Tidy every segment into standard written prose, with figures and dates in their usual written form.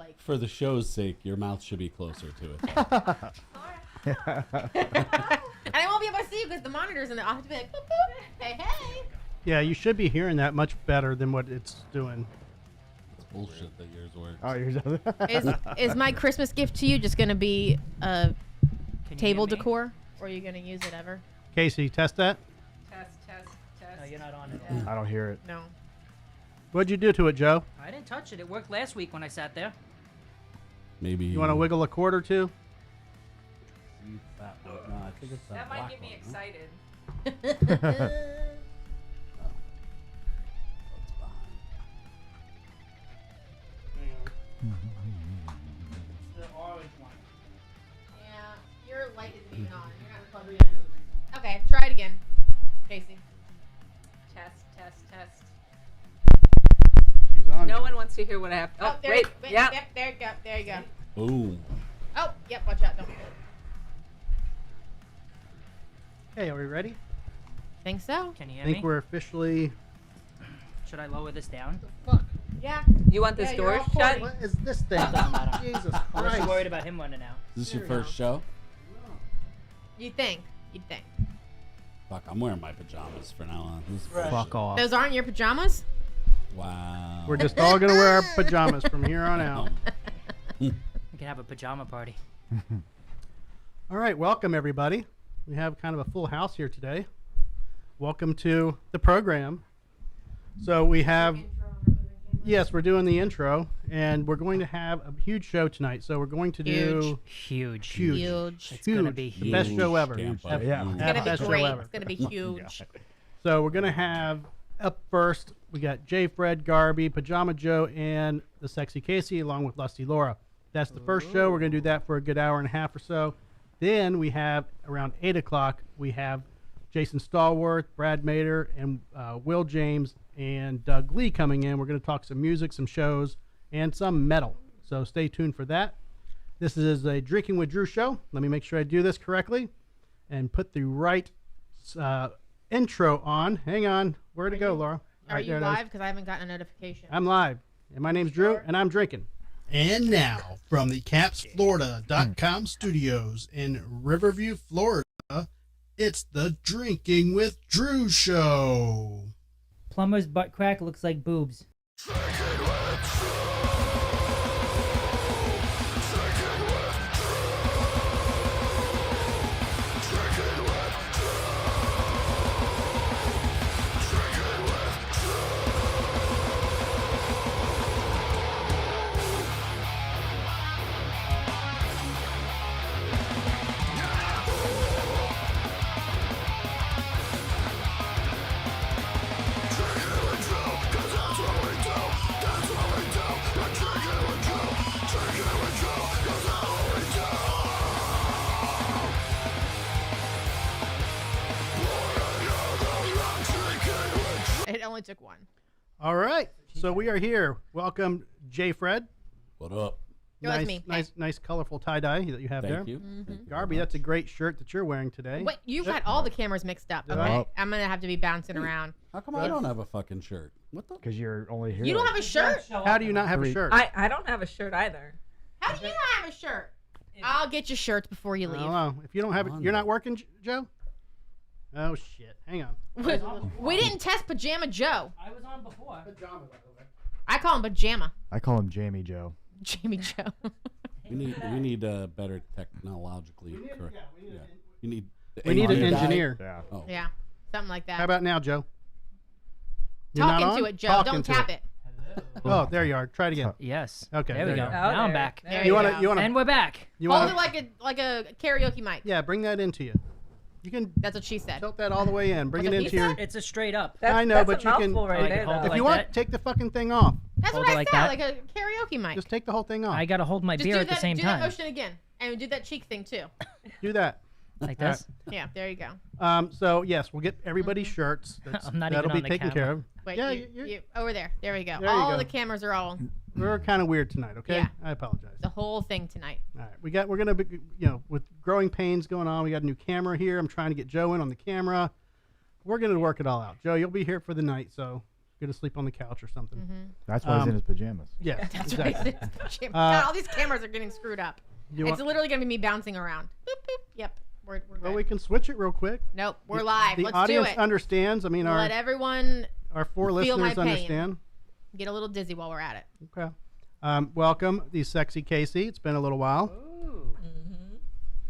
like. For the show's sake, your mouth should be closer to it. And I won't be able to see you because the monitor's in there. I'll have to be like, boop, boop. Hey, hey. Yeah, you should be hearing that much better than what it's doing. It's bullshit that yours works. Oh, yours. Is my Christmas gift to you just going to be Can you table hear me? decor? Or are you going to use it ever? Casey, test that. Test. No, you're not on it. I don't hear it. No. What'd you do to it, Joe? I didn't touch it. It worked last week when I sat there. Maybe You want to wiggle a cord or two? No, I think it's That might black get me one, huh? excited. That's behind. Yeah, your light isn't even on. You're not plugged in. Okay, try it again, Casey. Test. She's on. No one wants to hear what I have. Oh, there, wait. Yeah. Yep, there you go. There you go. Boom. Oh, yep, watch out. Don't. Hey, are we ready? Think so? Can you I hear think me? we're officially... Should I lower this down? Yeah. You want this Yeah, door you're all shut? What is this thing? Doesn't matter. Jesus I was Christ. worried about him running out. Is this your There we first show? You'd think. Fuck, I'm wearing my pajamas for now on. This is Fuck bullshit. off. Those aren't your pajamas? Wow. We're just all going to wear our pajamas from here on out. We can have a pajama party. All right, welcome everybody. We have kind of a full house here today. Welcome to the program. So we have, yes, we're doing the intro, and we're going to have a huge show tonight. So we're going to do Huge. Huge. It's gonna be the best huge. show ever. Tampa. Have- Yeah. have It's gonna best be show great. ever. It's gonna be huge. So we're going to have up first, we got JayFred, Garbee, Pajama Joe, and the Sexy Kasey, along with Lusty Laura. That's the first show. We're going to do that for a good hour and a half or so. Then we have, around 8 o'clock, we have Jason Stallworth, Brad Mader, and Will James, and Doug Lee coming in. We're going to talk some music, some shows, and some metal. So stay tuned for that. This is a Drinking with Drew show. Let me make sure I do this correctly and put the right intro on. Hang on. Where'd it go, Laura? Are Right, you there it is. live? Because I haven't gotten a notification. I'm live. And my name's Drew, and I'm drinking. And now, from the CapsFlorida.com studios in Riverview, Florida, it's the Drinking with Drew show. Plumber's butt crack looks like boobs. It only took one. All right. So we are here. Welcome, JayFred. What up? It was Nice, me. nice, colorful tie-dye that you have there. Thank you. Garbee, that's a great shirt that you're wearing today. Wait, you got all the cameras mixed up. Did Okay, I? I'm gonna have to be bouncing around. How come I don't have a fucking shirt? What the? Because you're only here. You don't have a shirt? How do you not have a shirt? I don't have a shirt either. How do you not have a shirt? I'll get you shirts before you I leave. don't know. If you don't have it, you're not working, Joe? Oh, shit. Hang on. We didn't test Pajama Joe. I was on before. I call him Pajama. I call him Jamie Joe. Jamie Joe. We need better technologically correct. Yeah. You need. We need an AI guy? engineer. Yeah. Oh. Yeah, something like that. How about now, Joe? You're Talk not into on? it, Joe. Talk Don't into tap it. Oh, there you are. Try it again. Yes. Okay, There we there go. you go. Now I'm there- back. There You you want go. to? You want And to? we're back. You Hold want it like a karaoke mic. Yeah, bring that into you. You can That's what she said. tilt that all the way in. Bring What's it that he into your. said? It's a straight up. That's, I know, that's but a you can- mouthful right I there, can hold though. If like you want, that. take the fucking thing off. That's Hold what it I like said, that. like a karaoke mic. Just take the whole thing off. I gotta hold my Just beer do at the that, same do time. that motion again, and do that cheek thing too. Do that. Like this. Yeah, there you go. So yes, we'll get everybody's shirts. I'm not That'll even be on the taken camera. care of. Wait, Yeah, you over there. There we go. There you All go. the cameras are all We're kind of weird tonight. Okay. Yeah. I apologize. the whole thing tonight. All right, we're gonna be, with growing pains going on. We got a new camera here. I'm trying to get Joe in on the camera. We're gonna work it all out. Joe, you'll be here for the night, so go to sleep on the couch or something. That's why he's in his pajamas. Yeah, That's exactly. right. God, all these cameras are getting screwed up. You It's want- literally gonna be me bouncing around. Boop, boop. Yep. We're well, good. we can switch it real quick. Nope. We're live. The Let's do audience it. understands. I mean, Let everyone our 4 feel my listeners pain. understand. get a little dizzy while we're at it. Okay. Welcome, the Sexy Kasey. It's been a little while.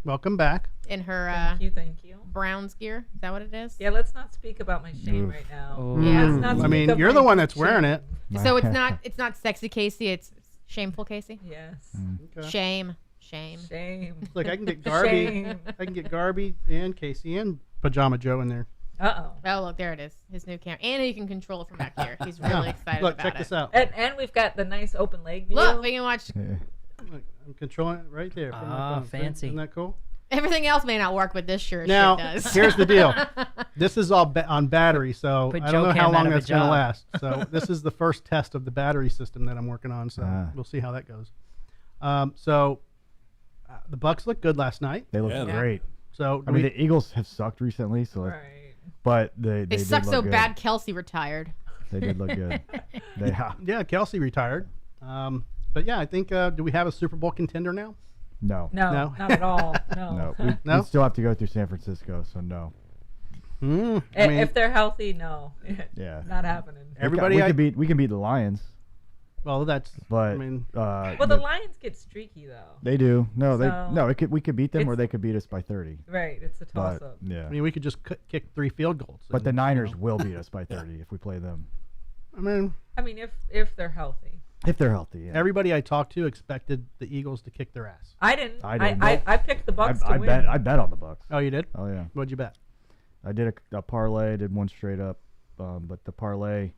Welcome back. In her Thank you. Browns gear. Is that what it is? Yeah, let's not speak about my shame right now. Oh. Yeah. Let's not I speak mean, of you're my the one that's wearing shame. it. So it's not Sexy Kasey. It's Shameful Kasey. Yes. Okay. Shame. Shame. Look, I can get Garbee. Shame. I can get Garbee and Kasey and Pajama Joe in there. Uh-oh. Oh, look, there it is. His new camera. And he can control it from back here. He's really excited Look, about check it. this out. And we've got the nice open leg view. Look, we can watch. Look, I'm controlling it right there. from my Ah, phone. See? fancy. Isn't that cool? Everything else may not work, but this sure Now, shit does. here's the deal. This is all on battery, so Put I don't Joe know how Cam long out of a that's going to job. last. So this is the first test of the battery system that I'm working on, so Ah. we'll see how that goes. The Bucks looked good last night. They look Yeah. great. So I mean, the Eagles have sucked recently, so Right. but they They did suck look so good. bad. Kelsey retired. They did look good. yeah, Kelsey retired. But yeah, I think do we have a Super Bowl contender now? No. No, No. not at all. No. No. We No? still have to go through San Francisco, so no. I mean, If they're healthy, no. Yeah. Not happening. Everybody we can beat the Lions, well, that's. but I mean, Well, the Lions get streaky though. they do. No, So- we could beat them, or It's- they could beat us by 30. Right. It's a toss But up. yeah. I mean, we could just kick 3 field goals. But the and, Niners will beat us by 30 if we play them. I mean, I mean, if they're healthy. If they're healthy, yeah. everybody I talked to expected the Eagles to kick their ass. I didn't. I didn't. I picked the Bucks I to win. bet on the Bucks. Oh, you did? Oh yeah. What'd you bet? I did a parlay, did one straight up, but the parlay,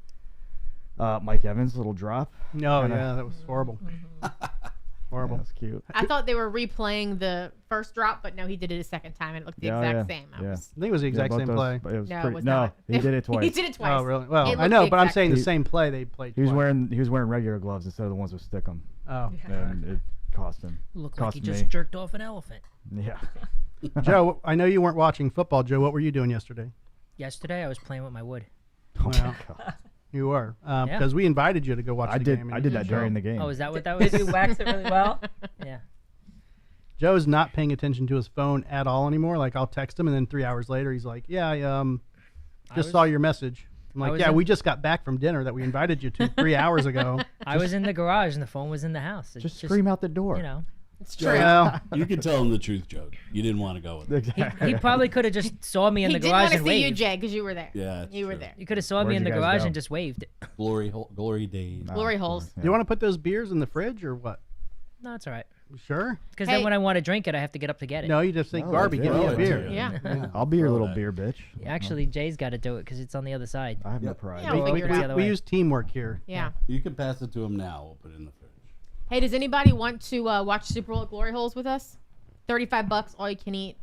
Mike Evans little drop. No, Kinda- yeah, that was horrible. Horrible. Yeah, that's cute. I thought they were replaying the first drop, but no, he did it a second time and it looked the Yeah, exact yeah, same. yeah. Was, I think it was the exact both same those- play. but It was no, pretty, it was no, not. he did it twice. he did it twice. Oh, really? Well, It I looked know, the but I'm exact saying the same. same play they played. He was twice. wearing regular gloves instead of the ones with stickum, Oh, and it cost him. Looked like Cost he me. just jerked off an elephant. Yeah. Joe, I know you weren't watching football. Joe, what were you doing yesterday? Yesterday, I was playing with my wood. Oh Well, my God. You were, Yeah. because we invited you to go watch I the did. game. and I you did didn't that show. during the game. Oh, is that what that was? Did you wax it really well? Yeah. Joe is not paying attention to his phone at all anymore. Like I'll text him, and then 3 hours later, he's like, "Yeah, I just was- saw your message." I'm I like, was "Yeah, in- we just got back from dinner that we invited you to 3 hours ago." I was in the garage and the phone was in the house. It's Just scream out the door. You know, It's true. Well, You can tell him the truth, Joe. You didn't want to go with it. he probably could have just saw me in He the didn't garage want to and see you, waved. Jay, because you were there. Yeah, it's You were true. there. You could have saw me Where'd in the you guys garage go? and just waved. Glory days. Glory holes. do you want to put those beers in the fridge or what? No, it's all right. You sure? Because Hey. then when I want to drink it, I have to get up to get it. No, you just say, No, "Garbee, give me throw a it beer." to you. Yeah. I'll be your Throw little that. beer bitch. Actually, Jay's got to do it because it's on the other side. I have no Yep. pride. Yeah, we'll We, figure it out. the we way. use teamwork here. Yeah. You can pass it to him now. We'll put it in the fridge. Hey, does anybody want to watch Super Bowl at Glory Holes with us? $35, all you can eat.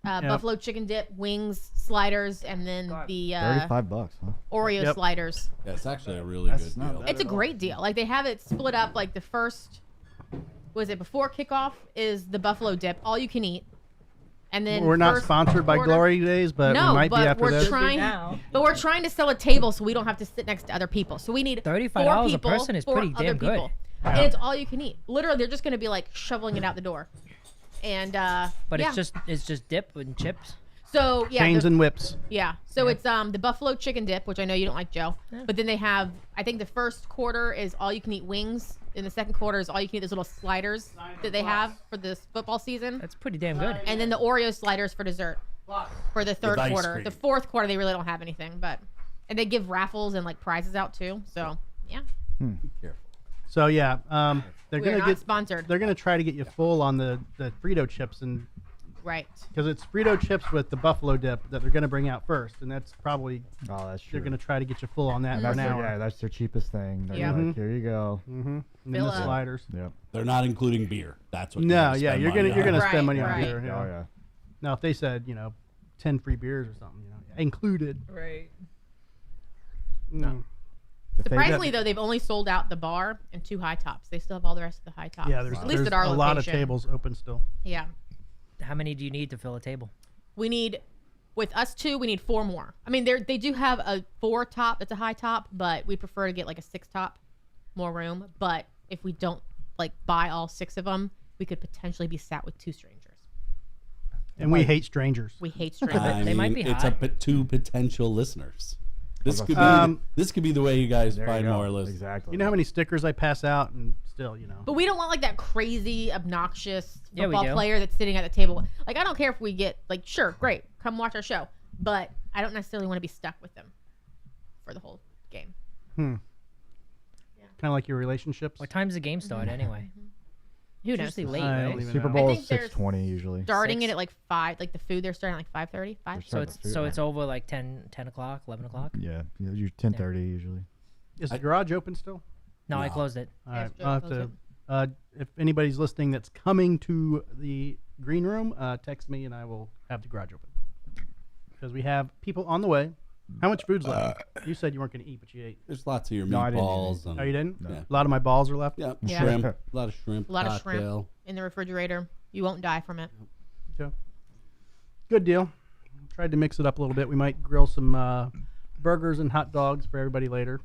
Buffalo chicken dip, wings, sliders, and then the $35, huh? Oreo Yep. sliders. Yeah, it's actually a really That's good not deal. bad. It's a great deal. Like they have it split up. Like the first, was it before kickoff? Is the buffalo dip all you can eat, and then We're not first sponsored by quarter- Glory Days, but No, we might but be after we're this. trying. Now. But we're trying to sell a table so we don't have to sit next to other people. So we need $35 4 a people, person is 4 pretty other damn good. people. And it's all you can eat. Literally, they're just going to be like shoveling it out the door. And But yeah. it's just dip and chips. So yeah, Chains and whips. yeah. So it's the buffalo chicken dip, which I know you don't like, Joe. But then they have, I think the first quarter is all you can eat wings. And the second quarter is all you can eat those little sliders that they have for this football season. That's pretty damn good. And then the Oreo sliders for dessert for the third ice quarter. cream. The fourth quarter they really don't have anything, but and they give raffles and like prizes out too. So yeah, Be careful. So yeah, they're we're gonna not get. sponsored, They're gonna try to get you full on the Frito chips, and right? because it's Frito chips with the buffalo dip that they're gonna bring out first, and that's probably Oh, that's true. they're gonna try to get you full on that And for an that's hour. yeah, that's their cheapest thing. They're Yeah. like, here you go. Mm-hmm. And then Fill the up. sliders. Yep. They're not including beer. That's what. No, gonna yeah, spend you're money gonna on. spend Right, money on right. beer. Yeah. Oh yeah. Now if they said 10 free beers or something, included. Right. No. If they- Surprisingly though, they've only sold out the bar and 2 high tops. They still have all the rest of the high tops. Yeah, there's, at least there's at our a location. lot of tables open still. Yeah, How many do you need to fill a table? we need with us two, we need 4 more. I mean, they do have a 4 top. That's a high top, but we prefer to get like a 6 top, more room. But if we don't like buy all 6 of them, we could potentially be sat with 2 strangers. And we hate strangers. We hate strangers. They might be It's high. 2 potential listeners. This could Um, be this could be the way you guys There you find go. more listeners. Exactly. You know how many stickers I pass out, and still, But we don't want like that crazy, obnoxious Yeah, we football do. player that's sitting at the table. Like I don't care if we get like, sure, great, come watch our show, but I don't necessarily want to be stuck with them for the whole game. kind of like your relationships. What time's the game start anyway? Who It's knows? usually late, I don't right? even Super know. Bowl I is think there's 6:20 usually. Starting 6. it at like 5. Like the food they're starting at like 5:30. 5. So Start it's the food, so yeah. it's over like 10 o'clock, 11 o'clock. Yeah, you 10:30 usually. Is the garage open still? No, I No. closed it. All right. Yes, Joe I'll have closed to. If anybody's listening that's coming to the green room, text me and I will have the garage open. Because we have people on the way. How much food's left? You said you weren't going to eat, but you ate. There's lots of your No, I didn't eat meatballs. And, Oh, you didn't? Yeah. A lot of my balls are left. Yeah, Yeah. shrimp. A lot of shrimp. A lot of shrimp. cocktail. In the refrigerator. You won't die from it. Okay. Good deal. Tried to mix it up a little bit. We might grill some burgers and hot dogs for everybody later.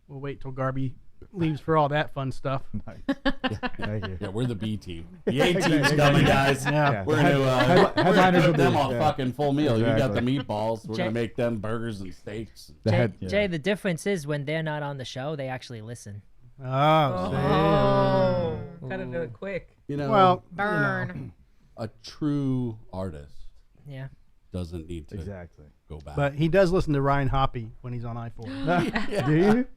We'll wait till Garbee leaves for all that fun stuff. Nice. Thank you. Yeah, we're the B team. The A team's coming, guys. Yeah. We're gonna Headliners will put them be- on yeah. fucking full meal. You got the Exactly. meatballs. We're Jay- gonna make them burgers and steaks. The Jay, head- yeah. Jay, the difference is when they're not on the show, they actually listen. Oh, gotta do it quick. You know, Well, Burn. a true artist Yeah. doesn't need to Exactly. go back. but he does listen to Ryan Hoppy when he's on I-4. Do you?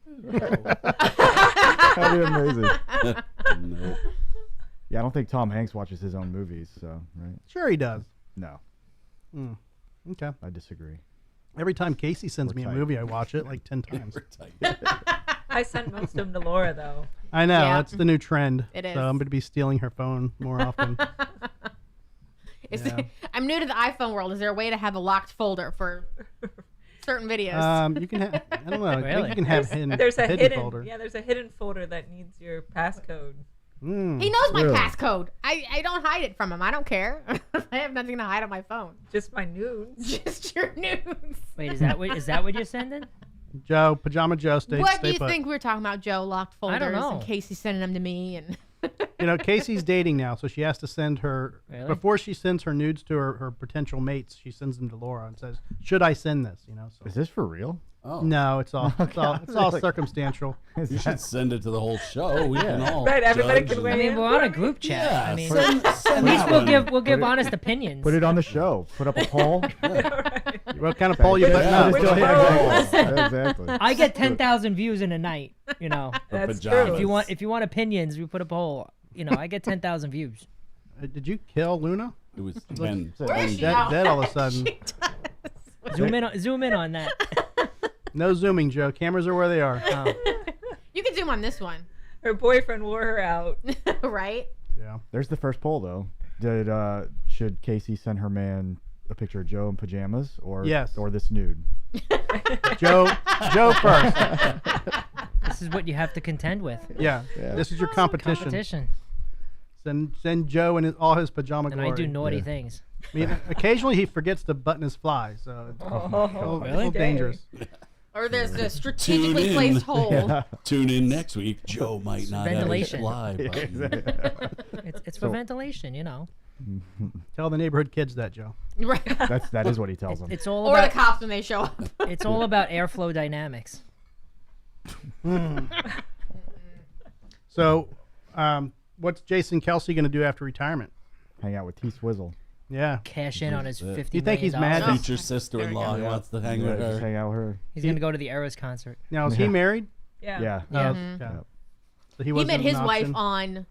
That'd be amazing. No. Yeah, I don't think Tom Hanks watches his own movies, so right? Sure he does. No, Okay. I disagree. Every time Casey sends We're me a tight. movie, I watch it like 10 times. We're tight. I send most of them to Laura though. I know. Yeah. That's the new trend. It is. So I'm going to be stealing her phone more often. Yeah. I'm new to the iPhone world. Is there a way to have a locked folder for certain videos? You can have, I don't know. I think Really? you can have There's a hidden folder. yeah, there's a hidden folder that needs your passcode. He knows my Really? passcode. I don't hide it from him. I don't care. I have nothing to hide on my phone. Just my nudes. Just your news. Wait, is that what you're sending? Joe, Pajama Joe, stay What do you put. think we were talking about, Joe? Locked folders I don't know. and Casey sending them to me and You know, Casey's dating now, so she has to send her Really? before she sends her nudes to her potential mates. She sends them to Laura and says, "Should I send this?" You know. So. Is this for real? Oh, No, it's all it's all Like- circumstantial. you should send it to the whole show. We can all Right, everybody judge can and- weigh I mean, in we're on for a me? group chat. Yeah, I mean, send at least that one. we'll give honest opinions. Put it on the show. Put up a poll. What kind of poll you putting Yeah, up? which Still- polls? yeah, exactly. I get 10,000 views in a night. You know, That's pajamas. true. if you want opinions, we put a poll. You know, I get 10,000 views. Did you kill Luna? It was 10. where is she Dead, now? dead all of a sudden. She does. Zoom in on that. No zooming, Joe. Cameras are where they are. Oh. You can zoom on this one, Her boyfriend wore her out. right? Yeah. There's the first poll though. Should Casey send her man a picture of Joe in pajamas or Yes. or this nude? Joe first. This is what you have to contend with. Yeah. Yeah. This is your competition. Competition. Send Joe in all his pajama And glory. I do naughty Yeah. things. I mean, occasionally he forgets to button his fly, so it's a little, Really? a little dangerous. Or there's a strategically in. placed hole. Tune in next week. Joe might not Ventilation. have his fly button. It's for ventilation, you know. Tell the neighborhood kids that, Joe. Right. That is what he tells them. It's all Or the about cops when they show up. it's all about airflow dynamics. So, what's Jason Kasey going to do after retirement? Hang out with T Swizzle. Yeah. Cash in on his You $50 You think he's million. mad? Future sister-in-law There who you wants to hang Yeah, with just her. hang out with her. He's gonna go to the Eras concert. Now, is he Yeah. married? Yeah. Yeah. Yeah. Okay. Yeah. So He wasn't met an his wife option? on,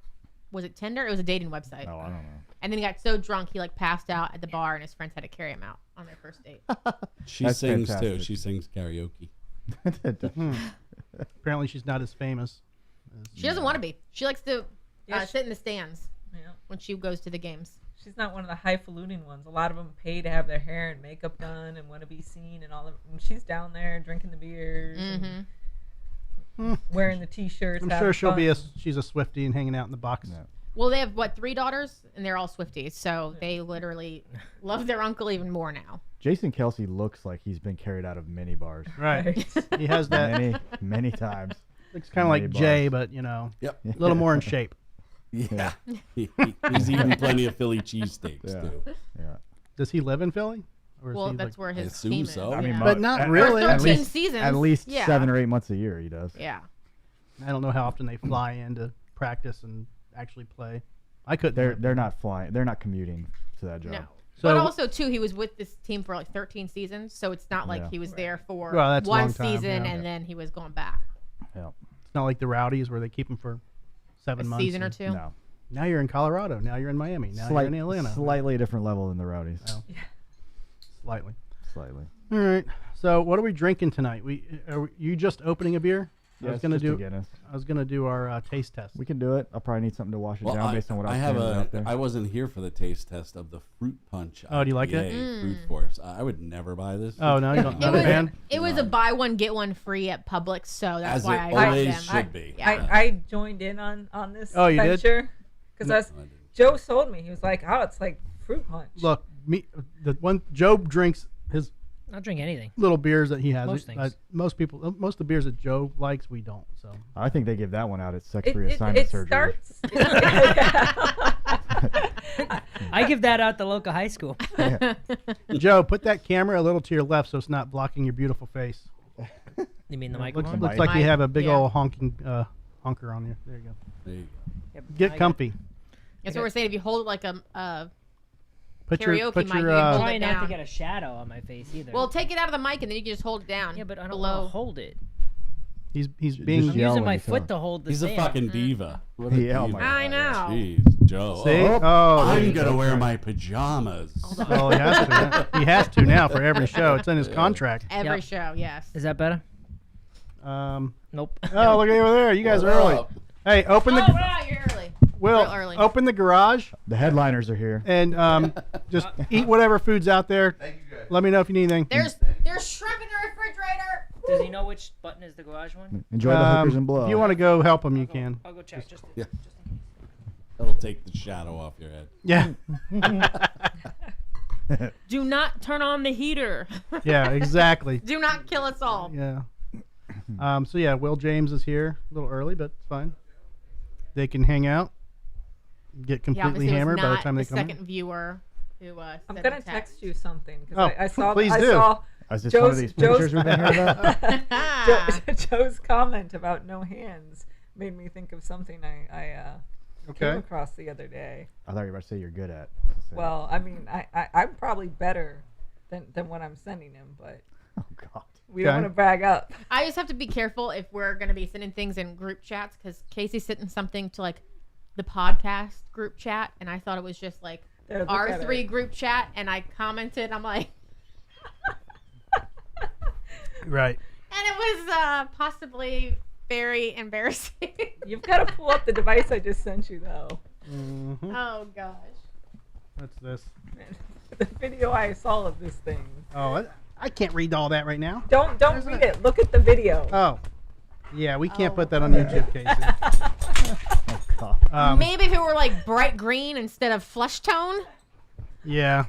was it Tinder? It was a dating website. Oh, I don't know. And then he got so drunk he like passed out at the bar, and his friends had to carry him out on their first date. She That's sings too. fantastic. She sings karaoke. Apparently, she's not as famous. She doesn't want to be. She likes to Yeah, sit in the stands Yeah. when she goes to the games. She's not one of the highfalutin ones. A lot of them pay to have their hair and makeup done and want to be seen and all of. And she's down there drinking the beers, and wearing the t-shirts. I'm having sure she'll fun. she's a Swiftie and hanging out in the box. No. Well, they have, 3 daughters? And they're all Swifties. So they literally love their uncle even more now. Jason Kasey looks like he's been carried out of mini bars Right. He has that. many times. Looks kind of like Many Jay, bars. but, a Yep. little more in shape. Yeah. He's eating plenty of Philly cheesesteaks, Yeah. too. Yeah. Does he live in Philly? Or is Well, he that's where I his assume team so. is. I yeah. But not at- really. At 13 least, seasons. at least Yeah. 7 or 8 months a year he does. Yeah. I don't know how often they fly in to practice and actually play. I couldn't. They're not flying. They're not commuting to that job. No. So- but also, too, he was with this team for 13 seasons. So it's not like Yeah. he was there for Well, that's a one long time, season yeah. and then he was going back Yeah. It's not like the Rowdies where they keep him for 7 a months. season or and- two. No. Now you're in Colorado. Now you're in Miami. Now you're in Atlanta. Slightly different level than the Rowdies. Oh. Slightly. Slightly. All right. So what are we drinking tonight? Are you just opening a beer? Yeah, I was it's gonna just a do. Guinness. I was gonna do our taste test. We can do it. I'll probably need something to wash it Well, down based on what I else have is out there. I wasn't here for the taste test of the fruit punch. Oh, do you like it? IPA Fruit Force. I would never buy this. Oh, no, you don't- It not a was, fan? it was a buy one get one free at Publix, so that's As why it I got always them. should be. Yeah. I joined in on this Oh, you did? venture because I didn't. Joe sold me. He was like, "Oh, it's like fruit punch." Look, the one Joe drinks his I'll drink anything. little beers that he has. Most things. Most people, most of the beers that Joe likes, we don't. So I think they give that one out at sex It, reassignment it surgery. starts. I give that out the local high school. Joe, put that camera a little to your left so it's not blocking your beautiful face. You mean the Looks, microphone? looks like you Mic, have a big yeah. old honker on you. There you go. There you go. Yep, I Get got- comfy. That's what we're saying. If you hold it like a Put karaoke your put mic, your you can hold Try it not to down. get a shadow on my face either. well, take it out of the mic and then you can just hold it down. yeah, but I don't below. want to hold it. he's Just being I'm yell using when my you tell foot him. to hold the He's a stand. fucking diva. What a Yeah, oh diva. my I know. Jeez, Joe. See? Oh. Oh, I'm there you gonna go. wear my pajamas. Oh, he has to. He has to now for every show. It's in his contract. Every Yep. show, yes. Is that better? Oh, Nope. look over there. You guys are What early. up? Hey, open Oh, the wow, you're early. Will. real early. Open the garage The headliners are here. and just eat whatever food's out there. Let me know if you need anything. There's shrimp in the refrigerator. Does he know which button is the garage one? Enjoy the hookers and blow. If you want to go help him, you can. I'll go check. Just Yeah. in case. That'll take the shadow off your head. Yeah. Do not turn on the heater. Yeah. Exactly. Do not kill us all. Yeah. So yeah, Will James is here a little early, but it's fine. They can hang out, get Yeah, completely obviously it was hammered by the not time they the come second in. viewer who I'm sent gonna the text you something because Oh, I saw please I do. saw Is this one of these pictures we've been hearing about? Joe's comment about no hands made me think of something I came Okay. across the other day. I thought you were about to say you're good at. Well, I mean, I'm probably better than what I'm sending him, but Oh God. we don't Okay. want to brag up. I just have to be careful if we're going to be sending things in group chats because Casey's sending something to like the podcast group chat, and I thought it was just like There, look our at three it. group chat, and I commented, I'm like, Right. and it was possibly very embarrassing. You've got to pull up the device I just sent you, though. Mm-hmm. Oh gosh. What's this? The video I saw of this thing. Oh, I can't read all that right now. Don't read it. Look at the video. Oh. Yeah, we can't Oh. put that on YouTube, Casey. Oh God. Maybe if it were like bright green instead of flesh tone. Yeah.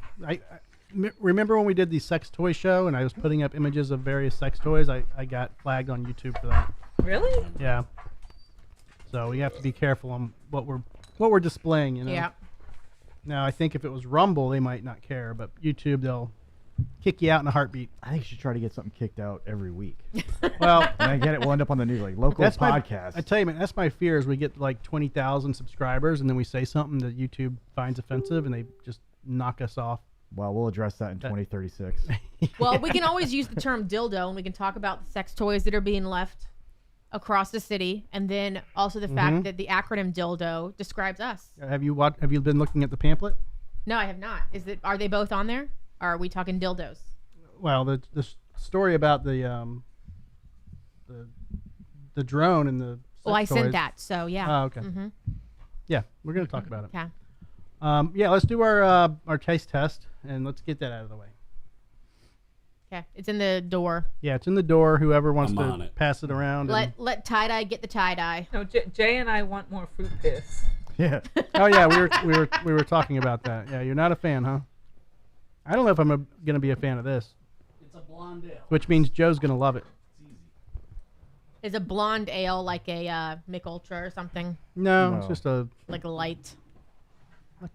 Remember when we did the sex toy show and I was putting up images of various sex toys? I got flagged on YouTube for that. Really? Yeah. So we have to be careful on what we're displaying, you know. Yeah. Now I think if it was Rumble, they might not care, but YouTube they'll kick you out in a heartbeat. I think you should try to get something kicked out every week. Well, And again, it will end up on the news like local that's podcast. I tell you, man, that's my fear is we get like 20,000 subscribers and then we say something that YouTube finds offensive and they just knock us off. Well, we'll address that in 2036. Well, we can always use the term dildo, and we can talk about the sex toys that are being left across the city, and then also the fact that the acronym dildo describes us. Have you been looking at the pamphlet? No, I have not. Are they both on there? Or are we talking dildos? Well, the story about the drone and the Well, I sex toys. sent that, so yeah. Oh, okay. Mm-hmm. Yeah, we're gonna talk about it. Okay. Yeah, let's do our taste test and let's get that out of the way. Okay. It's in the door. Yeah, it's in the door. Whoever wants I'm on to it. pass it around. and- Let tie dye get the tie dye. No, Jay and I want more fruit piss. Yeah. Oh yeah, we were talking about that. Yeah, you're not a fan, huh? I don't know if I'm gonna be a fan of this. It's a blonde ale. Which means Joe's gonna love it. Is a blonde ale like a Mick Ultra or something? No, it's No. just a Like a light.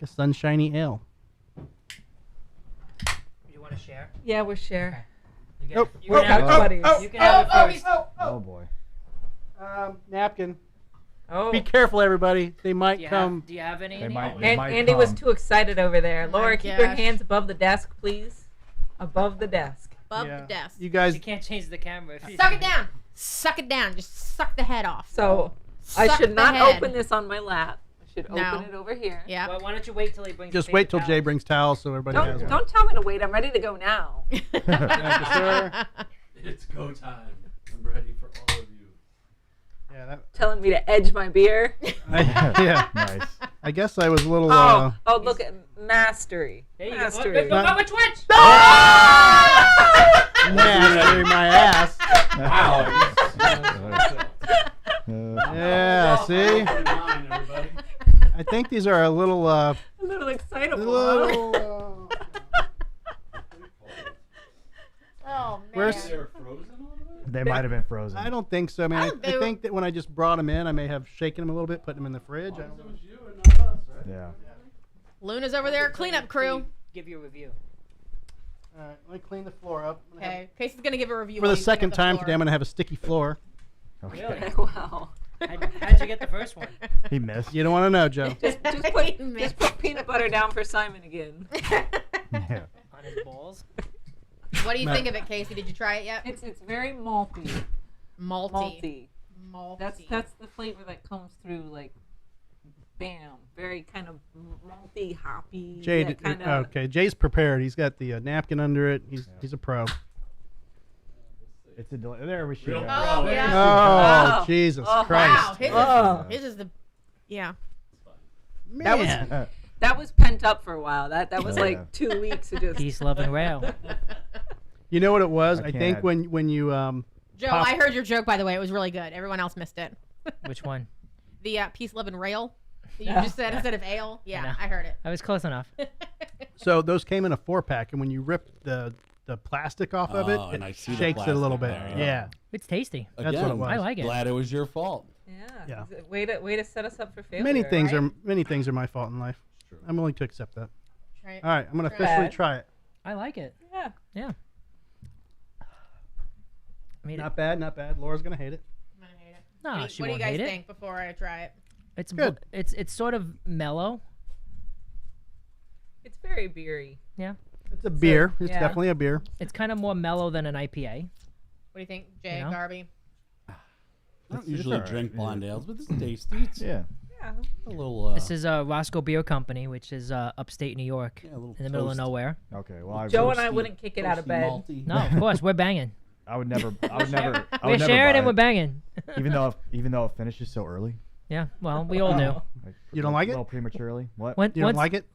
sunshiny ale. You want to share? Yeah, we're share. You can, Oh, you We're can have, couch buddies. you can have it first. Oh boy. Napkin. Oh. Be careful, everybody. They might Do you come. have, do you have any? They in might- here? they And might Andy was come. too excited over there. Oh my Laura, keep your gosh. hands above the desk, please. Above the desk. Above Yeah. the desk. You guys, You can't change the camera. If you Suck it down. Suck it down. Just suck the head off. So I Suck should the not head. open this on my lap. I should No. open it over here. Yeah. Well, why don't you wait till he brings? just the wait paper till Jay towel? brings towels so everybody has one. Don't tell me to wait. I'm ready to go now. Thank you, sir. It's go time. I'm ready for all of you. Yeah, that, Telling me to edge my beer. yeah. Nice. I guess I was a little. Oh, look at mastery. There you go. Mastery. Go, which one? Nasty my ass. Wow. Yeah, see? Mine, everybody. I think these are a little. A little excitable. little Oh man. Where's- They're frozen a little bit? They might have been frozen. I don't think so. I mean, I I, don't I do- think that when I just brought them in, I may have shaken them a little bit, put them in the fridge. I don't know. It was you and not us, right? Yeah. Luna's over there, cleanup crew. Give you a review. All right, let me clean the floor up. I'm gonna have- Okay, Casey's gonna give a review. For while the you clean up second the time floor. today, I'm gonna have a sticky floor. Okay. Really? Wow. How'd you get the first one? He missed. You don't want to know, Joe. Just put peanut butter down for Simon again. Yeah. On his balls. What do you Matt. think of it, Casey? Did you try it yet? It's very malty. Malty. Malty. That's the flavor that comes through, like, bam, very kind of malty, hoppy. Jay, that kind of. okay, Jay's prepared. He's got the napkin under it. He's a pro. It's a there we should. Real go. Oh, pro. yeah. Oh, Jesus Oh, Christ! Wow, Oh. his is the, yeah. That was- Man. That was pent up for a while. That was Oh, like yeah. 2 weeks of just. Peace, love, and rail. You know what it was? I I can't think add- when you Joe, Pop- I heard your joke, by the way. It was really good. Everyone else missed it. Which one? The peace, love, and rail that you Yeah. just said instead of ale. I Yeah, know. I heard it. I was close enough. so those came in a 4-pack, and when you rip the plastic off of it, Oh, it and I see the shakes it a little bit. plastic Yeah. there, It's tasty. That's what it Again, was. I like it. Glad it was your fault. Yeah. Yeah. Way to set us up for failure. Many things right? are my fault in life. True. I'm willing to accept that. Right. All right, I'm gonna Try officially it. try it. I like it. Yeah. Yeah. I mean, Not bad, not bad. Laura's gonna hate it. I'm gonna hate it. no, what she do you won't guys hate it. think before I try it? It's Good. It's sort of mellow. It's very beery. It's a beer. It's yeah. definitely a beer. It's kind of more mellow than an IPA. What do you think, Jay, You know? Garbee? I don't It's usually all right, drink yeah. blonde ales, but this is tasty. It's Yeah. Yeah. a little. This is Roscoe Beer Company, which is upstate New York, yeah, a little in the middle of toast. nowhere. Okay. Well, I Joe would, and I Toasty- wouldn't kick it out of toasty, bed. malty. No, of course we're banging. I would never. I would never. I We're would never sharing buy and we're it, banging. even though it finishes so early. Yeah, well, we all do. Like, You don't like a it? little prematurely. What? When, You don't once like it?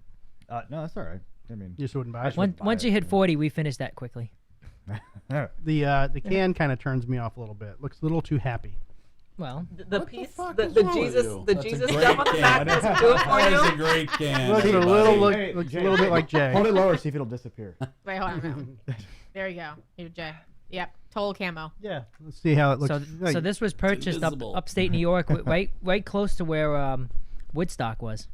No, that's all right. I mean, You just wouldn't buy it. when, buy once it, you hit yeah. 40, we finish that quickly. The can kind of turns me off a little bit. Looks a little too happy. Well, The What the piece, fuck the, is the wrong with Jesus, you? the That's a Jesus great stuff on the back can. doesn't do it for That is a you. great can. Looks a everybody. little Hey, looks a Jay. little bit like Jay. Hold it lower, see if it'll disappear. Wait, hold on. There you go. Here, Jay. Yep, total camo. Yeah. Let's see how it looks. so like. so this was purchased invisible. upstate New York, right close to where Woodstock was.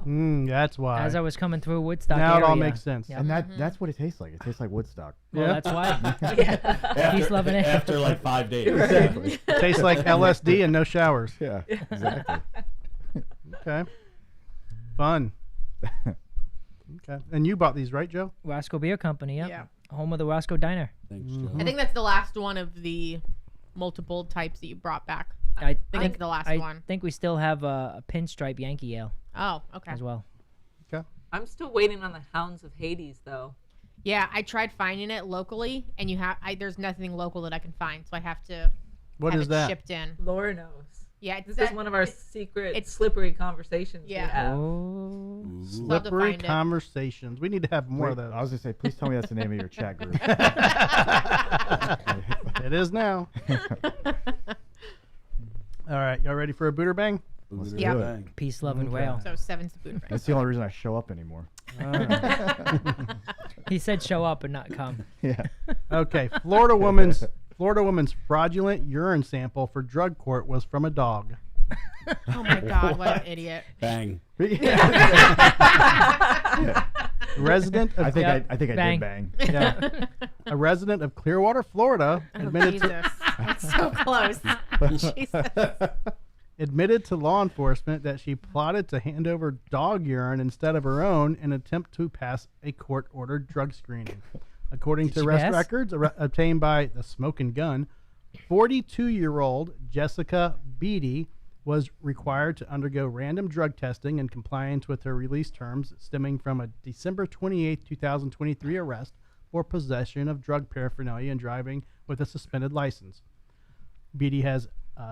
That's why. As I was coming through Woodstock Now it all area. makes sense. Yeah. And that's what it tastes like. It tastes like Woodstock. Well, Yeah. that's why. Yeah. Peace, love, and air. After like 5 days. Exactly. Tastes like LSD and no showers. Yeah. Exactly. Okay. Fun. Okay. And you bought these, right, Joe? Roscoe Beer Company, yep. Yeah. Home of the Roscoe Diner. Thanks, Mm-hmm. I think that's the last one of the multiple types that you brought back. I think it's the last I one. think we still have a pinstripe Yankee Ale Oh, okay. as well. I'm still waiting on the Hounds of Hades, though. Yeah, I tried finding it locally, and there's nothing local that I can find, so I have to What have is it that? shipped in. Laura knows. Yeah, This is one of our secret, it's- slippery conversations we Yeah. have. Oh. Love to Slippery find it. Conversations. We need to have more of Wait, those. I was gonna say, please tell me that's the name of your chat group. It is now. All right, y'all ready for a Buderbang? Let's Yeah. do it. Bang. Peace, love, and Okay. whale. So 7's the Buderbangs. That's the only reason I show up anymore. He said show up and not come. Yeah. Okay, Florida woman's fraudulent urine sample for drug court was from a dog. Oh my God, what an idiot. Bang. Resident of I think I did Bang. bang. yeah, a resident of Clearwater, Florida, Oh, admitted to, Jesus. That's so close. Jesus. admitted to law enforcement that she plotted to hand over dog urine instead of her own in an attempt to pass a court-ordered drug screening. According to she arrest pass? records obtained by the Smoke and Gun, 42-year-old Jessica Beatty was required to undergo random drug testing in compliance with her release terms stemming from a December 28, 2023 arrest for possession of drug paraphernalia and driving with a suspended license. Beatty has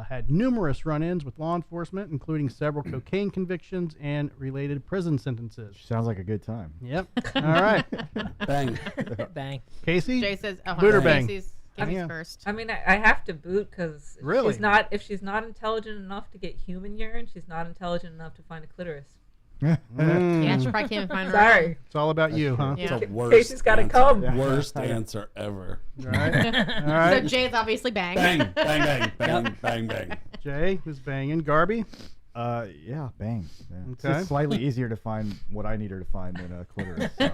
had numerous run-ins with law enforcement, including several cocaine convictions and related prison sentences. Sounds like a good time. Yep. All right. Bang. Bang. Casey? Jay says, oh, Buderbangs. Casey's Yeah. first. I mean, I have to boot because Really? if she's not intelligent enough to get human urine, she's not intelligent enough to find a clitoris. Yeah, she probably can't even find her Sorry. It's all about you, huh? Yeah. It's the worst. Casey's gotta answer. come. Worst answer ever. All right. All own. right. So Jay's obviously bang. Bang, bang, bang, bang, bang, bang. Jay, who's banging? Garbee? Yeah, bang. Yeah. It's Okay. just slightly easier to find what I need her to find than a clitoris. So.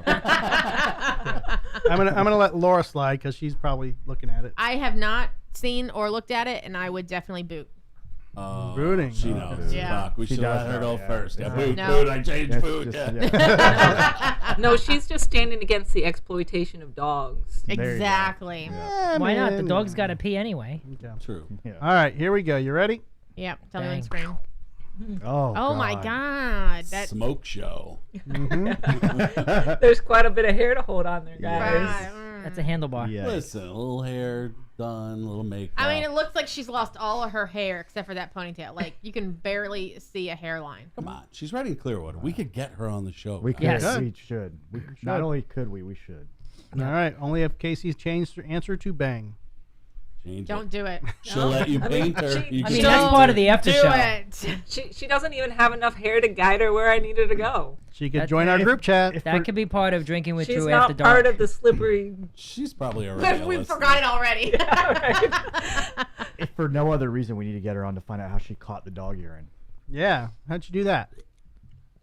I'm gonna let Laura slide because she's probably looking at it. I have not seen or looked at it, and I would definitely boot. Booting. She knows. Yeah. Fuck, we She should let does her know, go yeah. first. Yeah, Yeah. boot, No. boot. I changed That's boot. just- Yeah. yeah. No, she's just standing against the exploitation of dogs. There you go. Exactly. Yeah. Why not? The dog's got to pee anyway. Okay. True. Yeah. All right, here we go. You ready? Yep. Tell me when Bang. to scream. Oh, My God. That. Smoke show. Mm-hmm. There's quite a bit of hair to hold on there, Yeah. guys. That's a handlebar. Yeah. Listen, a little hair done, a little makeup. I mean, it looks like she's lost all of her hair except for that ponytail. Like, you can barely see a hairline. Come on, she's right in Clearwater. We could get her on the show. We guys. could. Yes. We should. should. Not only could we should. All right. Only if Casey's changed her answer to bang. Change Don't it. do it. She'll let you I mean, paint her. she- You I can mean, Don't that's paint part her. of the after Do show. it. She doesn't even have enough hair to guide her where I need her to go. She could That- join our group chat. That could be part of drinking with She's Drew after not dark. part of the slippery. She's probably a We realist. forgot it already. If for no other reason, we need to get her on to find out how she caught the dog urine. Yeah. How'd you do that?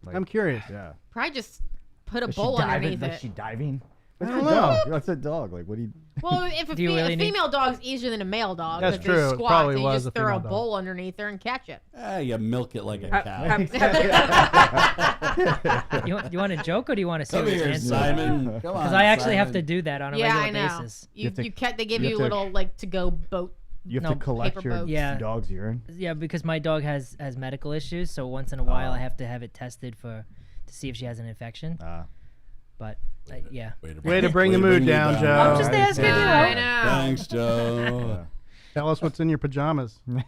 Like, I'm curious. Yeah. Probably just put a Is she bowl diving? underneath Like it. she diving? I That's don't a know. dog. That's a dog. Like, what do you? Well, if a, Do you really a need- female dog's easier than a male dog. That's because true. They It squat, probably so you was just a throw a female dog. bowl underneath her and catch it. You milk it like a Have- cow. have- You want a joke or do you want a Come serious here, answer? Simon. Come on. Because I actually have to Simon. do that on a Yeah, I regular know. basis. You, have to- you they give you you have to- little like to go boat. You have No, to collect paper your boats. Yeah. dog's urine. Yeah, because my dog has medical issues, so once in a while Oh. I have to have it tested to see if she has an infection. But yeah, Way to bring the mood down, Joe. I'm just asking, you know. I know. Thanks, Joe. Tell us what's in your pajamas. All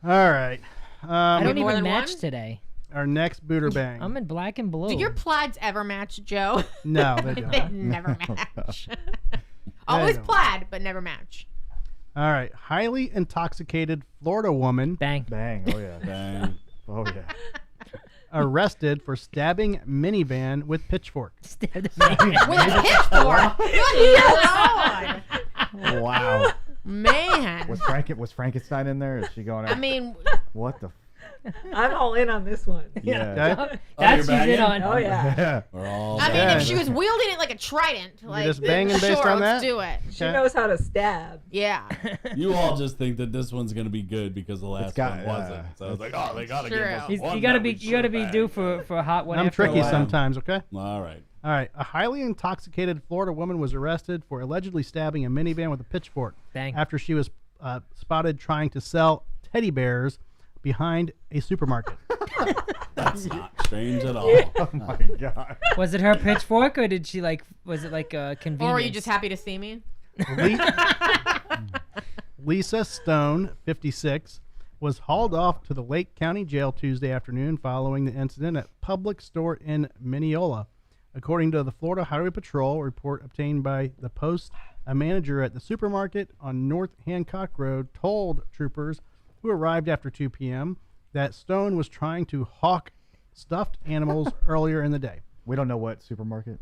right. I don't more even than match one? today. Our next Buderbang. I'm in black and blue. Do your plaids ever match, Joe? No, they don't. They never match. Always don't. plaid, but never match. All right. Highly intoxicated Florida woman Bang. Bang. Oh yeah. Bang. Oh yeah. arrested for stabbing minivan with pitchfork. Stabbed With a pitchfork. Good Lord. Wow. Man. Was Frankenstein in there? Is she going? I mean, what the? I'm all in on this one. Yeah. Okay? That's you're who's in banging? on. Oh yeah. We're all I mean, Yeah. if she was wielding it like a trident, like just banging based sure, on let's that? do it. She Okay. knows how to stab. Yeah. You all just think that this one's gonna be good because the last got- one wasn't. So I was like, oh, they gotta give True. us He's- one you gotta that be we you gotta should be bang. due for a hot one. I'm after a tricky while. sometimes, okay? All right. All right. A highly intoxicated Florida woman was arrested for allegedly stabbing a minivan with a pitchfork Bang. after she was spotted trying to sell teddy bears behind a supermarket. That's not strange at all. Oh my god. Was it her pitchfork or did she was it like a convenience? Or are you just happy to see me? Lisa Stone, 56, was hauled off to the Lake County Jail Tuesday afternoon following the incident at Public Store in Mineola. According to the Florida Highway Patrol report obtained by the Post, a manager at the supermarket on North Hancock Road told troopers who arrived after 2 p.m. that Stone was trying to hawk stuffed animals earlier in the day. We don't know what supermarket.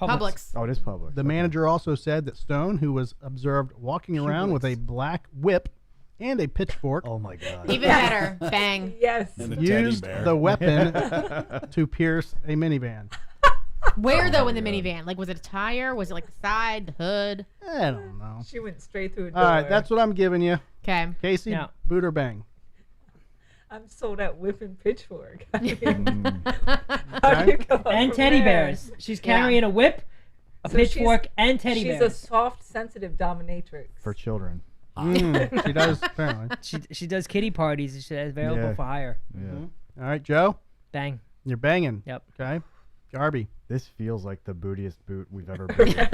Publix. Oh, it is Publix. The manager also said that Stone, who was observed walking around with a black whip and a pitchfork, Oh my God. Even better. Bang. Yes. And a teddy used bear. the weapon to pierce a minivan. Where though in the minivan? Like, was it a tire? Was it like the side, the hood? I don't know. She went straight through a door. All right, that's what I'm giving you. Okay. Casey, Now- Buderbangs. I'm sold at whip and pitchfork. How do Okay. you go And from teddy there? bears. She's carrying a whip, a So she's- pitchfork, and teddy She's bears. a soft, sensitive dominatrix. For children. She does, apparently. She does kitty parties. She's available Yeah. for hire. Yeah. All right, Joe, Bang. you're banging. Yep. Okay. Garbee. This feels like the bootiest boot we've ever been. Yeah.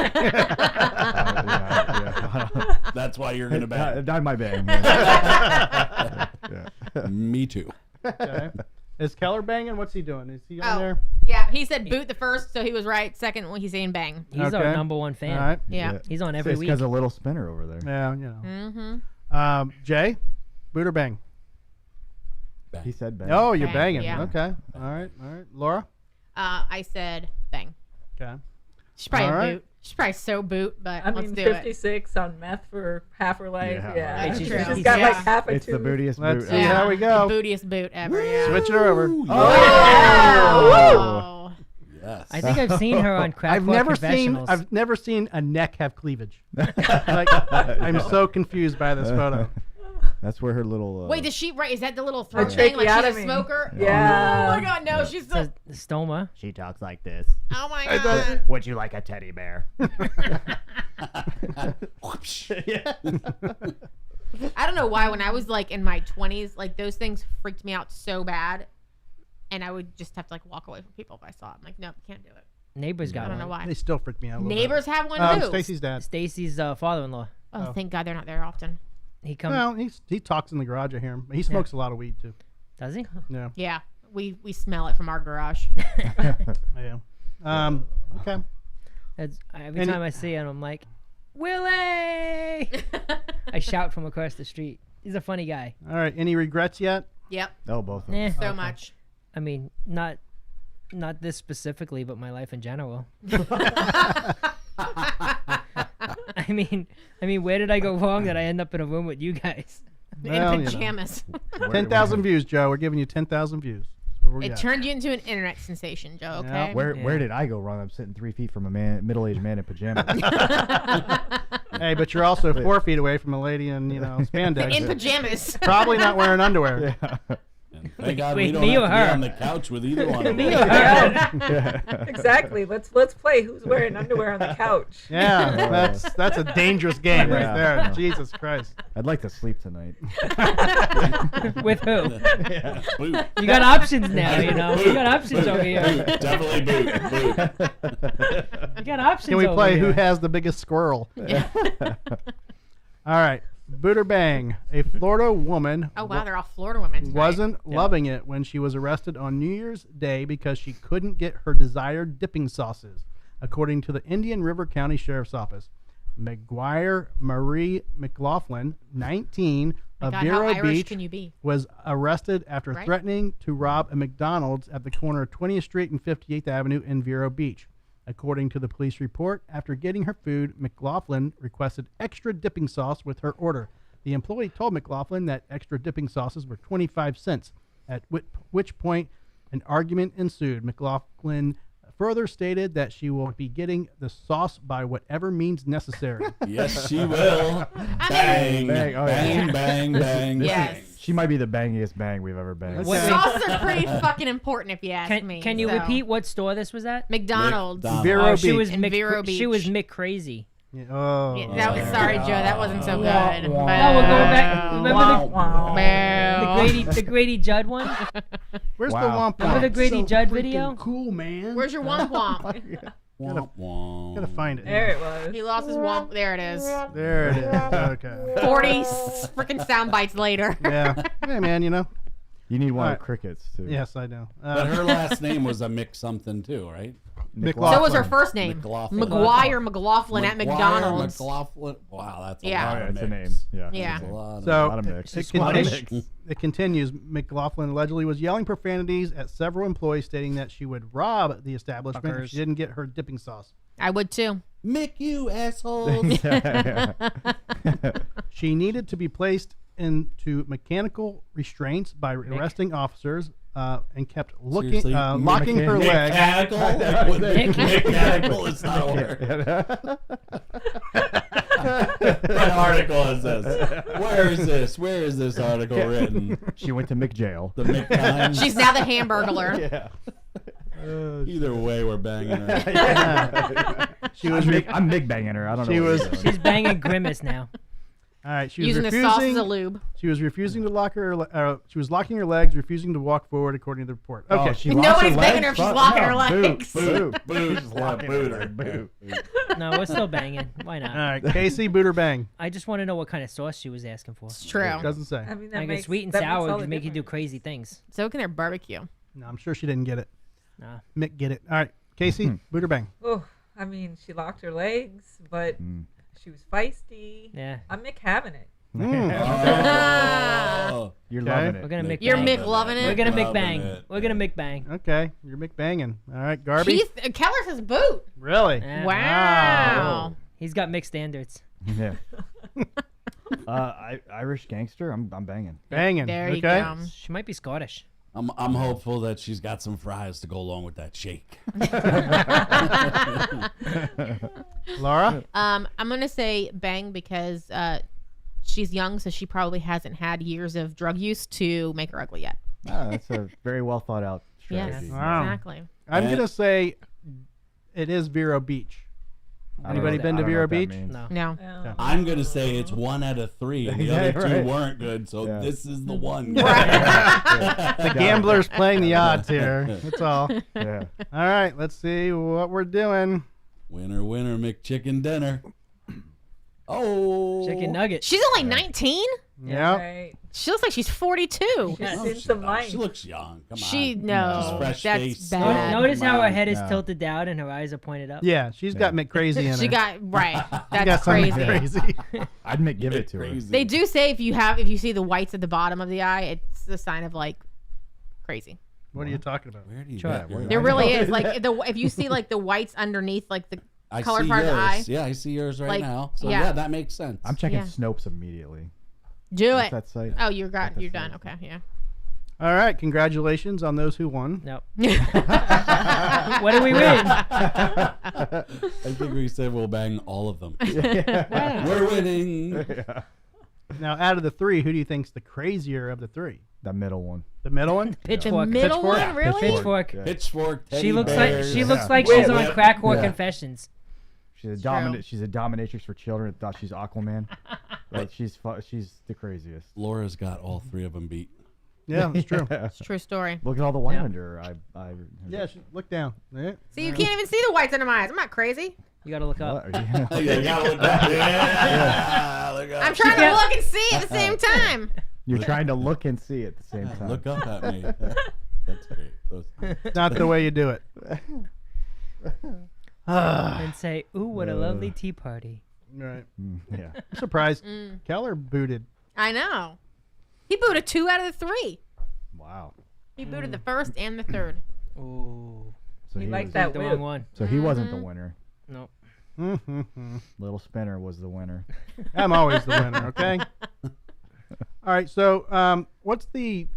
That's why you're gonna bang. I might bang. Yeah. Yeah. Me too. Okay. Is Keller banging? What's he doing? Is he on Oh. there? Yeah, he said boot the first, so he was right. Second, well, he's saying bang. He's Okay. our number one fan. All right. Yeah. He's on every It's week. because a little spinner over there. Yeah, you know. Mm-hmm. Jay, boot or bang? Bang. He said bang. Oh, you're Bang, banging. yeah. Okay. All right. Laura? I said bang. Okay. She's probably All a right. boot. She's probably so boot, but I let's mean, do it. 56 on meth for half her life. Yeah. Yeah. That's She's true. got Yeah. like half a It's the tooth. bootiest Let's boot. see ever. how we go. The bootiest boot ever, yeah. Switch her over. Ooh, Oh. Yes. I think I've seen her on Crackpot Confessionals. I've never seen a neck have cleavage. Like, I'm so confused by this photo. That's where her little. Wait, does she, right, is that the little throat A thing? Like she's a tracheotomy. smoker? Yeah. Oh my god, no, she's so, Says stoma. She talks like this. oh my god. Would you like a teddy bear? I don't know why when I was like in my 20s, like those things freaked me out so bad. And I would just have to like walk away from people if I saw it. I'm like, nope, can't do it. Neighbors I got don't know one. why. They still freak me out a little Neighbors have one bit. too. Stacy's dad. Stacy's father-in-law. Oh, thank God they're not there often. He comes. Well, he talks in the garage. I hear him. He smokes a lot of weed too. Does he? Yeah. Yeah, we smell it from our garage. Yeah. Okay. Every And- time I see him, I'm like, Willie! I shout from across the street. He's a funny guy. All right. Any regrets yet? Yep, Oh, both of them. Eh, so much. I mean, not this specifically, but my life in general. I mean, where did I go wrong that I end up in a room with you guys? Well, In you know. pajamas. 10,000 views, Joe. We're giving you 10,000 views. That's what we It got. turned you into an internet sensation, Joe. Yeah. Okay. Where did I go wrong? I'm sitting 3 feet from a middle-aged man in pajamas. Hey, but you're also 4 feet away from a lady in spandex. In pajamas. Probably not wearing underwear. And thank God Wait, we don't me have or to her? be on the couch with either one of Me them. or her? Exactly. Let's play who's wearing underwear on the couch. Yeah, that's a dangerous game right Yeah. there. Jesus Christ. I'd like to sleep tonight. With who? Boot. You got options now, you know. You got options over here. Boot. Definitely boot. You got options Can we over play here. who has the biggest squirrel? All right. Booter bang. A Florida woman Oh wow, they're all Florida women. tonight. wasn't loving it when she was arrested on New Year's Day because she couldn't get her desired dipping sauces, according to the Indian River County Sheriff's Office. McGuire Marie McLaughlin, 19, My of God, how Vero Irish Beach, can you be? was arrested after Right. threatening to rob a McDonald's at the corner of 20th Street and 58th Avenue in Vero Beach. According to the police report, after getting her food, McLaughlin requested extra dipping sauce with her order. The employee told McLaughlin that extra dipping sauces were 25 cents, at which point an argument ensued. McLaughlin further stated that she will be getting the sauce by whatever means necessary. Yes, she will. Bang, Bang. Oh, yeah. bang, bang, bang, Yes. bang. She might be the bangiest bang we've ever banged. Okay. Sauces are pretty fucking important if you ask me. Can you so. repeat what store this was at? McDonald's? McDonald's. Vero Oh, she Beach. was In Vero She was Beach. Mick Crazy. Yeah, oh. Yeah, that was sorry, Joe. That wasn't so good. Oh, we're going back. Remember the Grady Judd one? Where's Wow. the womp Remember the womp? Grady Judd video? Cool, man. Where's your womp womp? Womp womp. Gotta find it. There it was. He lost his womp. There it is. There it is. Okay. 40 freaking sound bites later. Yeah. Hey, man, You need one Alright. of crickets too. Yes, I know. But her last name was a Mick something too, right? McLaughlin. So was her first name. McLaughlin. McGuire McLaughlin at McDonald's. McLaughlin. Wow, that's a Yeah. lot Oh, yeah, of it's a name. mix. Yeah. Yeah. That's a lot So- A lot of mix. It, A lot of continues, mix. it continues. McLaughlin allegedly was yelling profanities at several employees, stating that she would rob the establishment if Fuckers. she didn't get her dipping sauce. I would too. Mick, you assholes. She needed to be placed into mechanical restraints by arresting officers and kept Seriously? locking her leg. Mechanical? Mechanical is not a word. What article is this? Where is this? Where is this article written? She went to McJail. The McTimes? She's now the Hamburglar. Yeah. Either way, we're banging her. She was I'm Mick banging her. I don't know. She what was- you're doing. She's banging Grimace now. all right. She was Using the refusing. sauce as a lube. She was refusing to lock her. She was locking her legs, refusing to walk forward, according to the report. Okay. Oh, she But locks nobody's her begging legs? her if she's Fuck locking no. her legs. Boo, boo, She's locking her booter, leg. boo. No, we're still banging. Why All not? right. Casey Buderbang. I just want to know what kind of sauce she was asking for. It's true. Doesn't say. I mean, that Like makes a sweet and that makes sour all can the make you do difference. crazy things. So can their barbecue. No, I'm sure she didn't get it. Nah. Mick get it. All right. Casey Buderbang. Oh, I mean, she locked her legs, but she was feisty. Yeah. I'm Mick having it. Oh. You're Okay. loving We're it. gonna make You're bang. Mick loving it? We're gonna make Loving bang. it. We're gonna make bang. Okay. You're Mick banging. All right. Garbee. Keith Keller says boot. Really? Yeah. Wow. He's got mixed standards. Yeah. Irish gangster. I'm banging. Banging. There you okay. go. She might be Scottish. I'm hopeful that she's got some fries to go along with that shake. Laura. I'm gonna say bang because she's young, so she probably hasn't had years of drug use to make her ugly yet. That's a very well thought out strategy. Yes, Wow. exactly. I'm And- gonna say it is Vero Beach. I don't Anybody know- been I to don't know Vero what that Beach? means. No. No. Yeah. I'm gonna say it's 1 out of 3, and the Yeah, other 2 right. weren't good. So Yeah. this is the one. The gamblers playing the odds here. That's all. Yeah. All right. Let's see what we're doing. Winner, winner, McChicken dinner. Oh, Chicken nugget. She's only 19. Yeah. Right. She looks like she's 42. She's Oh, seen some life. she looks young. Come on. She She's no, fresh that's face. bad. Notice Come how her on. head is No. tilted down and her eyes are pointed up. Yeah. She's got McCrazy in her. She got right. She got That's something crazy. crazy. I'd give it to her. Crazy. They do say if you see the whites at the bottom of the eye, it's a sign of like crazy. What are you talking about? Where do you Try get it. your- There really is like if you see like the whites underneath like the I color see part of the yours. eye. Yeah, I see yours right Like, now. So yeah. yeah, that makes sense. I'm checking Yeah. Snopes immediately. do What's it. that site? Oh, you're That's done. right. Okay, yeah. All right. Congratulations on those who won. Nope. What do we win? I think we said we'll bang all of them. Wow. We're winning. Now, out of the 3, who do you think's the crazier of the 3? The middle one. The middle one? The Pitchfork. middle Pitchfork? one, really? Pitchfork. Yeah. Pitchfork. Teddy She looks bears. like she looks Yeah. like Wait, she's on wait. crack whore Yeah. confessions. She's a True. She's a dominatrix for children. Thought she's Aquaman. Like she's the craziest. Laura's got all 3 of them beat. Yeah, that's true. It's a true story. Look at all the white under her. Yeah, look down. Yeah. See, you can't even see the whites under my eyes. I'm not crazy. You gotta look up. What? Yeah. Yeah, you gotta look back. Yeah, look up. I'm trying to got- look and see at the same time. You're trying to look and see at the same time. Look up at me. That's great. Those- Not the way you do it. And say, ooh, what a lovely tea party. Right. Yeah. I'm surprised Keller booted. I know. He booted 2 out of the 3. Wow. He booted the first and the third. Ooh. So He he liked was- that The whip. wrong one. So he wasn't the winner. Nope. Little Spinner was the winner. I'm always the winner, okay? All right, so what's the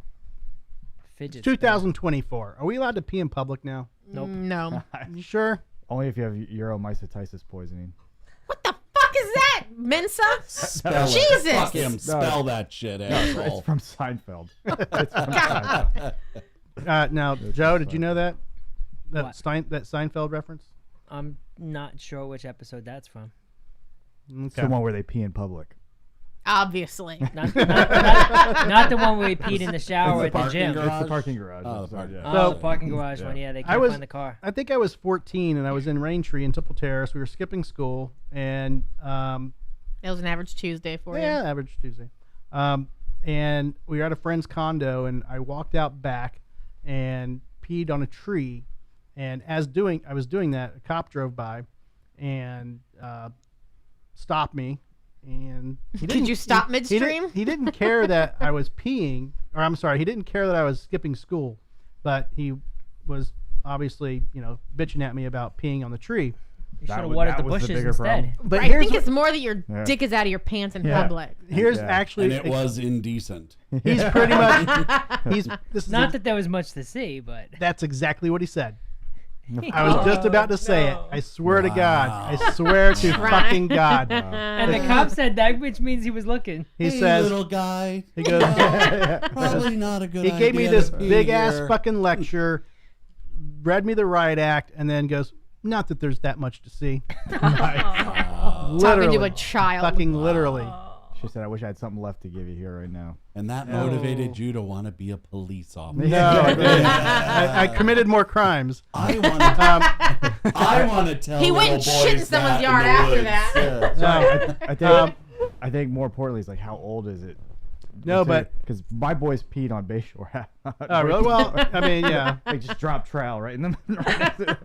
Fidget. 2024? Are we allowed to pee in public now? Nope. No. You sure? Only if you have uromycetitis poisoning. What the fuck is that, Mensa? Spell it. Jesus. Fuck him. Spell that shit, asshole. It's from Seinfeld. It's from Seinfeld. Now, Joe, did you know that? That, What? that Seinfeld reference? I'm not sure which episode that's from. It's the one where they pee in public. Obviously. Not the one where we peed in the shower at the parking gym. garage? It's the parking garage. Oh, the episode, parking- yeah. Oh, So- the parking garage Yeah. one. Yeah, they I can't was- find the car. I think I was 14 and I was in Raintree in Temple Terrace. We were skipping school and That was an average Tuesday for yeah, you. average Tuesday. And we were at a friend's condo and I walked out back and peed on a tree And I was doing that, a cop drove by and stopped me. And Did you stop midstream? He didn't care that I was peeing, or I'm sorry, he didn't care that I was skipping school, but he was obviously, bitching at me about peeing on the tree. You should have watered the bushes instead. But I think it's more that your dick is out of your pants in public. Here's actually, and it was indecent. He's pretty much. This is Not that there was much to see, but That's exactly what he said. I was just about to say it. I swear to God. I swear to fucking God. and the cop said that, which means he was looking. He says, little guy. he goes, Probably not a good he idea. gave me this to be big ass here. fucking lecture, read me the riot act, and then goes, not that there's that much to see. Talking Literally. to a child. Fucking literally. She said, I wish I had something left to give you here right now. And that motivated you to want to be a police officer. No, I didn't. I committed more crimes. I want to tell He little went and shit in boys someone's that yard in the after woods. that. No. I think more importantly is like, how old is it? No, but because my boys peed on Bayshore. oh, really? Well, I mean, yeah. They just dropped trowel right in the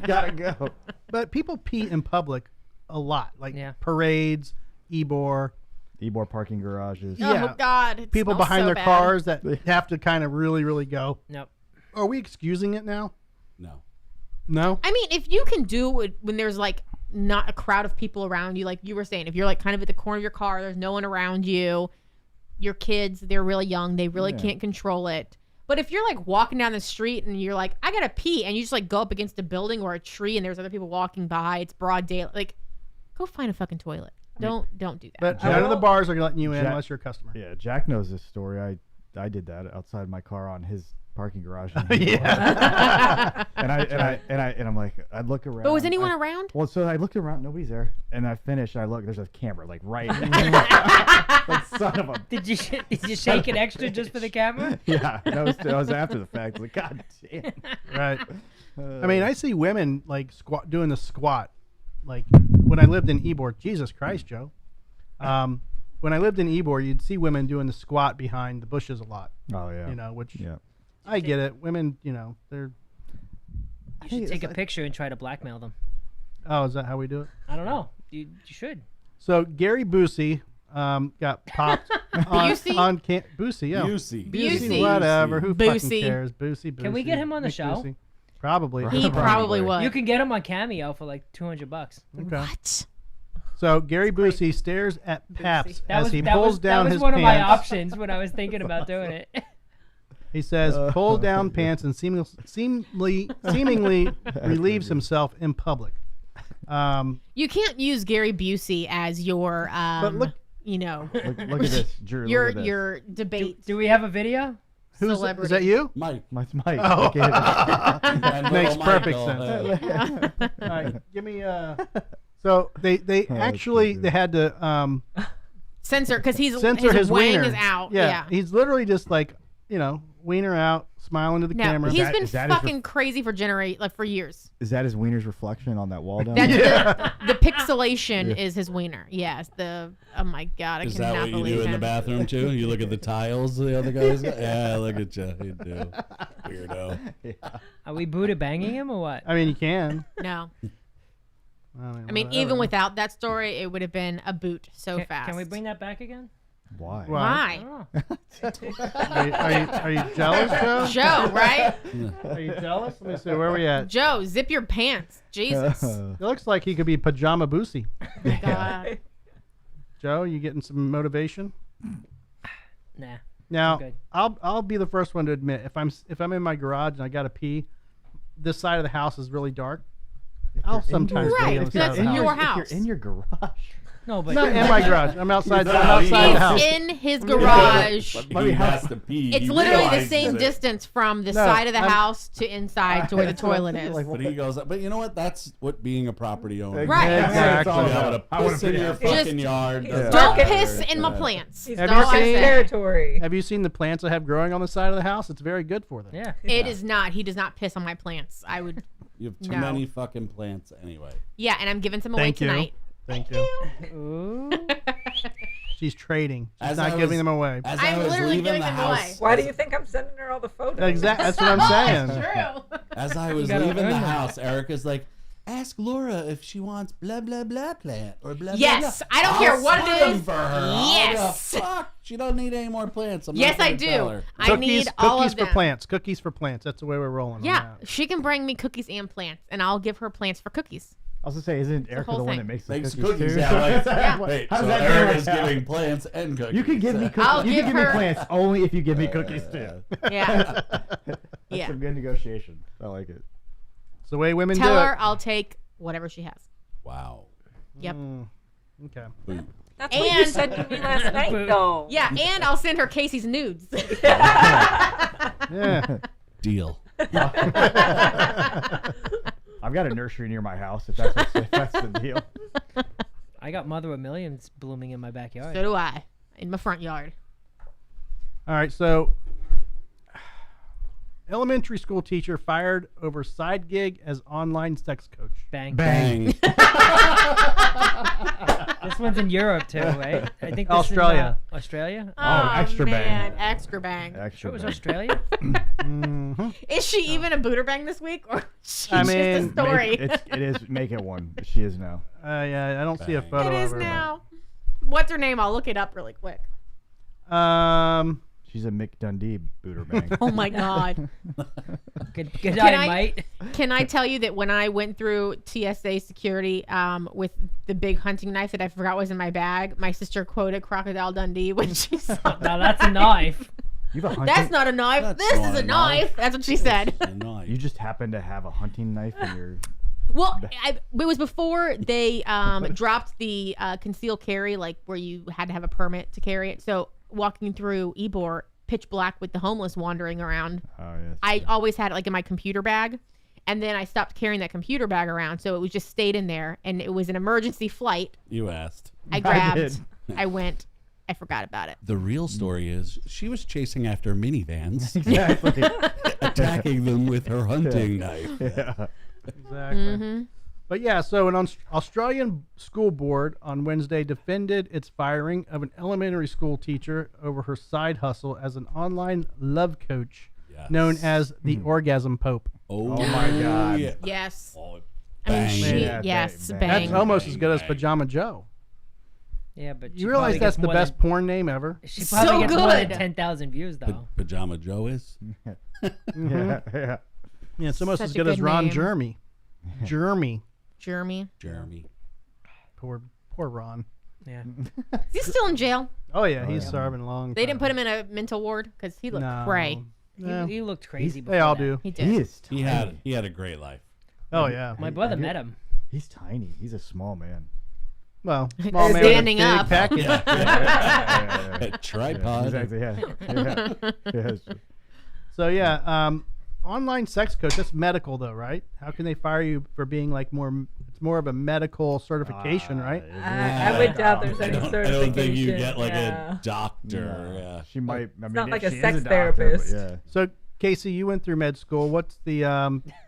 gotta go. But people pee in public a lot, like Yeah. parades, Ebor. Ebor parking garages. Oh Yeah. God! It People smells behind so their bad. cars that have to kind of really, really go. Nope. Are we excusing it now? No. No. I mean, if you can do it when there's like not a crowd of people around you, like you were saying, if you're like kind of at the corner of your car, there's no one around you, your kids, they're really young, they really can't control it. But if you're like walking down the street and you're like, I gotta pee, and you just like go up against a building or a tree and there's other people walking by, it's broad daylight, like go find a fucking toilet. Don't do that. But none of the bars are letting you in Jack- unless you're a customer. Yeah, Jack knows this story. I did that outside my car on his parking garage. Yeah. and I'm like, I look around. But was anyone around? Well, so I looked around, nobody's there, and I finished. I look, there's a camera like right. Like son of a. Did you shake it extra just for the camera? Yeah, that was after the fact. Like, God damn. Right. I mean, I see women like doing the squat. Like when I lived in Ebor, Jesus Christ, Joe. When I lived in Ebor, you'd see women doing the squat behind the bushes a lot. Oh yeah. Which Yeah. I get it. Women, they're. You should take a picture and try to blackmail them. Oh, is that how we do it? I don't know. You should. So Gary Busey got popped on Busey, yeah. Busey. Whatever. Who fucking Busey. cares? Busey. Can we get him on the Nick show? Busey. Probably. He probably would. You can get him on Cameo for like $200. Okay. What? So Gary Busey stares at Paps That as he that pulls was, down that was his one of my pants. options when I was thinking about doing it. He says, pull down pants and seemingly relieves himself in public. You can't use Gary Busey as your, But look- Look at this, Drew. your look at this. your debate Do we have a video? celebrity. Is that you? Mike. My Mike. Oh. Okay. And Makes little perfect Michael, sense. All right, give me. So they actually stupid. they had to censor because censor his wang wiener. is out. Yeah, he's literally just like wiener out, smiling to the No, camera. he's that- been is that his fucking crazy for years. Is that his wiener's reflection on that wall down That's there? the pixelation is his wiener. Yes, oh my God, I Is cannot that what you believe do in him. the bathroom too? You look at the tiles the other guys got? Yeah, look at you. You do. Weirdo. Are we Buddha banging him or what? I mean, you can. No, I I mean even without that story, it would have been a boot so fast. Can we bring that back again? Why? Why? I Why? don't know. Are you jealous, Joe? Joe, right? Are you jealous? Let me see. Where are we at? Joe, zip your pants. Jesus. It looks like he could be Pajama Busey. God. Joe, you getting some motivation? Nah. Now, good. I'll be the first one to admit if I'm in my garage and I gotta pee, this side of the house is really dark. I'll sometimes Right, be on the side that's of the in house. your If house. you're in your garage. No, but Not in my garage. I'm outside. He's I'm outside the house. He's in his garage. He has to pee. It's He literally the realizes same it. distance from the No, side of the I'm- house to inside to where the toilet is. But he goes, but you know what? That's what being a property owner is. Right. Exactly. You have to I wanna piss in be- your Just fucking yard. Don't Don't Yeah. piss in my plants. He's Have you That's all I seen- say. territory. Have you seen the plants I have growing on the side of the house? It's very good for them. yeah. It is not. He does not piss on my plants. I would. You have too No. many fucking plants anyway. Yeah, and I'm giving some away Thank you. tonight. Thank you. Ooh. She's trading. She's As not I giving was- them away. I'm literally giving them away. Why do you think I'm sending her all the photos? Exactly. That's what I'm saying. True. As I was gotta leaving earn the that. house, Erica's like, ask Laura if she wants blah, blah, blah plant or blah, Yes, blah, I don't I'll care what it split 'em is. for her. Yes. Oh, the fuck? She don't need any more plants. I'm Yes, not I gonna tell do. her. I need all cookies of for them. plants. Cookies for plants. That's the way we're rolling. Yeah, On that. she can bring me cookies and plants, and I'll give her plants for cookies. I was gonna say, isn't Erica whole the one thing. that makes the Makes cookies, cookies, too? yeah, like- Yeah. Wait, How so does that Erica's work out? giving plants and cookies. You can give me cookies. I'll You give can give her- me plants only if you give me cookies too. Yeah. That's Yeah. some good negotiation. I like it. It's the way women Tell do her it. I'll take whatever she has. Wow. Yep. Okay. Boot. That's what you And- said to me last night, though. Yeah, and I'll send her Casey's nudes. Yeah. Deal. I've got a nursery near my house. If that's the deal. I got Mother of Millions blooming in my backyard. So do I, in my front yard. All right. So, elementary school teacher fired over side gig as online sex coach. Bang. Bang. This one's in Europe too, right? I think this Australia. Is, Australia? Oh, extra man, bang. extra bang. Sure, Extra it was bang. Australia. Is she even a Buderbang this week, or she's I just mean, a story? It is. Make it one. She is now. Yeah, I don't see a Bang. photo It is of her. now. What's her name? I'll look it up really quick. She's a Mick Dundee Buderbangs. Oh my god. Good Can night, I- mate. Can I tell you that when I went through TSA security with the big hunting knife that I forgot was in my bag, my sister quoted Crocodile Dundee when she saw Now that's a knife. You have a hunting. That's not a knife. That's This not is a a knife. knife. That's what she said. You just happen to have a hunting knife in your. Well, it was before they dropped the concealed carry, like where you had to have a permit to carry it. So walking through Ybor, pitch black with the homeless wandering around, Oh yes. I always had it like in my computer bag. And then I stopped carrying that computer bag around. So it was just stayed in there. And it was an emergency flight. You asked. I grabbed. I went. I forgot about it. The real story is she was chasing after minivans, Exactly. attacking them with her hunting knife. Yeah. Exactly. But yeah, so an Australian school board on Wednesday defended its firing of an elementary school teacher over her side hustle as an online love coach Yes. known as the Orgasm Pope. Oh, my God. yeah. Yes. Oh, I mean, bang. she, Yeah, yes, bang, bang. That's almost as good as Bang. Pajama Joe. Yeah, but she You realize probably that's gets the more best Than, porn name ever? she So probably gets more than good. 10,000 views though. Pajama Joe is? Yeah. Yeah. Yeah, it's almost Such as a good as good Ron name. Jeremy. Jeremy. Jeremy. Jeremy. Poor Ron. Yeah. Is he still in jail? Oh yeah, he's yeah. serving long. They didn't put him in a mental ward because he looked no. cray. Yeah. He looked crazy. They all before that. do. He did. He is. He Tiny. had a great life. Oh yeah. My brother met him. He's tiny. He's a small man. Well, small man with a Standing big up. package. A tripod. Exactly. Yeah. Yeah. So yeah, online sex coach. That's medical though, right? How can they fire you for being like more? It's more of a medical certification, right? I would doubt there's any I certification. don't think you get like yeah. a doctor. Yeah. She might. I mean, not like a she is sex doctor, therapist. But yeah. So Casey, you went through med school. What's the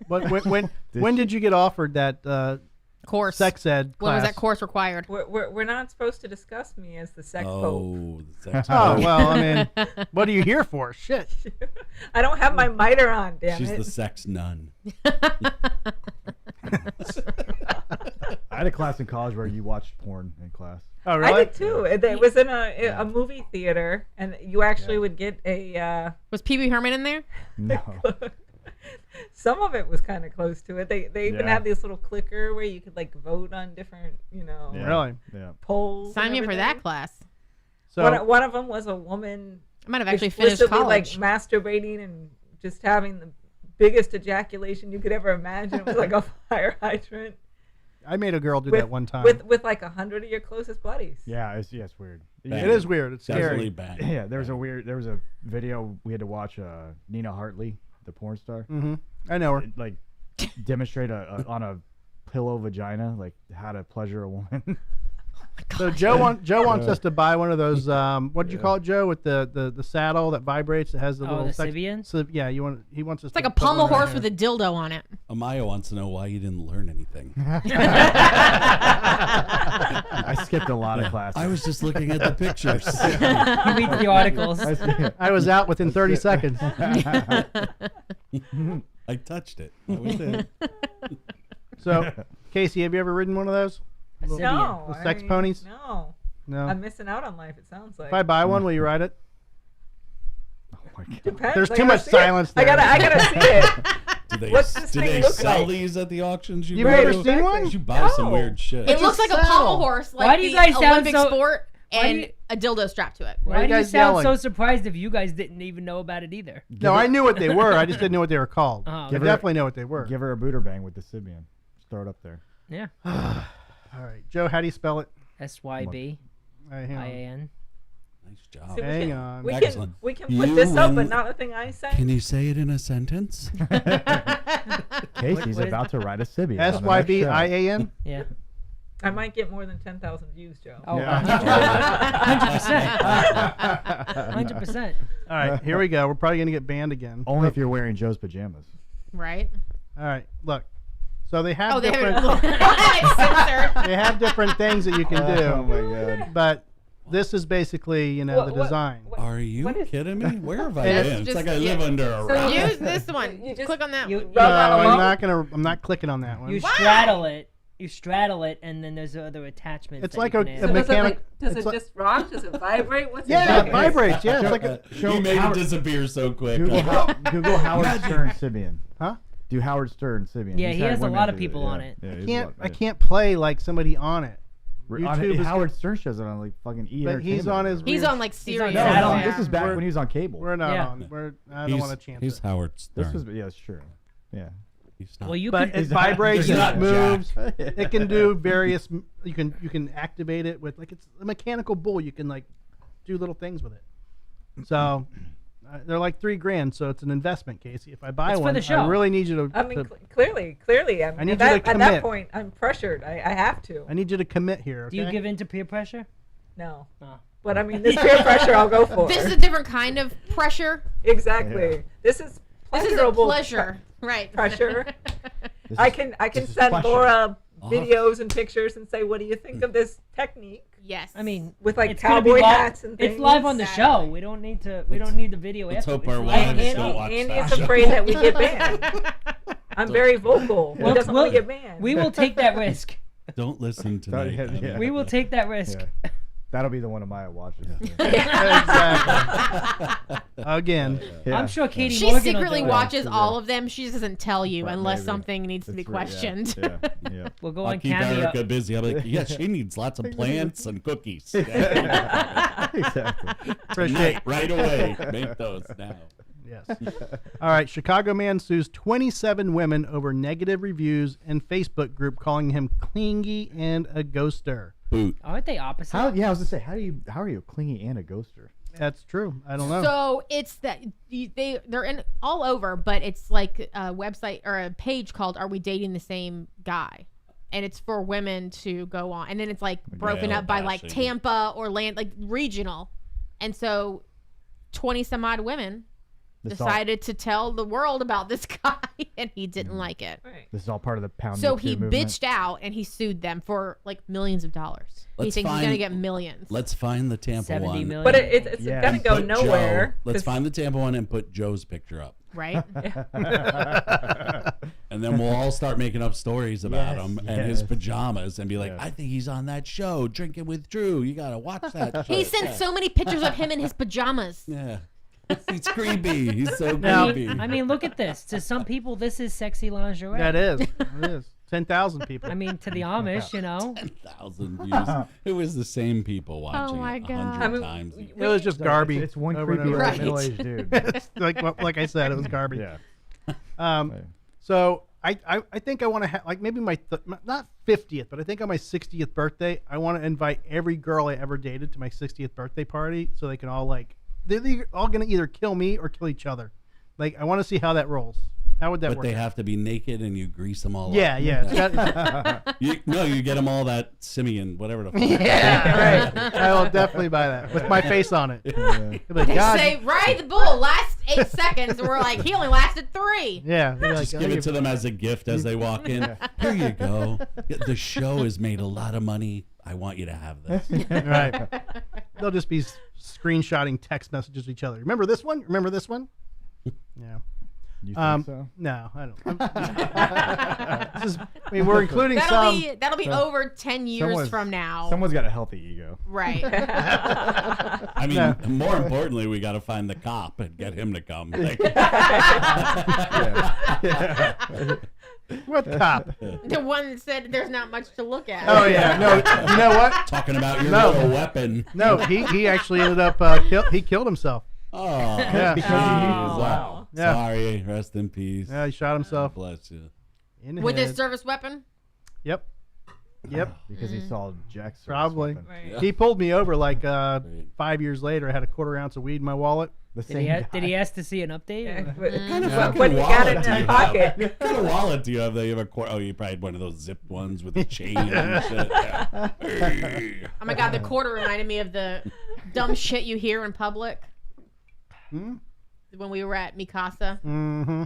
when did you get offered that Course. sex ed class? When was that course required? We're not supposed to discuss me as the sex pope. Oh, the sex Oh pope. well, I mean, what are you here for? Shit. I don't have my mitre on, damn She's it. the sex nun. I had a class in college where you watched porn in class. Oh really? I did too. It was in a movie theater, and you actually would get a. Was Pee Wee Herman in there? No. Some of it was kind of close to it. They even Yeah. had this little clicker where you could like vote on different, Yeah. Really? Yeah. polls. Sign and me up for everything. that class. So One of them was a woman I might have actually finished explicitly college. like masturbating and just having the biggest ejaculation you could ever imagine. It was like a fire hydrant. I made a girl do with, that one time. with like 100 of your closest buddies. Yeah. It's weird. Bang. It is weird. It's Definitely scary. bang. Yeah. There was a video we had to watch. Nina Hartley, the porn star, Mm-hmm. I know her. like demonstrate on a pillow vagina, like how to pleasure a woman. So Joe wants us to buy one of those. What did you call it, Joe? With the saddle that vibrates. That has the little the sex. Sybian? So, yeah, he wants us. It's like a pommel horse with a dildo on it. Amaya wants to know why you didn't learn anything. I skipped a lot of classes. I was just looking at the pictures. He reads the articles. I was out within 30 seconds. I I touched it. That was it. So, Kasey, have you ever ridden one of those? No. The sex ponies? No. No. I'm missing out on life, it sounds like. If I buy one, will you ride it? Oh my God. Depends. There's I too gotta much see it. silence there. I gotta see it. What's this do thing they look sell like? these at the auctions? You've never Right, seen one? You buy some No. weird shit. It looks like a pommel horse, like Why do you the guys sound Olympic so- sport, why do and you- a dildo strapped to it. Why are Why you do you guys sound yelling? so surprised if you guys didn't even know about it either? No, I knew what they were. I just didn't know what they were called. Oh, I okay. definitely know what they were. Give her a Buderbang with the Sibian. Just throw it up there. Yeah. All right, Joe, how do you spell it? SYB All right, hang on. IAN. Nice job. See, Hang on. Excellent. We can You put this up, but win. not a thing I say. Can you say it in a sentence? Casey's what is about to ride a Sibian. SYBIAN? Yeah. I might get more than 10,000 views, Joe. Oh, Yeah. 100%. All right, here we go. We're probably going to get banned again. Only if you're wearing Joe's pajamas. Right? All right, look. So they have Oh, they different it's censored. they have different things that you can do. Oh my God. But this is basically, the design. Are you What is- kidding me? Where have I That's been? It's just- like I yeah. live under a So rock. Use this one. You just- Click on that you- one. you- No, Rub I'm not clicking on that one. You straddle it. You straddle it, and then there's other attachments. It's that like you a can a add. So does it, mechanic- does it's it like- just rock? Does it vibrate? What's Yeah, it it vibrates. Yeah, it's like a, He made it disappear so quick. Google Howard Stern Sibian. huh? Do Howard Stern Sibian. Yeah, He's he had has a women lot of do it, people yeah. on it. Yeah, he's a Can't lot- I yeah. can't play like somebody on it. On YouTube it, is- Howard Stern shows it on like fucking E! But he's on his. He's on like He's Sirius. on No, Saturday. no, this is back We're- when he was on cable. We're not Yeah. on. I don't want to chance He's it. Howard This Stern. was yeah, it's true. Yeah. He's not. Well, you But could. it vibrates. He's It not moves. It can do various. You can activate it with like it's a mechanical bull. You can like do little things with it. So they're like $3,000. So it's an investment, Kasey. If I buy It's for one, the show. I really need you to. I mean, to- clearly. I need at you that, to at that commit. point, I'm pressured. I have to. I need you to commit here. Okay? Do you give in to peer pressure? No. Oh. But I mean, this peer pressure I'll go for. This is a different kind of pressure. Exactly. Yeah. This is This is a pleasurable pleasure. Right. pressure. This I is- can this is send pleasure. Laura videos and pictures and say, what do you think of this technique? Yes. I mean, With like it's gonna be cowboy live- hats and things. It's live on the show. We don't need to. We don't need the video. Let's after. hope It's our live on the wives show. don't watch Andy that is show. afraid that we get banned. I'm very vocal. He Well, doesn't want to we'll- get banned. We will take that risk. Don't listen to Oh, me. yeah, yeah. We will take that risk. Yeah. That'll be the one of my watches. Exactly. Again. Yeah. I'm sure Katie she Morgan secretly will do it. watches Yeah. all of them. She just doesn't tell you Right, unless maybe. something needs to be That's right, questioned. Yeah. Yeah. We'll go I'll on keep Cameo. Erica busy. I'm like, yeah, she needs lots of plants and cookies. Yeah. Exactly. Appreciate. right away. Make those now. Yes. All right. Chicago man sues 27 women over negative reviews and Facebook group calling him clingy and a ghoster. Boot. Aren't they opposite? How? Yeah, I was gonna say, how are you clingy and a ghoster? That's true. I don't know. So it's that they're in all over, but it's like a website or a page called "Are We Dating the Same Guy?" And it's for women to go on, and then it's like broken Male up by like bashing. Tampa or land like regional, and so 20 some odd women This all- decided to tell the world about this guy, and he didn't like it. Right. This is all part of the pound. So Me Too he movement. bitched out and he sued them for like millions of dollars. He Let's thinks he's find- gonna get millions. Let's find the Tampa 70 one. million. But it's Yeah. gonna go Put nowhere. Joe. Let's 'cause- find the Tampa one and put Joe's picture up. Right? And then we'll all start making up stories about Yes, him and his yes. pajamas and be like, Yeah. I think he's on that show, Drinking with Drew. You got to watch that show. He sent so many pictures of him in his pajamas. Yeah. He's creepy. He's so Now- creepy. I mean, look at this. To some people, this is sexy lingerie. that is. It is. 10,000 people. I mean, to the Amish, you know. 10,000 views. It was the same people watching my it God. 100 I mean, times. it was just Garbee. It's one over and creepy over. old Right. middle-aged dude. It's like I said, it was Garbee. Yeah. Um, so I think I want to have like maybe my not 50th, but I think on my 60th birthday, I want to invite every girl I ever dated to my 60th birthday party, so they can all like they're all gonna either kill me or kill each other. Like I want to see how that rolls. How would that But work? they have to be naked and you grease them all Yeah, up. yeah. It's got- You get them all that Simeon, whatever the fuck. yeah, right. I will definitely buy that with my face on it. They'll be like, They God, say, ride the bull, last 8 seconds. And we're like, he only lasted 3. yeah. They're like, Just give it to them as a gift as they walk in. Here you go. The show has made a lot of money. I want you to have this. Right. They'll just be screenshotting text messages to each other. Remember this one? Remember this one? Yeah. You think so? No, I don't. I mean, we're including some. That'll be over 10 years from now. Someone's got a healthy ego. Right. I mean, more importantly, we got to find the cop and get him to come. Like, What cop? The one that said there's not much to look at. Oh yeah, no. You know what? talking about your No. little weapon. No, he actually ended up he killed himself. Oh, Yeah. Because jeez. wow. Yeah. Sorry. Rest in peace. Yeah, he shot himself Bless you. in the With head. his service weapon? Yep. Yep. Because he saw Jack's Probably. weapon. Right. He pulled me over like 5 years later. I had a quarter ounce of weed in my wallet. The Did same he, guy. did he ask to see an update? Yeah, or- what Kind of Yeah. fucking what do you wallet got in do your you pocket? have? What kind of wallet do you have? That you have oh, you probably had one of those zipped ones with a chain and shit. Yeah. Hey. Oh my God, the quarter reminded me of the dumb shit you hear in public. Hmm? When we were at Mikasa. Mm-hmm.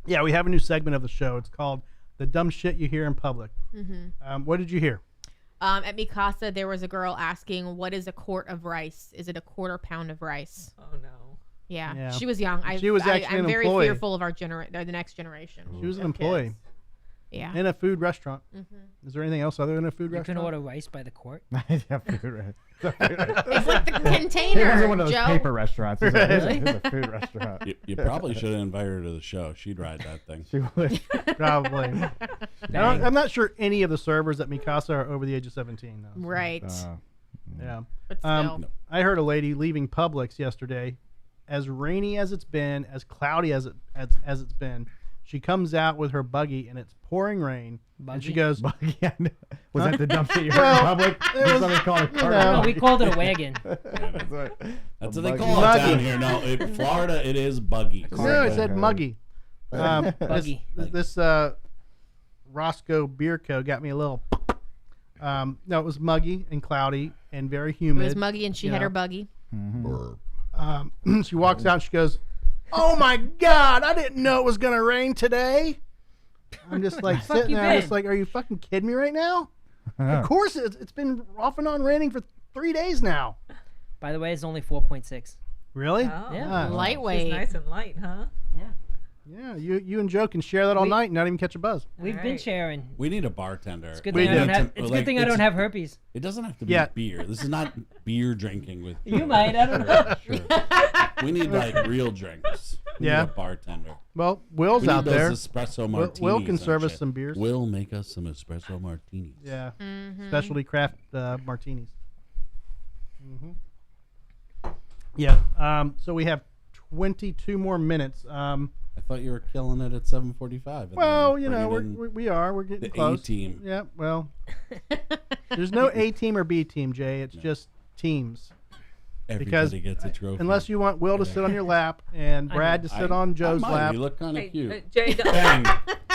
Yeah, we have a new segment of the show. It's called "The Dumb Shit You Hear in Public." Mm-hmm. What did you hear? At Mikasa, there was a girl asking, "What is a quart of rice? Is it a quarter pound of rice?" Oh no. Yeah, Yeah. she was young. She was actually I'm an very employee. fearful of the next generation. She was an of employee kids. Yeah. in a food restaurant. Mm-hmm. Is there anything else other than a food You can restaurant? order rice by the quart. Yeah, food right. It's like the It container, wasn't one of those Joe. paper restaurants. It was a, Really? it was a food restaurant. You probably should have invited her to the show. She'd ride that thing. She would. Probably. Dang. I'm not sure any of the servers at Mikasa are over the age of 17, though. So, Right. Yeah. But still. I heard a lady leaving Publix yesterday, as rainy as it's been, as cloudy as it's been. She comes out with her buggy and it's pouring rain, and she Buggy? goes, Yeah, was that the dumb shit you heard Well, in public? it There's was- something called a cart. know. No, we called it a wagon. That's what, That's a what they buggy. call it Buggy. down here. No, in Florida, it is buggy. "No, it said muggy." Buggy. This Roscoe Beer Co. got me a little. No, it was muggy and cloudy and very It humid. was muggy and she had Yeah. her buggy. She walks out and she goes, "Oh my God, I didn't know it was gonna rain today." I'm just like fuck sitting you there. I'm been? just like, "Are you fucking kidding me right now?" Of course, it's been off and on raining for 3 days now. By the way, it's only 4.6. Really? Oh. Yeah. Ah. Lightweight. She's nice and light, huh? Yeah. You and Joe can share that all We- night and not even catch a buzz. We've been Alright. sharing. We need a bartender. It's good We thing I don't do. have. It's good thing I don't have herpes. It doesn't have to be Yeah. beer. This is not beer drinking with. You might. I don't know. We need like real drinks. We Yeah. need a bartender. Well, Will's We need out there. those espresso Will martinis. can and serve us shit. some beers. Will make us some espresso martinis. Yeah. Mm-hmm. Specialty craft martinis. Hmm. Yeah. So we have 22 more minutes. I thought you were killing it at 7:45. Well, you know, we are. We're getting the close. A-team. Yeah. Well, there's no A team or B team, Jay. It's just teams. Everybody gets a trophy. Unless you want Will to sit on your lap and Brad to sit on Joe's I might. lap. You look kind of Hey, cute. Jay, Bang,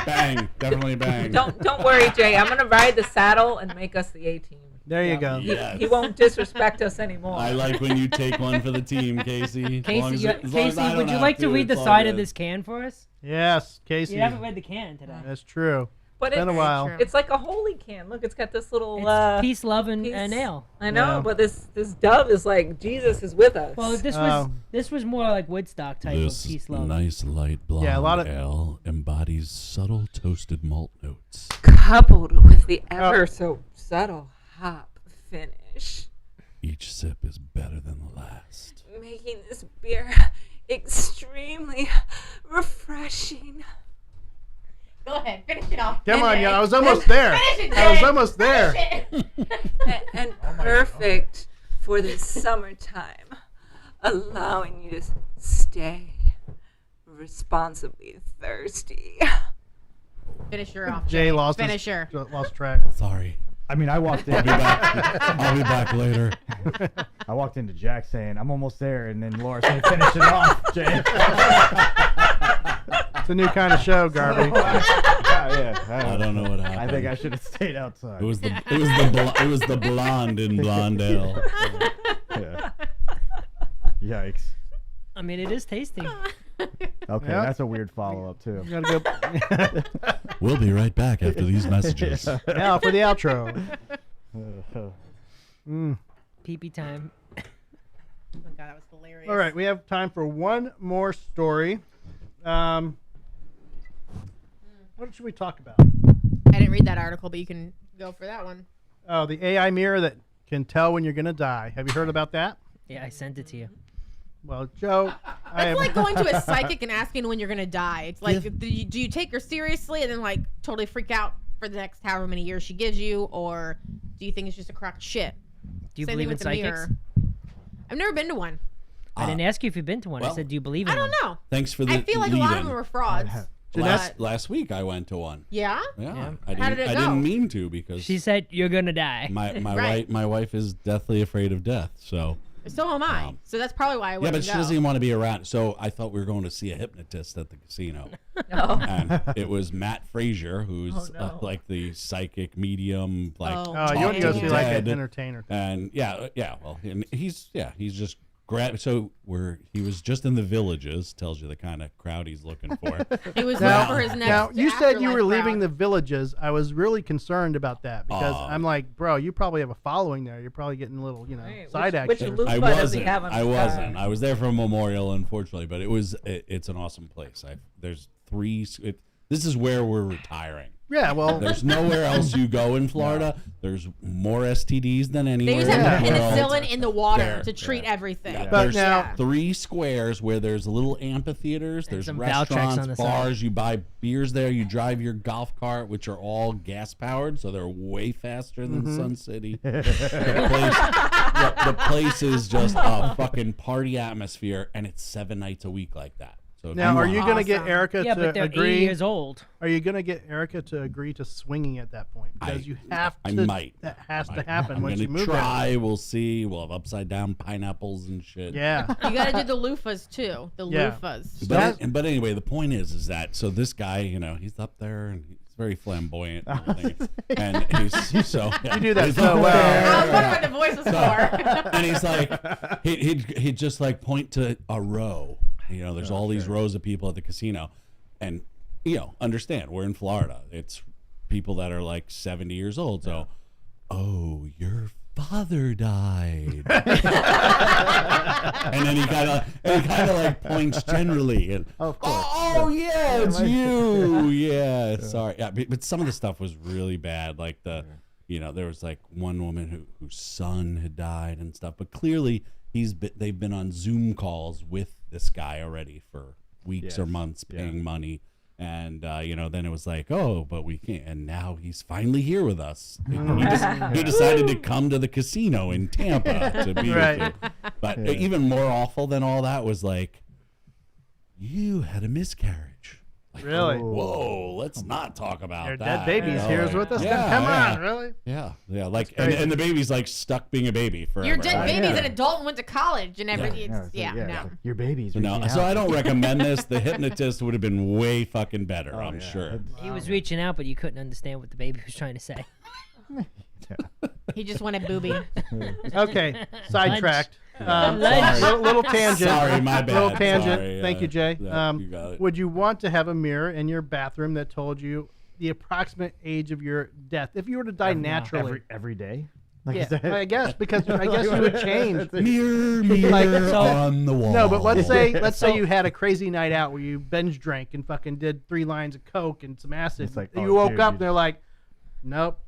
bang, definitely bang. don't worry, Jay. I'm gonna ride the saddle and make us the A team. There you go. Yes. He won't disrespect us anymore. I like when you take one for the team, Casey. Casey, as would you like to read the side of this can for us? Yes, Casey. You haven't read the can today. That's true. but Been a while. true. It's like a holy can. Look, it's got this little. It's peace, love, and peace. ale. I know, Yeah. but this dove is like Jesus is with us. Well, this was more like Woodstock type This of peace, love. nice light blonde Yeah, a lot of- ale embodies subtle toasted malt notes. coupled with the ever so subtle hop finish, Each sip is better than the last. making this beer extremely refreshing. Go ahead, finish it off. Come on, Jay. yeah. I was almost there. Finish it, I was Jay. almost there. Finish it. and perfect for the summertime, allowing you to stay responsibly thirsty. Finish her off. Jay lost Finish her. lost track. Sorry. I mean, I walked in. I'll be back. I'll be back later. I walked into Jack saying, "I'm almost there," and then Laura said, "Finish it off, Jay." It's a new kind of show, Garbee. I don't know what happened. I think I should have stayed outside. It was the blonde in blonde ale. Yeah. Yikes. I mean, it is tasty. Okay, Yeah. that's a weird follow-up too. You gotta go We'll be right back after these messages. now for the outro. Pee-pee time. Oh my God, that was hilarious. All right, we have time for one more story. What should we talk about? I didn't read that article, but you can go for that one. Oh, the AI mirror that can tell when you're going to die. Have you heard about that? Yeah, I sent it to you. Well, Joe, It's like going to a psychic and asking when you're gonna die. It's like, do you take her seriously and then like totally freak out for the next however many years she gives you, or do you think it's just a crock of shit? Do you Same thing believe in with the psychics? mirror. I've never been to one. I didn't ask you if you've been to one. well, I said, do you believe in I don't one? know. Thanks for the I feel like a lot of lead-in. them are frauds. Last week I went to one. Yeah? Yeah, Yeah. How did it I go? didn't mean to because She said, you're going to die. Right. my wife is deathly afraid of death. So So am I. So that's probably why I yeah, wouldn't but she go. doesn't even want to be around. So I thought we were going to see a hypnotist at the casino, No. and it was Matt Frazier, who's Oh, no. like the psychic medium, like Oh. Oh, you want to go talk see to like dead. an entertainer. And yeah. Well, and he's just so he was just in the Villages. Tells you the kind of crowd he's looking for. He was Now, looking for his next now you said you were afterlife leaving the crowd. Villages. I was really concerned about that because Aw. I'm like, bro, you probably have a following there. You're probably getting a little, Right, side which action. loop- I But does he wasn't. have on I the wasn't. sky? I was there for a memorial, unfortunately, but it's an awesome place. There's three. This is where we're retiring. Yeah, well, There's nowhere else you go in Florida. There's more STDs than They anywhere used in to have the world. penicillin in the water There, to treat everything. Yeah, But there's now- 3 squares where there's little amphitheaters, there's some Valtrex restaurants, on the side. bars. You buy beers there. You drive your golf cart, which are all gas powered, so they're way faster than Sun City. The place is just a fucking party atmosphere, and it's 7 nights a week like that. So if now are you Awesome. going to get Erica Yeah, to but they're 80 agree? years old. Are you going to get Erica to agree to swinging at that point? Because you have I to. might. That has to happen I'm once gonna you move try. We'll see. We'll have upside down pineapples and shit. there. Yeah. You got to do the loofahs too. The Yeah. loofahs. But anyway, the point is that so this guy, he's up there and he's very flamboyant and everything. And he's so yeah. You do that He's so up well. there, I was wondering what the voice was for. and he's like, he'd just like point to a row. There's all these rows of people at the casino, and understand we're in Florida. It's people that are like 70 years old. So, oh, your father died, and then he kind of like points generally, and Of course. oh yeah, it's you. Yeah, sorry. Yeah, but some of the stuff was really bad. Like there was like one woman whose son had died and stuff. But clearly, they've been on Zoom calls with this guy already for weeks or months, paying money. And then it was like, oh, but we can't. And now he's finally here with us. He decided to come to the casino in Tampa to be with you. But even more awful than all that was like, you had a miscarriage. Like, Really? Whoa, let's not talk about Your that. dead baby's here Like, with us. yeah, Come yeah. on, really? Yeah, like, crazy. and the baby's like stuck being a baby forever. Your dead right? baby's yeah. an adult and went to college and everything. Yeah, It's, so, yeah, no. so your baby's No, reaching so out. I don't recommend this. The hypnotist would have been way fucking better, I'm yeah. sure. He was reaching out, but you couldn't understand what the baby was trying to say. He just wanted booby. Okay, sidetracked. Lunch. Little tangent. Sorry, my bad. Little tangent. Sorry, Thank you, Jay. yeah, you got it. Would you want to have a mirror in your bathroom that told you the approximate age of your death if you were to die naturally? every day. Like Yeah, is that- I guess because I guess you would change. Mirror, mirror Like, so- on the wall. No, but let's say So- you had a crazy night out where you binge drank and fucking did 3 lines of coke and some acid. It's like, you oh, woke dude, up you and they're like, nope,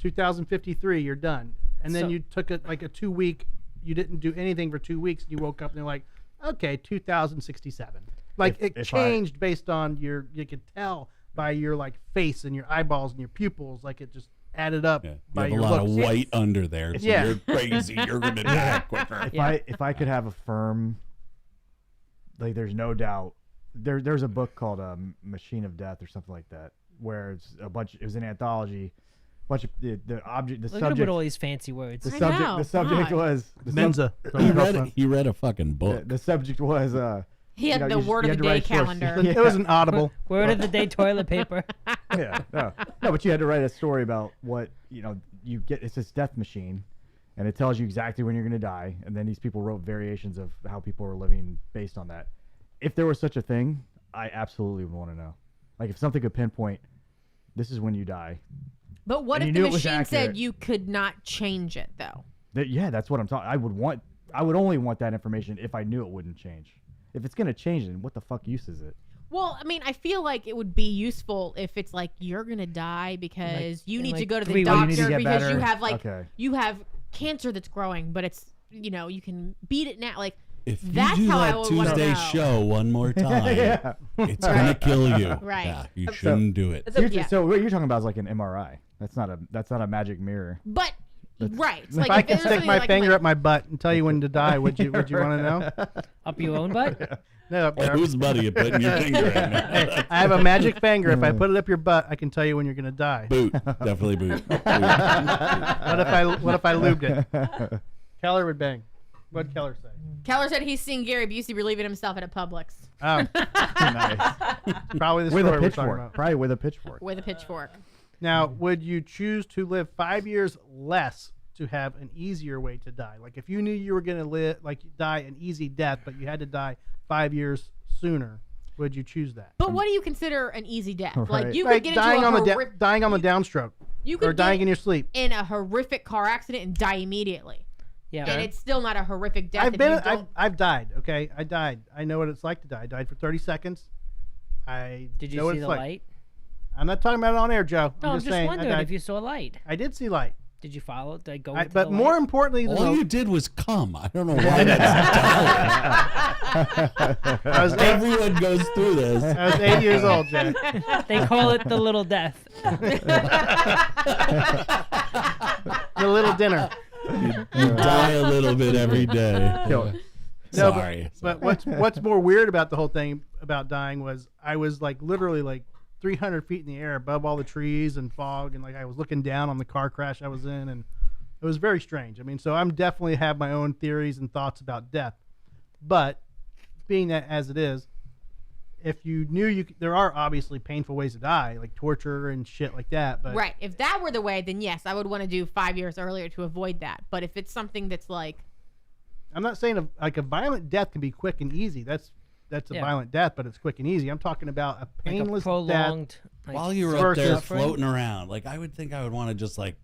2053, you're done. And then So- you took it like a 2-week. You didn't do anything for 2 weeks. And you woke up and they're like, okay, 2067. Like If I- changed based on you could tell by your like face and your eyeballs and your pupils, like it just added up Yeah, you by have a your lot looks. of white under there. So Yeah. you're crazy. You're going to die quicker. If I could have a firm, like there's no doubt. There's a book called Machine of Death or something like that, where it's a bunch. It was an anthology. Bunch of the object, the Look at him with subject. all these fancy words. The I subject. know, The subject God. was the Menza. He read a fucking book. The subject was He had you know, the you just- word you of had the to day write short- calendar. It was an audible. Word of the day, toilet paper. yeah, no, but you had to write a story about what you get. It's this death machine, and it tells you exactly when you're going to die. And then these people wrote variations of how people were living based on that. If there was such a thing, I absolutely would want to know. Like if something could pinpoint, this is when you die. But what And if you the knew it was machine said accurate. you could not change it though? Yeah, that's what I'm talking. I would only want that information if I knew it wouldn't change. if it's gonna change it, what the fuck use is it? Well, I mean, I feel like it would be useful if it's like you're gonna die because you need to go to the 3 weeks. You need to doctor get because better. you have like Okay. you have cancer that's growing, but it's you can beat it now. Like If you that's do how I that would wanna Tuesday know. show one more time, Yeah. it's gonna kill you. Right. Yeah, you shouldn't do it. So what you're talking about is like an MRI. That's not a magic mirror. But right, it's If like I if could there's stick something my like finger up my butt and tell you when to die, would you want to know? Up your own butt? No, up there. Whose butt are you putting your finger in? I have a magic finger. If I put it up your butt, I can tell you when you're gonna die. Boot. Definitely boot. Boot. What if I lubed it? Keller would bang. What'd Keller say? Keller said he's seen Gary Busey relieving himself at a Publix Oh, Nice. probably the With story a we're talking pitchfork. about. Probably with a pitchfork. with a pitchfork. Now, would you choose to live 5 years less to have an easier way to die? Like if you knew you were gonna live, like die an easy death, but you had to die 5 years sooner, would you choose that? But what do you consider an easy death? Like Right. you Like could get dying into on a dying on the downstroke, you could or dying get in your sleep. in a horrific car accident and die immediately. Yeah. And it's still not a horrific death. I've if been, you don't- I've died. Okay, I died. I know what it's like to die. I died for 30 seconds. I Did know you what see it's the like. light? I'm not talking about it on air, Joe. No, I'm just just saying. wondering I, if you saw light. I did see light. Did you follow it? Did I go I, with but the more light? importantly than All you did was come. I don't know why that's dying. I was Everyone goes through this. I was 8 years old, Jay. They call it the little death. The little dinner. You die a little bit every day. Kill it. No, Sorry. But what's more weird about the whole thing about dying was I was like literally like 300 feet in the air above all the trees and fog, and like I was looking down on the car crash I was in, and it was very strange. I mean, so I'm definitely have my own theories and thoughts about death, but being that as it is, if you knew there are obviously painful ways to die, like torture and shit like that. But right. If that were the way, then yes, I would want to do 5 years earlier to avoid that. But if it's something that's like, I'm not saying like a violent death can be quick and easy. That's a Yeah. violent death, but it's quick and easy. I'm talking about a Like painless a prolonged. Like, While you were up there versus- floating around, like I would think I would want to just like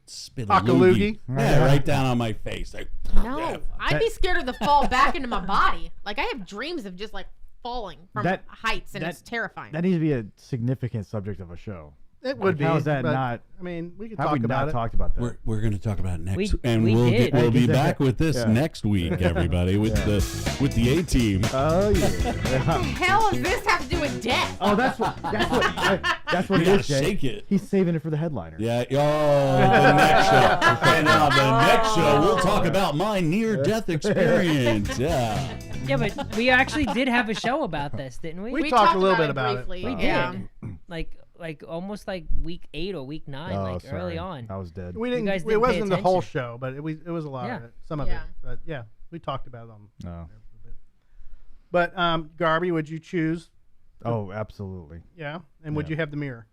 spit a Hock a loogie. loogie? Yeah, right down on my face. Like, no, yeah. I'd be scared of the fall back into my body. Like I have dreams of just like falling from That- heights, and that- it's terrifying. That needs to be a significant subject of a show. It would Like, be. how is that but, not- I mean, we could Have talk we about not it. talked about that? We're going to talk about it next, We and did. we'll be Yeah. back with this Yeah. next week, everybody, with the A team. Oh yeah. What the hell does this have to do with death? Oh, that's what You it gotta is, Jay. shake it. He's saving it for the headliner. Yeah. Oh, the next show. And on the next show, we'll talk about my near-death experience. Yeah. Yeah, but we actually did have a show about this, didn't we? We talked a little bit about it. briefly. We Yeah. did. Like almost like week 8 or week 9, Oh, like sorry. early on. I was dead. We didn't. guys It didn't pay wasn't the whole attention. show, but it was a lot Yeah. of it. Some of Yeah. it. But yeah, we talked about it on. No. But Garbee, would you choose? Oh, absolutely. Yeah, and would Yeah. you have the mirror?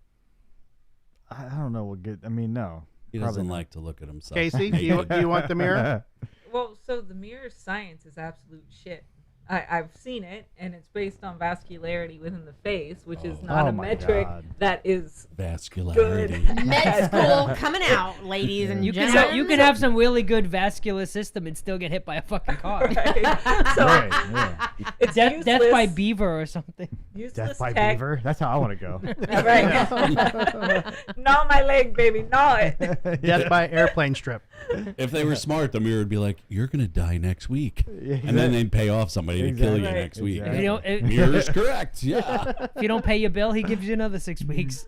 I don't know. What good. I mean, no. He Probably doesn't not. like to look at himself. Casey, do you want the mirror? Well, so the mirror science is absolute shit. I've seen it, and it's based on vascularity within the face, which is not Oh a my metric God. that is Vascularity. Med school coming out, ladies and You can gentlemen. you can have some really good vascular system and still get hit by a fucking car. right. So Right, yeah. it's Death by useless- beaver or something. useless Death by tech. beaver. That's how I want to go. Right. Gnaw my leg, baby. Gnaw it. Death by airplane strip. If they were smart, the mirror would be like, "You're gonna die next week," Yeah, and then they'd pay off somebody to kill you Exactly. next week. If you don't, if, Mirror's correct. Yeah. if you don't pay your bill, he gives you another 6 weeks.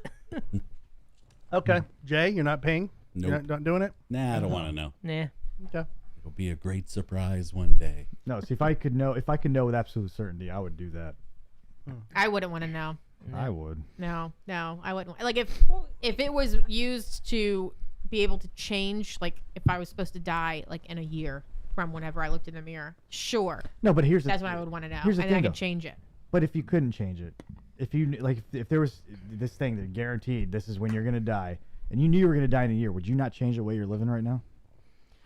Okay, Jay, you're not paying. Nope. You're not doing it. Nah, I don't want to know. Nah. Okay. It'll be a great surprise one day. No, see, if I could know with absolute certainty, I would do that. I wouldn't want to know. I would. No, I wouldn't. Like if it was used to be able to change, like if I was supposed to die like in a year from whenever I looked in the mirror, sure, No, but here's that's the, when I would want to know, here's the and then I thing, could though. change it. But if you couldn't change it, if you like, if there was this thing that guaranteed this is when you're gonna die, and you knew you were gonna die in a year, would you not change the way you're living right now?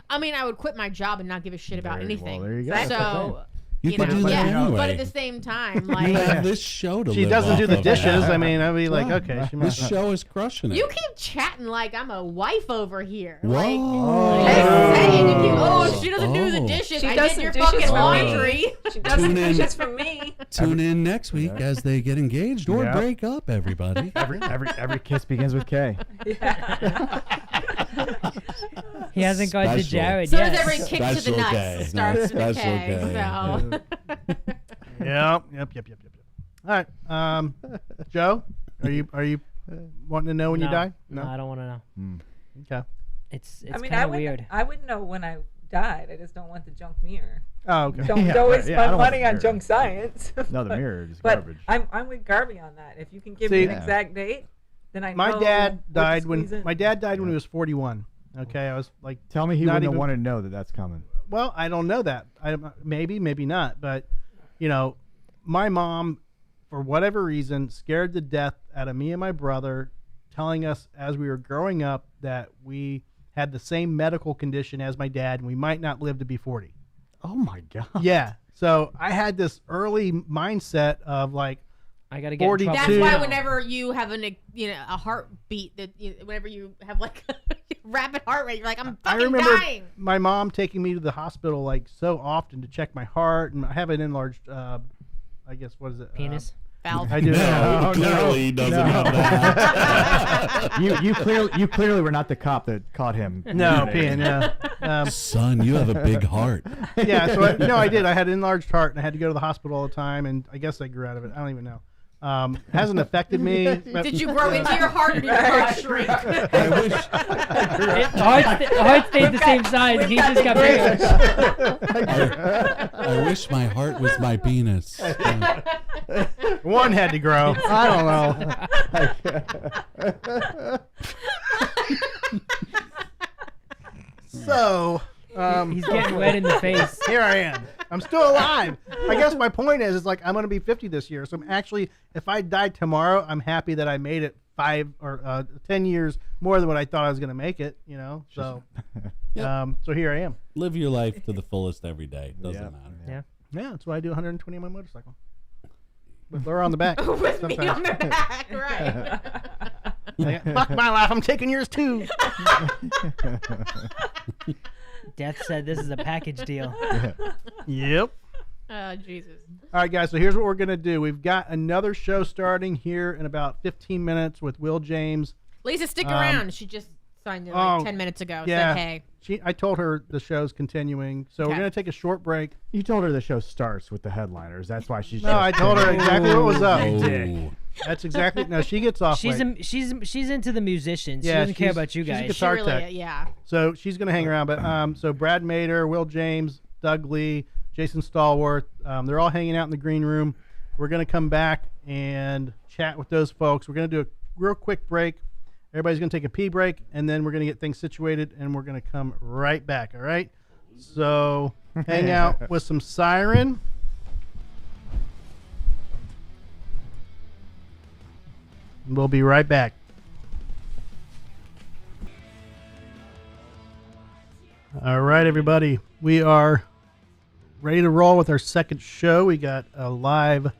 I mean, I would quit my job and not give a shit about Well, anything. there you go. That's what I'm So You can do that anyway. But at the same time, You like have this show to She live doesn't off do the of. dishes. I mean, I'd be like, okay. She This must show is crushing it. you keep chatting like I'm a wife over here. Whoa. Like, just saying, you keep, she doesn't do the Oh. dishes. She I does did the your dishes fucking for me. laundry. She does the Tune in. dishes for me. Tune in next week as they get engaged or Yeah. break up, everybody. Every kiss begins with K. He hasn't gone to Special. Jared So yet. does every kick to the Special nuts. K. Starts No, with a special K. K. So Yep. All right. Joe, are you wanting to know when you die? No, I don't want to know. Okay. It's I mean, kind of weird. I wouldn't know when I died. I just don't want the junk mirror. Oh, okay. Don't Yeah, always right. Yeah, I spend don't want money the on mirror. junk science. No, the mirror is But garbage. I'm with Garbee on that. If you can give See- me an exact date, then I know. My dad what to died squeeze in. when he was 41. Okay, I was like, Tell me he not wouldn't even- have wanted to know that that's coming. well, I don't know that. Maybe not. But my mom, for whatever reason, scared the death out of me and my brother, telling us as we were growing up that we had the same medical condition as my dad and we might not live to be 40. Oh my god. Yeah. So I had this early mindset of like, I gotta get in 42. trouble. that's why now. whenever you have a heartbeat, that whenever you have like a rapid heart rate, you're like, I'm I fucking remember dying. my mom taking me to the hospital like so often to check my heart, and I have an enlarged, I guess, what is it? Penis. Valve. I do. No, clearly he doesn't have that. You clearly were not the cop that caught him. No, peeing, yeah. Son, you have a big heart. Yeah, so I did. I had an enlarged heart, and I had to go to the hospital all the time, and I guess I grew out of it. I don't even know. Hasn't affected me. But, Did you grow into your heart or did your heart shrink? I wish. The heart stayed the same size. He just got bigger. I wish my heart was my penis. one had to grow. I don't know. So, He's getting red in the face. here I am. I'm still alive. I guess my point is like I'm going to be 50 this year. So I'm actually, if I died tomorrow, I'm happy that I made it 5 or 10 years more than what I thought I was going to make it. So, so here I am. Live your life to the fullest every day. Doesn't Yep. matter. Yeah. Yeah, that's why I do 120 on my motorcycle. With Laura on the back. With me sometimes. on the back, right? Fuck my life. I'm taking yours too. Death said this is a package deal. Yep. Oh, Jesus. All right, guys. So here's what we're gonna do. We've got another show starting here in about 15 minutes with Will James. Lisa, stick around. She just signed in like 10 minutes ago. Said, hey. I told her the show's continuing, so we're Okay. gonna take a short break. You told her the show starts with the headliners. That's why she's. No, I told her exactly what was up. Oh. That's exactly. No, she gets off. She's late. she's into the musicians. Yeah, She doesn't care she's- about you she's a guys. She guitar really, tech. yeah. So she's gonna hang around. But so Brad Mader, Will James, Doug Lee, Jason Stallworth, they're all hanging out in the green room. We're gonna come back and chat with those folks. We're gonna do a real quick break. Everybody's gonna take a pee break, and then we're gonna get things situated, and we're gonna come right back. All right. So hang out with some Siren. We'll be right back. All right, everybody. We are ready to roll with our second show. We got a live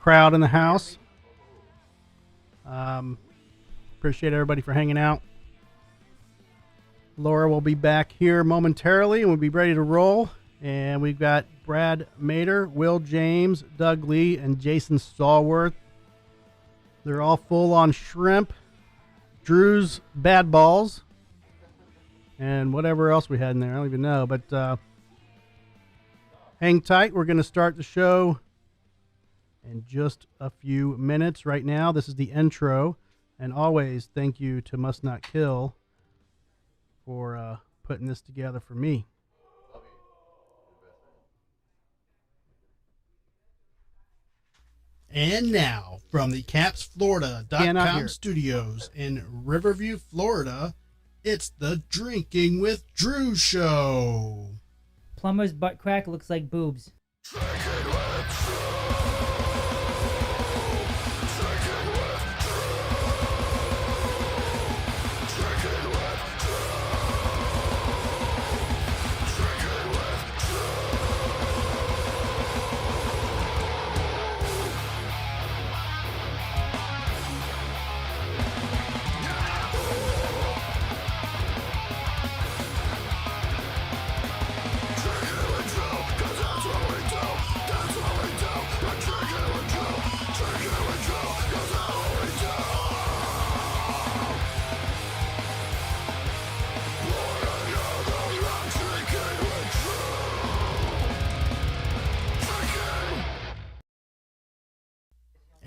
crowd in the house. Appreciate everybody for hanging out. Laura will be back here momentarily, and we'll be ready to roll. And we've got Brad Mader, Will James, Doug Lee, and Jason Stallworth. They're all full on shrimp, Drew's Bad Balls, and whatever else we had in there. I don't even know. But hang tight. We're going to start the show in just a few minutes. Right now, this is the intro. And always thank you to Must Not Kill for putting this together for me. And now, from the Cannot hear CapsFlorida.com it. studios in Riverview, Florida, it's the Drinking with Drew show. Plumber's butt crack looks like boobs.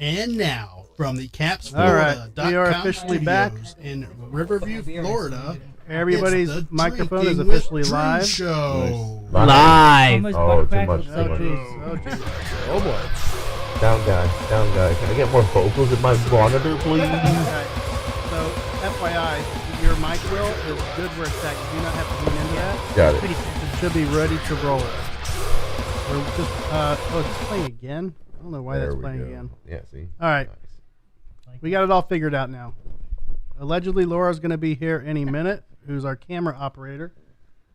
And now, from the All right, we are CapsFlorida.com officially back. studios in Riverview, Florida. Everybody's it's the microphone is Drinking with officially Drew live. Show. Live. Oh, too much. Oh, jeez. Oh, jeez. Oh, boy. Down guy. Can I get more vocals in my monitor, please? Okay. So, FYI, your mic, Will, is good where it's at. You do not have to lean into that. Got it. It should be ready to roll. We're just, it's playing again? I don't know why There that's we playing go. again. Yeah, see? All right. Nice. We got it all figured out now. Allegedly, Laura's going to be here any minute, who's our camera operator.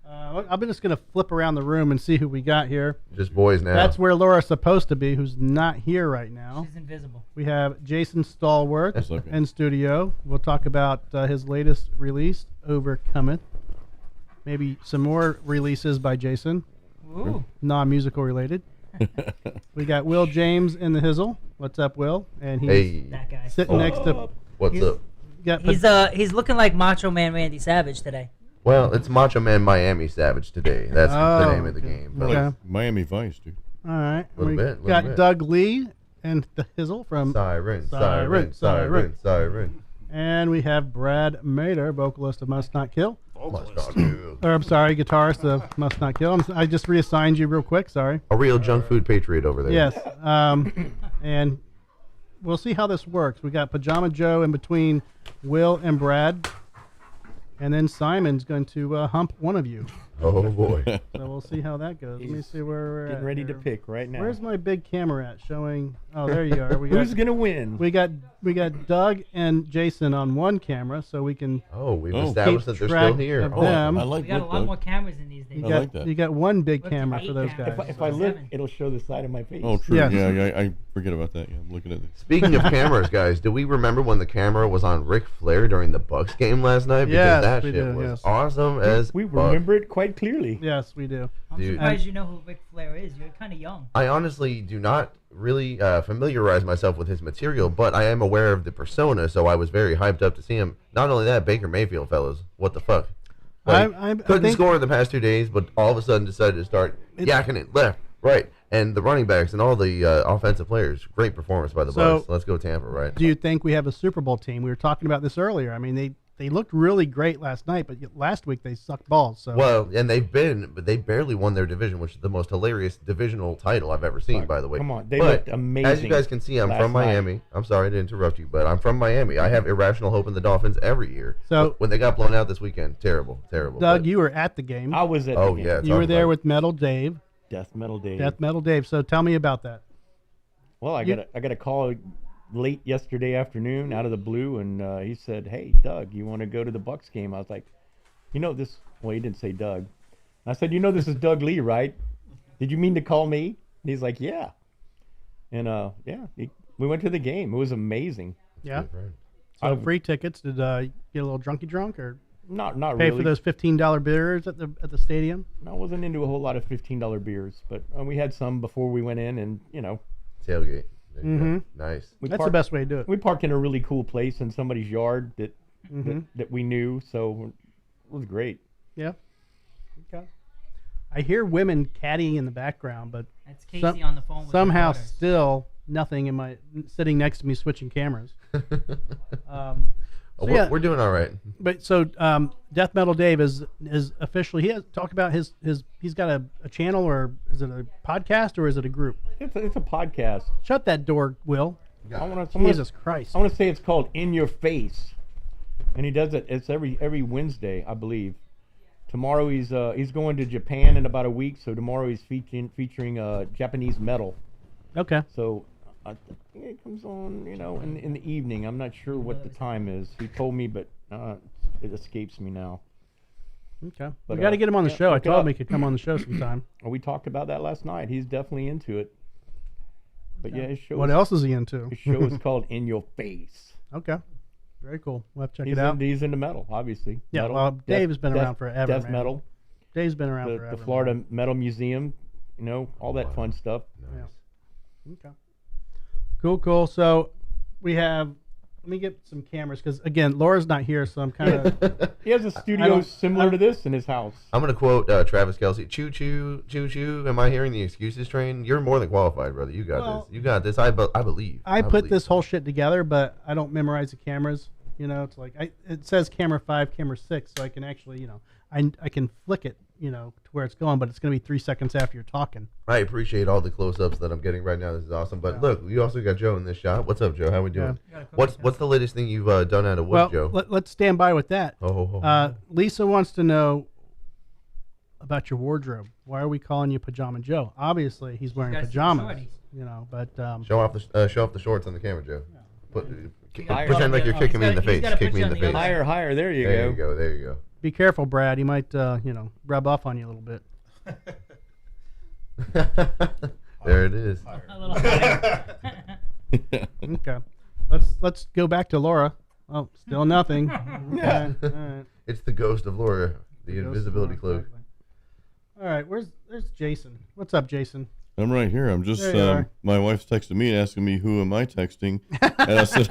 I'm just going to flip around the room and see who we got here. Just boys now. That's where Laura's supposed to be, who's not here right now. She's invisible. We have Jason Stallworth That's okay. in studio. We'll talk about his latest release, Overcometh. Maybe some more releases by Jason, Ooh. non-musical related. We got Will James in the hizzle. What's up, Will? And he's Hey. That guy. sitting next to. What's up? Got He's looking like Macho Man Randy Savage today. Well, it's Macho Man Miami Savage today. That's the Oh, name of the okay. game. Okay. But Miami Vice, dude. All right. Little We bit, little got bit. Doug Lee and the hizzle from, Siren. and we have Brad Mader, vocalist of Must Not Kill. Must not do. Or I'm sorry, guitarist of Must Not Kill. I just reassigned you real quick. Sorry. A real junk food patriot over there. Yes. And we'll see how this works. We got Pajama Joe in between Will and Brad. And then Simon's going to hump one of you. Oh, boy. So we'll see how that goes. Let me see where we're Getting at. ready here. to pick right now. Where's my big camera at? Showing. Oh, there you are. Who's gonna win? We got Doug and Jason on one camera, so we can. Oh, we've Oh. established Keep that they're track still here. of Oh, them. I like We got a that, lot Doug. more cameras in these days. You I got like that. you got one big We're up to camera for 8 those cameras. guys. If I look, 7. it'll show the side of my face. Oh, true. Yes. Yeah, I forget about that. Yeah, I'm looking at this. Speaking of cameras, guys, do we remember when the camera was on Ric Flair during the Bucks game last night? Because Yes, that we shit do, was yes. awesome as We fuck. remember it quite clearly. Yes, we do. I'm Dude. surprised you know who Ric Flair is. You're kind of young. I honestly do not really familiarize myself with his material, but I am aware of the persona, so I was very hyped up to see him. Not only that, Baker Mayfield, fellas. What the fuck? Like, I couldn't think- score in the past 2 days, but all of a sudden decided to start yakking it left, right, and the running backs and all the offensive players. Great performance by the So- Bucks. Let's go Tampa, right? Do you think we have a Super Bowl team? We were talking about this earlier. I mean, they looked really great last night, but last week they sucked balls. So Well, and but they barely won their division, which is the most hilarious divisional title I've ever seen, by the way. Come on, they But looked amazing. As you guys can see, I'm last from night. Miami. I'm sorry to interrupt you, but I'm from Miami. I have irrational hope in the Dolphins every year. So- But when they got blown out this weekend, terrible. Doug, But- you were at the game. I was at Oh, the game. yeah. You were talk there about with Metal Dave, Death Metal Day. Death Metal Dave. So tell me about that. Well, I You- got a call late yesterday afternoon out of the blue, and he said, "Hey, Doug, you want to go to the Bucks game?" I was like, "You know this." Well, he didn't say Doug. I said, "You know this is Doug Lee, right? Did you mean to call me?" And he's like, "Yeah." And we went to the game. It was amazing. Yeah. Right. So free tickets. Did you get a little drunky drunk or Not pay really. for those $15 beers at the stadium? I wasn't into a whole lot of $15 beers, but we had some before we went in, and Tailgate. There you go. Mhm. Nice. we That's parked, the best way to do it. We parked in a really cool place in somebody's yard that Mhm. that we knew, so it was great. Yeah. Okay. I hear women caddying in the background, but That's Casey Some- on the phone with somehow her daughter. still nothing in my sitting next to me switching cameras. Oh, So, yeah. we're doing all right. But so Death Metal Dave is officially, he has talked about his he's got a channel, or is it a podcast, or is it a group? It's a podcast. Shut that door, Will. I want Jesus Christ. to say it's called In Your Face, and he does it. It's every Wednesday, I believe. Tomorrow he's going to Japan in about a week, so tomorrow he's featuring Japanese metal. Okay. So I think it comes on, in the evening. I'm not sure what the time is. He told me, but it escapes me now. Okay. But, We got to get him on the yeah, show. I look it told him up. he could come on the show sometime. We talked about that last night. He's definitely into it. But yeah, his show. What else is he into? His show is called In Your Face. Okay. Very cool. We'll have to check He's it out. He's into metal, obviously. Yeah, Metal, well, Dave has been around forever, Death man. metal, Dave's been around the forever. Florida man. Metal Museum, all that fun stuff. Okay. Cool. So we have Let me get some cameras because again, Laura's not here, so I'm kind of. He has a studio similar to this in his house. I'm gonna quote Travis Kelce. Choo choo, choo choo. Am I hearing the excuses train? You're more than qualified, brother. You got this. You got this. I believe. I put this whole shit together, but I don't memorize the cameras. You know, it's like it says camera 5, camera 6, so I can actually, you know, I can flick it, you know, to where it's going, but it's gonna be 3 seconds after you're talking. I appreciate all the close-ups that I'm getting right now. This is awesome. But look, you also got Joe in this shot. What's up, Joe? How we doing? Yeah. What's the latest thing you've done out of wood, Joe? Let's stand by with that. Oh. Lisa wants to know about your wardrobe. Why are we calling you Pajama Joe? Obviously, he's wearing pajamas. You know, but show off the shorts on the camera, Joe. Pretend like you're kicking me in the face. Kick me in the face. Higher. There you go. There you go. Be careful, Brad. He might, you know, rub off on you a little bit. There it is. A little higher. Okay. Let's go back to Laura. Oh, still nothing. Okay. All right. It's the ghost of Laura, the invisibility cloak. Exactly. All right, there's Jason. What's up, Jason? I'm right here. I'm just, There you are. my wife's texting me and asking me, who am I texting? And I said,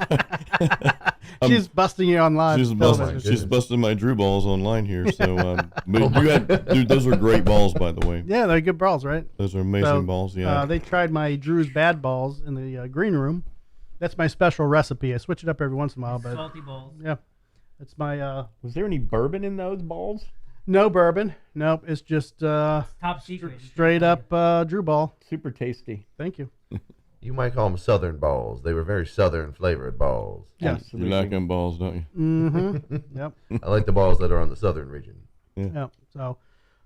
She's busting you on live. She's busting my Drew balls online here. So, but dude, those are great balls, by the way. Yeah, they're good balls, right? Those are amazing balls, yeah. They tried my Drew's bad balls in the green room. That's my special recipe. I switch it up every once in a while. But Salty balls. yeah, it's my... Was there any bourbon in those balls? No bourbon. Nope, it's just top secret. Straight up Drew ball. Super tasty. Thank you. You might call them Southern balls. They were very Southern flavored balls. Yes. You like them balls, don't you? Mm-hmm. Yep. I like the balls that are on the Southern region. Yeah. So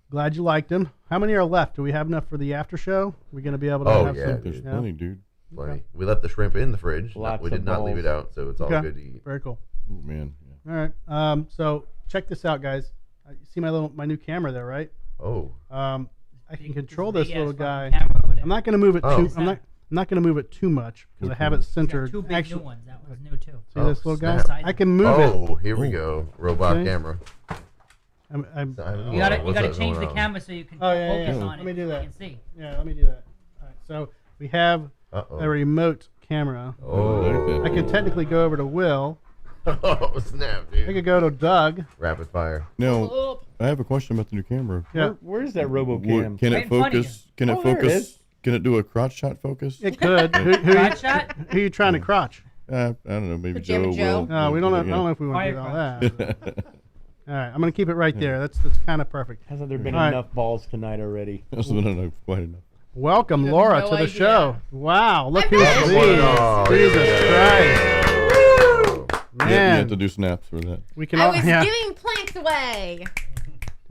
glad you liked them. How many are left? Do we have enough for the after show? We're going to be able to have some. There's plenty, dude. Plenty. Okay. We left the shrimp in the fridge. Lots We did of not leave balls. it out, so it's all good to eat. Very cool. Oh, man. All right. So check this out, guys. You see my new camera there, right? Oh. I can control this little guy. I'm not going to move it Oh. too. I'm not going to move it too much because I have it centered. Two big new ones. That was new too. See this little guy? snap. I can move it. Oh, here we go. Robot See? camera. You gotta change the camera so you can focus on it. Let me do that. You can see. Yeah, let me do that. All right. So we have a remote camera. Oh. I could technically go over to Will. Oh, snap, dude. I could go to Doug. Rapid fire. Now, I have a question about the new camera. Yeah. Where's that RoboCam? Can Right it in front of focus? Can it Oh, there it focus? is. Can it do a crotch shot focus? It could. Crotch shot? Who are you trying to crotch? I don't know. Maybe Pajama Joe. Joe? Will. No, we don't. I don't know if we want to do all that. All right, I'm gonna keep it right there. That's kind of perfect. Hasn't there been All right. enough balls tonight already? That's not enough, quite enough. Welcome, You have Laura, no to the idea. show. Wow, look I'm who's back. these. Oh, Jesus yeah. Christ, You man. have to do snaps for that. We can I all. was Yeah, giving planks away.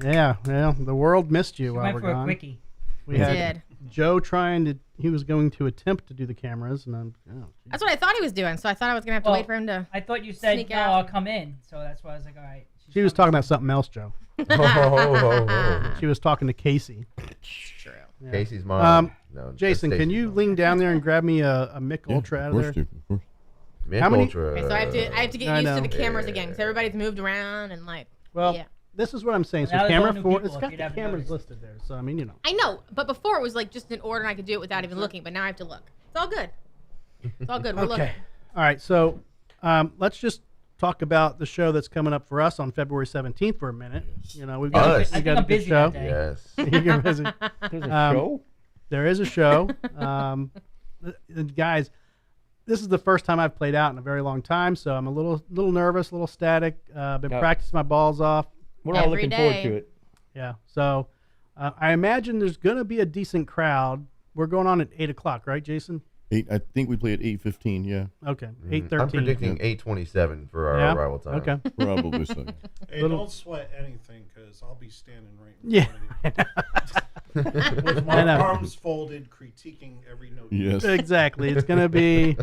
yeah. Well, the world missed you She while went we're for a gone. quickie. We It had did. Joe trying to. He was going to attempt to do the cameras, and I'm. Oh, That's what I thought he was doing, so I thought I was gonna have to Well, wait for him to. I thought you said Sneak no, out. I'll come in. So that's why I was like, all right. she was talking about something else, Joe. She was talking to Casey. True. Yeah. Casey's mom. No, that's Jason, can Stacy's you mom. lean down there and grab me a Mick Ultra out of of course, there? dude, of course. Mick How many- Ultra. Okay, so I have to get I used know. to the cameras again Yeah. because everybody's moved around and like. Well, yeah. this is what I'm saying. So Now there's camera all new 4, people, it's if got you'd the haven't cameras noticed. listed there. So I mean, I know, but before it was like just in order and I could do it without even looking. But now I have to look. It's all good. It's all good. We're looking. All right, so let's just talk about the show that's coming up for us on February 17th for a minute. You know, we've got, Us. we I got think a I'm big busy show. that day. Yes. You're busy. There's a show? There is a show. Guys, this is the first time I've played out in a very long time, so I'm a little nervous, a little static. Been Yep. practicing my balls off. We're all Every looking day. forward to it. Yeah, so I imagine there's going to be a decent crowd. We're going on at 8 o'clock, right, Jason? I think we play at 8:15. Yeah, Okay, I'm 8:13. predicting 8:27 for our Yeah? arrival time. Okay. probably so. Hey, Little- don't sweat anything because I'll be standing right in Yeah. front of you. With I my know. arms folded, critiquing every note. Yes. Exactly. It's going to be.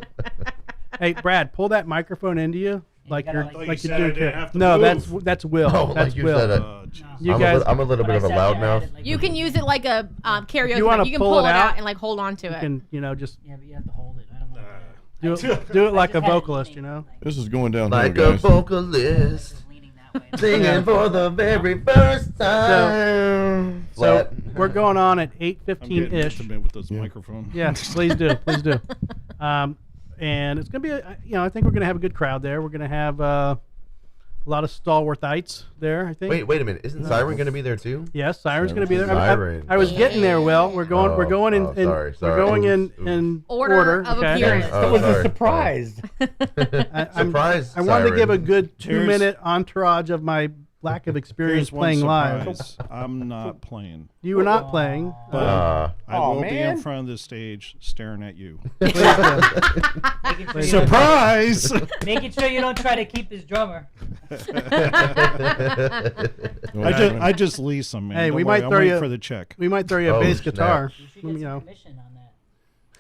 Hey, Brad, pull that microphone into you like gotta, you're like- Oh, you like said you're I doing. didn't have to No, move. that's Will. Oh, that's like you Will. said, Jesus. You I'm, guys, I'm a little But bit I of a said, yeah, I loudmouth. added, like, You can use it like a karaoke. You wanna you can pull pull it it out out? and like hold on to you it. can, just Yeah, but you have to hold it. I don't want to. do it like I a just had it vocalist, leaning, you know. like, This is going downhill, Like a guys. vocalist, just leaning that way. singing for the very first time. So Flat. we're going on at I'm getting 8:15 ish. intimate with this Yeah. microphone. Yeah, please do, please do. and it's going to be, I think we're going to have a good crowd there. We're going to have a lot of Stallworthites there, I think. Wait a minute. Isn't Siren going to be there too? Yes, Siren's going to be there. Siren. I was getting there, Will. We're going in order of okay? appearance. That was a surprise. Surprise! I wanted to give a Siren. good 2-minute entourage of my lack of experience Here's one playing live. surprise. I'm not playing. You were not playing. But I will be man. in front of the stage staring at you. Making sure Surprise! Making sure you don't try to keep his drummer. I just lease them, man. Hey, Don't we worry, might I'm throw waiting you for the check. We might throw you a Oh, bass snap. guitar. You should get some commission on that.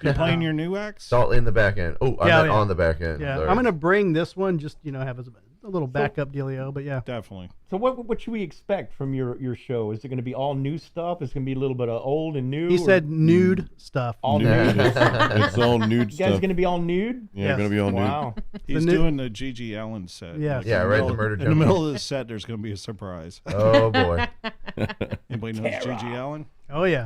You playing your new axe? It's all in the back end. Oh, I Yeah, meant yeah. on the back end. Yeah, Sorry. I'm gonna bring this one. Just have a little backup dealio. But yeah, Definitely. So what should we expect from your show? Is it going to be all new stuff? Is it going to be a little bit of old and new? he or said nude stuff. all Nude. nude. It's all nude You guys stuff. going to be all nude? Yeah, Yes. gonna be all Wow. He's new- doing the Gigi Allen set. Yes. Yeah, in right, the middle- murder In the jumping. middle of the set, there's going to be a surprise. Oh boy. Anybody knows Gigi Allen? Oh yeah.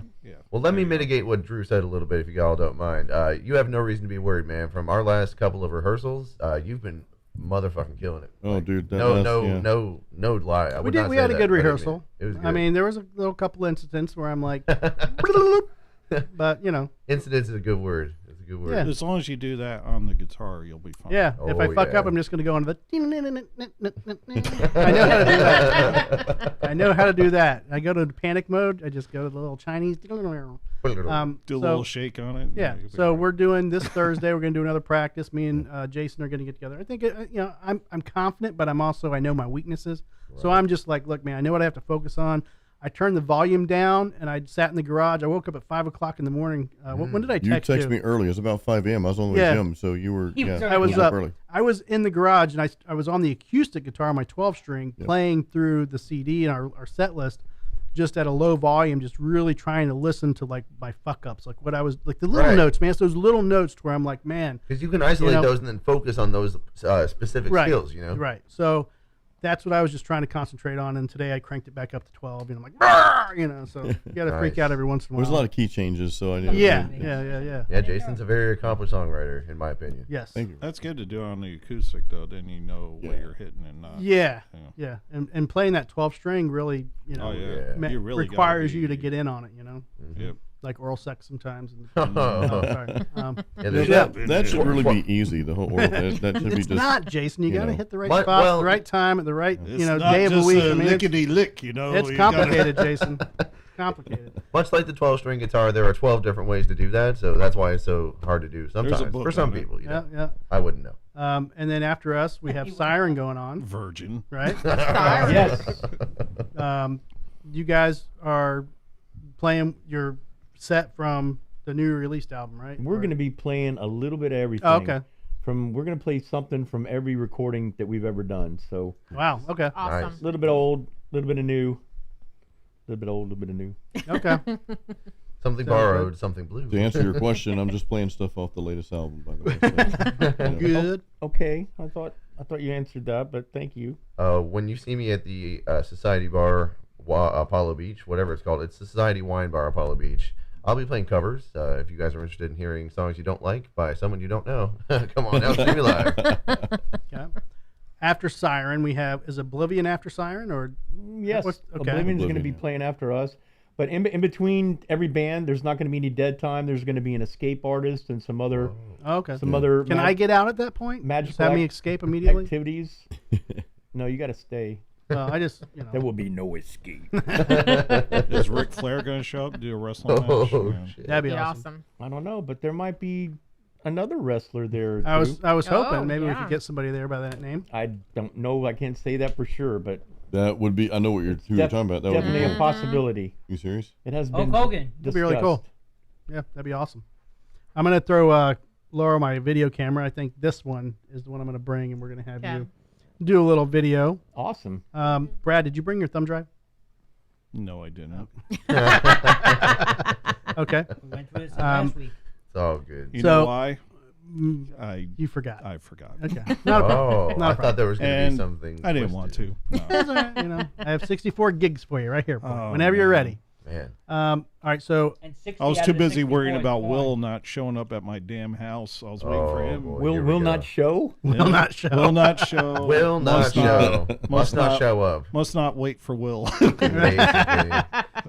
Well, let me mitigate what Drew said a little bit, if you all don't mind. You have no reason to be worried, man. From our last couple of rehearsals, you've been motherfucking killing it. Oh, dude. That No lie. I We would did. not We say had a that, good but rehearsal. It was good. I mean, there was a little couple incidents where I'm like, but incidents is a good word. It's a good word. Yeah. As long as you do that on the guitar, you'll be fine. yeah. If I Oh, fuck yeah. up, I'm just gonna go into the. I know how to do that. I know how to do that. I go to panic mode. I just go to the little Chinese. Do a little shake on it. Yeah. you'll be So all right. we're doing this Thursday. We're going to do another practice. Me and Jason are going to get together. I think I'm confident, but I know my weaknesses. So I'm just like, look, man, I know what I have to focus on. I turned the volume down and I sat in the garage. I woke up at 5 o'clock in the morning. When did I You text you? texted me early. It was about 5 a.m. I was on the way Yeah. to gym, so you were. He was Yeah, already I was up up. early. I was in the garage and I was on the acoustic guitar, my 12-string, playing through the CD and our set list, just at a low volume, just really trying to listen to like my fuck ups, like what I was like the little Right. notes, man. It's those little notes to where I'm like, man, Because you can isolate You know- those and then focus on those specific right, skills, you know? right. So that's what I was just trying to concentrate on. And today I cranked it back up to 12, and I'm like, "Rah!" So you got to freak Nice. out every once in a while. There's a lot of key changes, so I didn't. Yeah. Yeah, Jason's a very accomplished songwriter, in my opinion. Yes. Thank you. That's good to do on the acoustic, though. Then you know what you're hitting and not. Yeah. Yeah. Yeah. And playing that 12-string really, Oh yeah. You really gotta requires be- you to get in on it, Yep. like oral sex sometimes. And, Oh. sorry. Yeah, there's Yeah. That should really be easy. The whole world. That should be It's just. not, Jason. You you got to know. hit the right What? spot, Well, at the right time, at the right It's not day of the just week. a I mean, it's lickety lick, you know. it's you gotta- complicated, Jason. Complicated. Much like the 12-string guitar, there are 12 different ways to do that, so that's why it's so hard to do sometimes. book For some on it. people, you Yeah, know. yeah. I wouldn't know. And then after us, we have Siren going on, Virgin. right? Yes. You guys are playing your set from the new released album, right? We're going to be playing a little bit of everything. Oh, okay. We're going to play something from every recording that we've ever done. So Wow. Okay. Awesome. a little bit old, a little bit of new, a little bit old, a little bit of new. Okay. Something Sounds borrowed, something blue. To answer your question, I'm just playing stuff off the latest album, by the way. So, Good. Okay, I thought you answered that, but thank you. When you see me at the Society Bar, Apollo Beach, whatever it's called, it's the Society Wine Bar, Apollo Beach. I'll be playing covers. If you guys are interested in hearing songs you don't like by someone you don't know, come on out, see me live. Okay. After Siren, we have, is Oblivion after Siren, or Yes, What's- okay. Oblivion's going to be Oblivion. playing after us. But in between every band, there's not going to be any dead time. There's going to be an escape artist and some other Oh, okay. other. Can I get out at that point? magical Just have me escape immediately? activities? No, you got to stay. Well, I just, There will be no escape. Is Ric Flair going to show up and do a wrestling match? Oh, Yeah. shit. that'd be Yeah, awesome. awesome. I don't know, but there might be another wrestler there. I was too. hoping Oh, maybe we yeah. could get somebody there by that name. I don't know. I can't say that for sure, but that would be. I know what you're talking about. That would be. definitely a possibility. You serious? It has Hulk been Hogan. That'd be really cool. discussed. Yeah, that'd be awesome. I'm gonna throw Laura my video camera. I think this one is the one I'm gonna bring, and we're gonna have Okay. you do a little video. Awesome. Brad, did you bring your thumb drive? No, I didn't. Okay. We went through this last week. It's all good. You So- know why? You forgot. I forgot. Okay. Not a problem. Oh, Not a I thought there was going to be And something. I didn't want twisted. to. No. That's all right, I have 64 gigs for you right here. Oh, whenever you're man. ready. Man. All right, so I was too busy worrying about Will not showing up at my damn house. I was waiting for him. Boy, Will not show? Will not show. Will not show. Will not show. Must not show up. Must not wait for Will.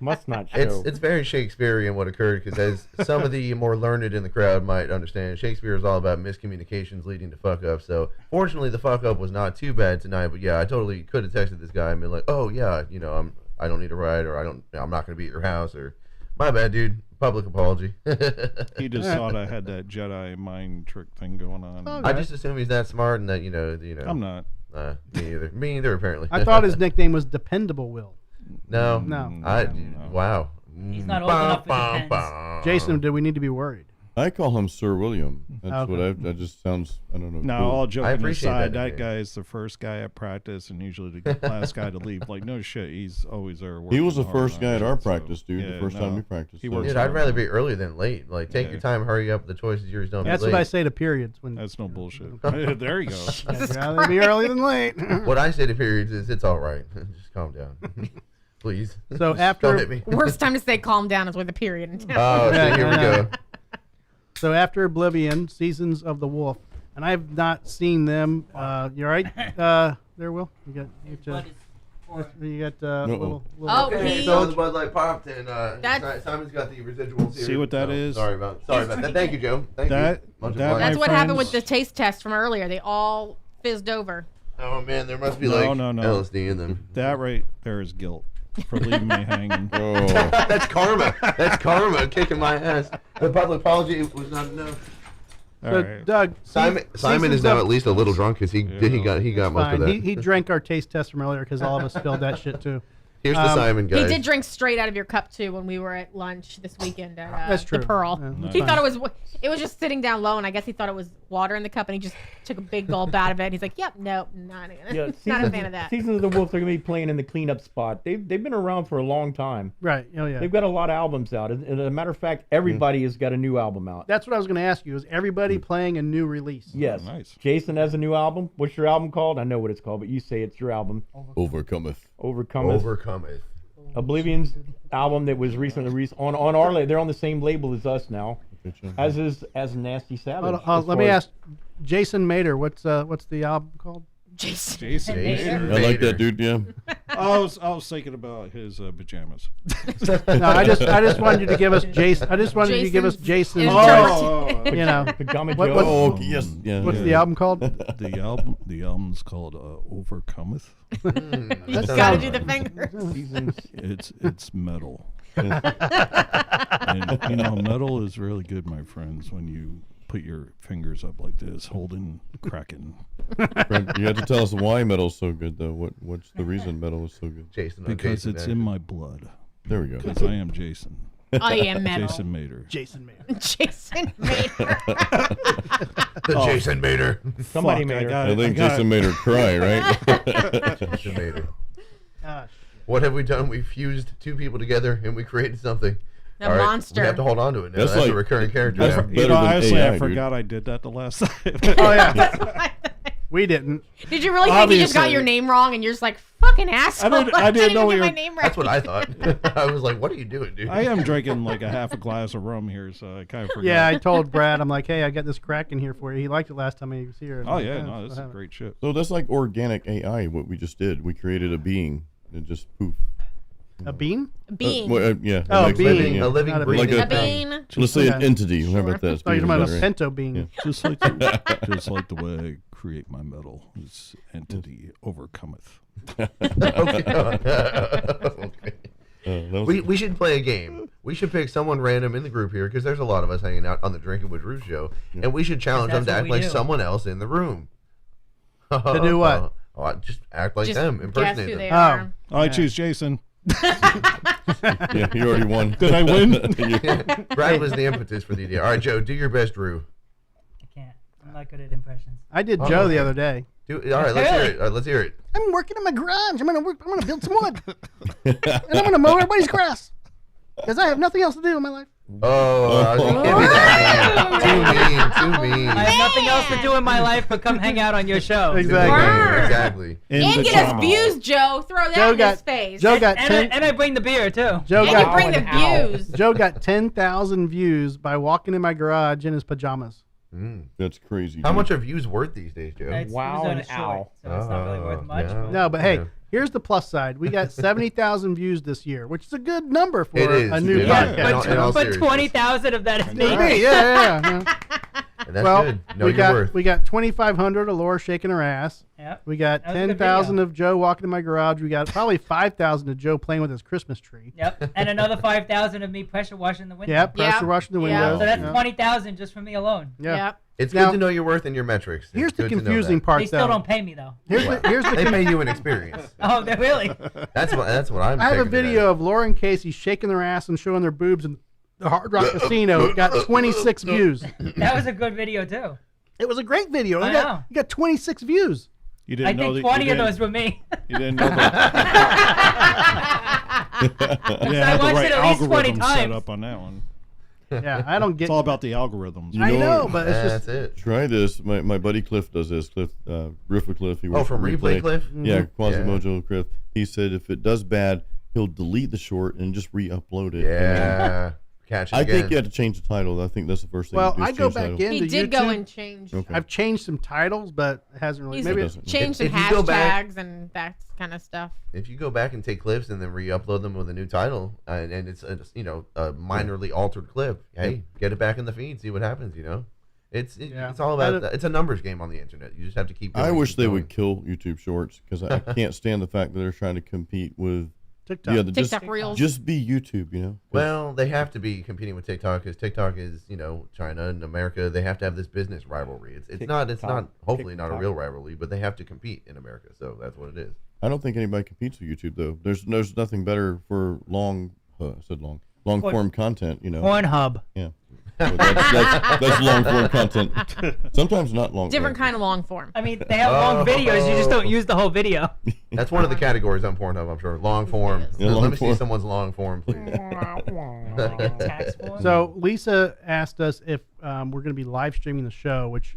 Must not show. It's very Shakespearean what occurred, because as some of the more learned in the crowd might understand, Shakespeare is all about miscommunications leading to fuck up. So fortunately, the fuck up was not too bad tonight. But yeah, I totally could have texted this guy and been like, "Oh yeah, I don't need a ride, or I'm not going to be at your house," or "My bad, dude." Public apology. He just thought I had that Jedi mind trick thing going on. I just assume he's that smart, and that I'm not. Me either. Apparently. I thought his nickname was Dependable Will. No. Wow. He's not old enough for depends. Jason, do we need to be worried? I call him Sir William. That's Okay. that just sounds, I don't know. No, cool. all joking appreciate aside, that, that man. guy is the first guy at practice and usually the last guy to leave. Like, no shit, he's always there. He was the working first hard guy on at it, our so, practice, dude. yeah, the first time we practiced. He so- works Dude, I'd rather be early than late. Like, take your time, hurry up. The choice is yours. Don't That's be late. what I say to periods. When That's no bullshit. There you go. I'd rather be early than late. What I say to periods is, it's all right. Just calm down. Please. So Just after- don't hit me. Worst time to say calm down is with a period in town. Oh, Yeah, so here we I go. know. So after Oblivion, Seasons of the Wolf, and I have not seen them. You all right? There, Will. You got little. Oh, Okay, he- so the Bud Light popped, and That's- Simon's got the residuals here. See what that So, is? Sorry about that. Thank you, Joe. Thank That- you. Much that- obliged. That's my what happened with friends- the taste test from earlier. They all fizzed over. Oh man, there must be No, like no. LSD in them. That right there is guilt for leaving me hanging. Oh. That's karma. That's karma kicking my ass. The public apology was not enough. All So right. Doug, Simon Seasons is now of- at least a little drunk, because he got most of Fine. that. He drank our taste test from earlier because all of us spilled that shit too. Here's the Simon guys. He did drink straight out of your cup too when we were at lunch this weekend at That's true. the Pearl. Yeah, He fine. thought it was just sitting down low, and I guess he thought it was water in the cup, and he just took a big gulp out of it. And he's like, "Yep, nope, not a fan of that." Seasons of the Wolf are going to be playing in the cleanup spot. They've been around for a long time. Right. Oh yeah. They've got a lot of albums out. As a matter of fact, everybody has got a new album out. That's what I was going to ask you. Is everybody playing a new release? Yes. Nice. Jason has a new album. What's your album called? I know what it's called, but you say it's your album. Overcometh. Overcometh. Oblivion's album that was recently released on our label. They're on the same label as us now. As Nasty Savage. Let me ask Jason Mater. What's the album called? Jason. I like that dude. Yeah. I was thinking about his pajamas. No, I just wanted you to give us Jason. I just wanted you to give us Jason's. You know, Pajama what- Joe. what- Oh, yes. Yeah. what's the album called? The album's called Overcometh. You gotta do the fingers. It's metal. And metal is really good, my friends, when you put your fingers up like this, holding Kraken. Fred, you have to tell us why metal's so good, though. What's the reason metal is so good? Jason. Because it's in my blood. There we go. Because I am Jason. I am metal. Jason Mater. Jason Mater. Jason Mater. Jason Mater. Somebody Fuck, made her. I think Jason made her cry, right? Jason Mater. What have we done? We fused two people together and we created something. A monster. We have to hold on to it now. That's That's like- a recurring character that's now. better than honestly, AI, I dude. forgot I did that the last time. Oh yeah. We didn't. Did you really think you just got Obviously. your name wrong and you're just like, fucking asshole? I didn't know even what get my you're- name right. That's what I thought. I was like, what are you doing, dude? I am drinking like a half a glass of rum here, so I kind of forgot. Yeah, I told Brad. I'm like, hey, I got this crack in here for you. He liked it last time he was here. Oh yeah, no, this is great shit. So that's like organic AI, what we just did. We created a being and just poof. A bean? Being. Yeah. Oh, like being. living, yeah. A living, Not a breathing bean. A bean. Let's say an Okay. entity. How about that? Oh, you're talking about a Right? pinto bean. Yeah. Just like the way I create my metal, this entity overcometh. Okay. That was- We should play a game. We should pick someone random in the group here, because there's a lot of us hanging out on the Drinking with Drew show, and we should challenge them That's to what act we like do. someone else in the room. To do what? Just act like Just them, guess impersonate who they them. are. I choose Jason. yeah, you already won. Did I win? Brad was the impetus for the idea. All right, Joe, do your best, Drew. I can't. I'm not good at impressions. I did Joe the other day. All right, let's hear it. Let's hear it. I'm working in my garage. I'm gonna build some wood, and I'm gonna mow everybody's grass because I have nothing else to do in my life. Oh, you can't be that mean. Too mean. I have nothing else to do in my life but come hang out on your show. Exactly. And get us views, Joe. Throw that in his face. Joe got and I bring the beer too. You bring the views. Joe got 10,000 views by walking in my garage in his pajamas. That's crazy. How much are views worth these days, Joe? Wow, an owl. So it's not really worth much. Yeah. No, but hey, here's the plus side. We got 70,000 views this year, which is a good number for a new podcast. But 20,000 of that is me. Yeah. And that's good. Know your worth. We got 2,500 of Laura shaking her ass. Yep. We got 10,000 of Joe walking in my garage. We got probably 5,000 of Joe playing with his Christmas tree. Yep. And another 5,000 of me pressure washing the window. Yep. Pressure washing the window. So that's 20,000 just for me alone. Yep. It's good to know your worth and your metrics. Here's the confusing part, They still don't pay me though. Here's the they pay you an experience. Oh, they really? That's what I'm. I have a video of Laura and Kasey shaking their ass and showing their boobs in the Hard Rock Casino. It got 26 views. That was a good video too. It was a great video. I know. You got 26 views. You didn't I think 20 of those were me. You didn't know that. You I had the watched right it at least 20 algorithm set times. up on that one. Yeah, I don't get. It's all about the algorithms. I know, but it's just. That's it. Try this. My buddy Cliff does this. Cliff, Riff with Cliff. He works from for Replay Cliff? Yeah, Quasimojo Cliff. He said if it does bad, he'll delete the short and just re-upload it. Yeah. Catch it I again. think you have to change the title. I think that's the first thing. Well, you do is I go change the back title. into He did YouTube. go and change. Okay. I've changed some titles, but it hasn't really. He's Maybe changed some If you go back- hashtags and that kind of stuff. If you go back and take clips and then re-upload them with a new title, and it's a, a minorly altered clip, hey, get it back in the feed, see what happens. It's all about. It's a numbers game on the internet. You just have to keep. Going, I wish keep they going. would kill YouTube Shorts because I can't stand the fact that they're trying to compete with TikTok. Yeah, TikTok Reels. Just be YouTube, Well, they have to be competing with TikTok because TikTok is, China and America. They have to have this business rivalry. It's not hopefully not a real rivalry, but they have to compete in America. So that's what it is. I don't think anybody competes with YouTube though. There's nothing better for long form content. Pornhub. Yeah. So that's long form content. Sometimes not long. Different kind of long form. I mean, they have long videos. You just don't use the whole video. That's one of the categories on Pornhub, I'm sure. Long form. Yeah, Let long me form. see someone's long form, please. So Lisa asked us if we're going to be live streaming the show, which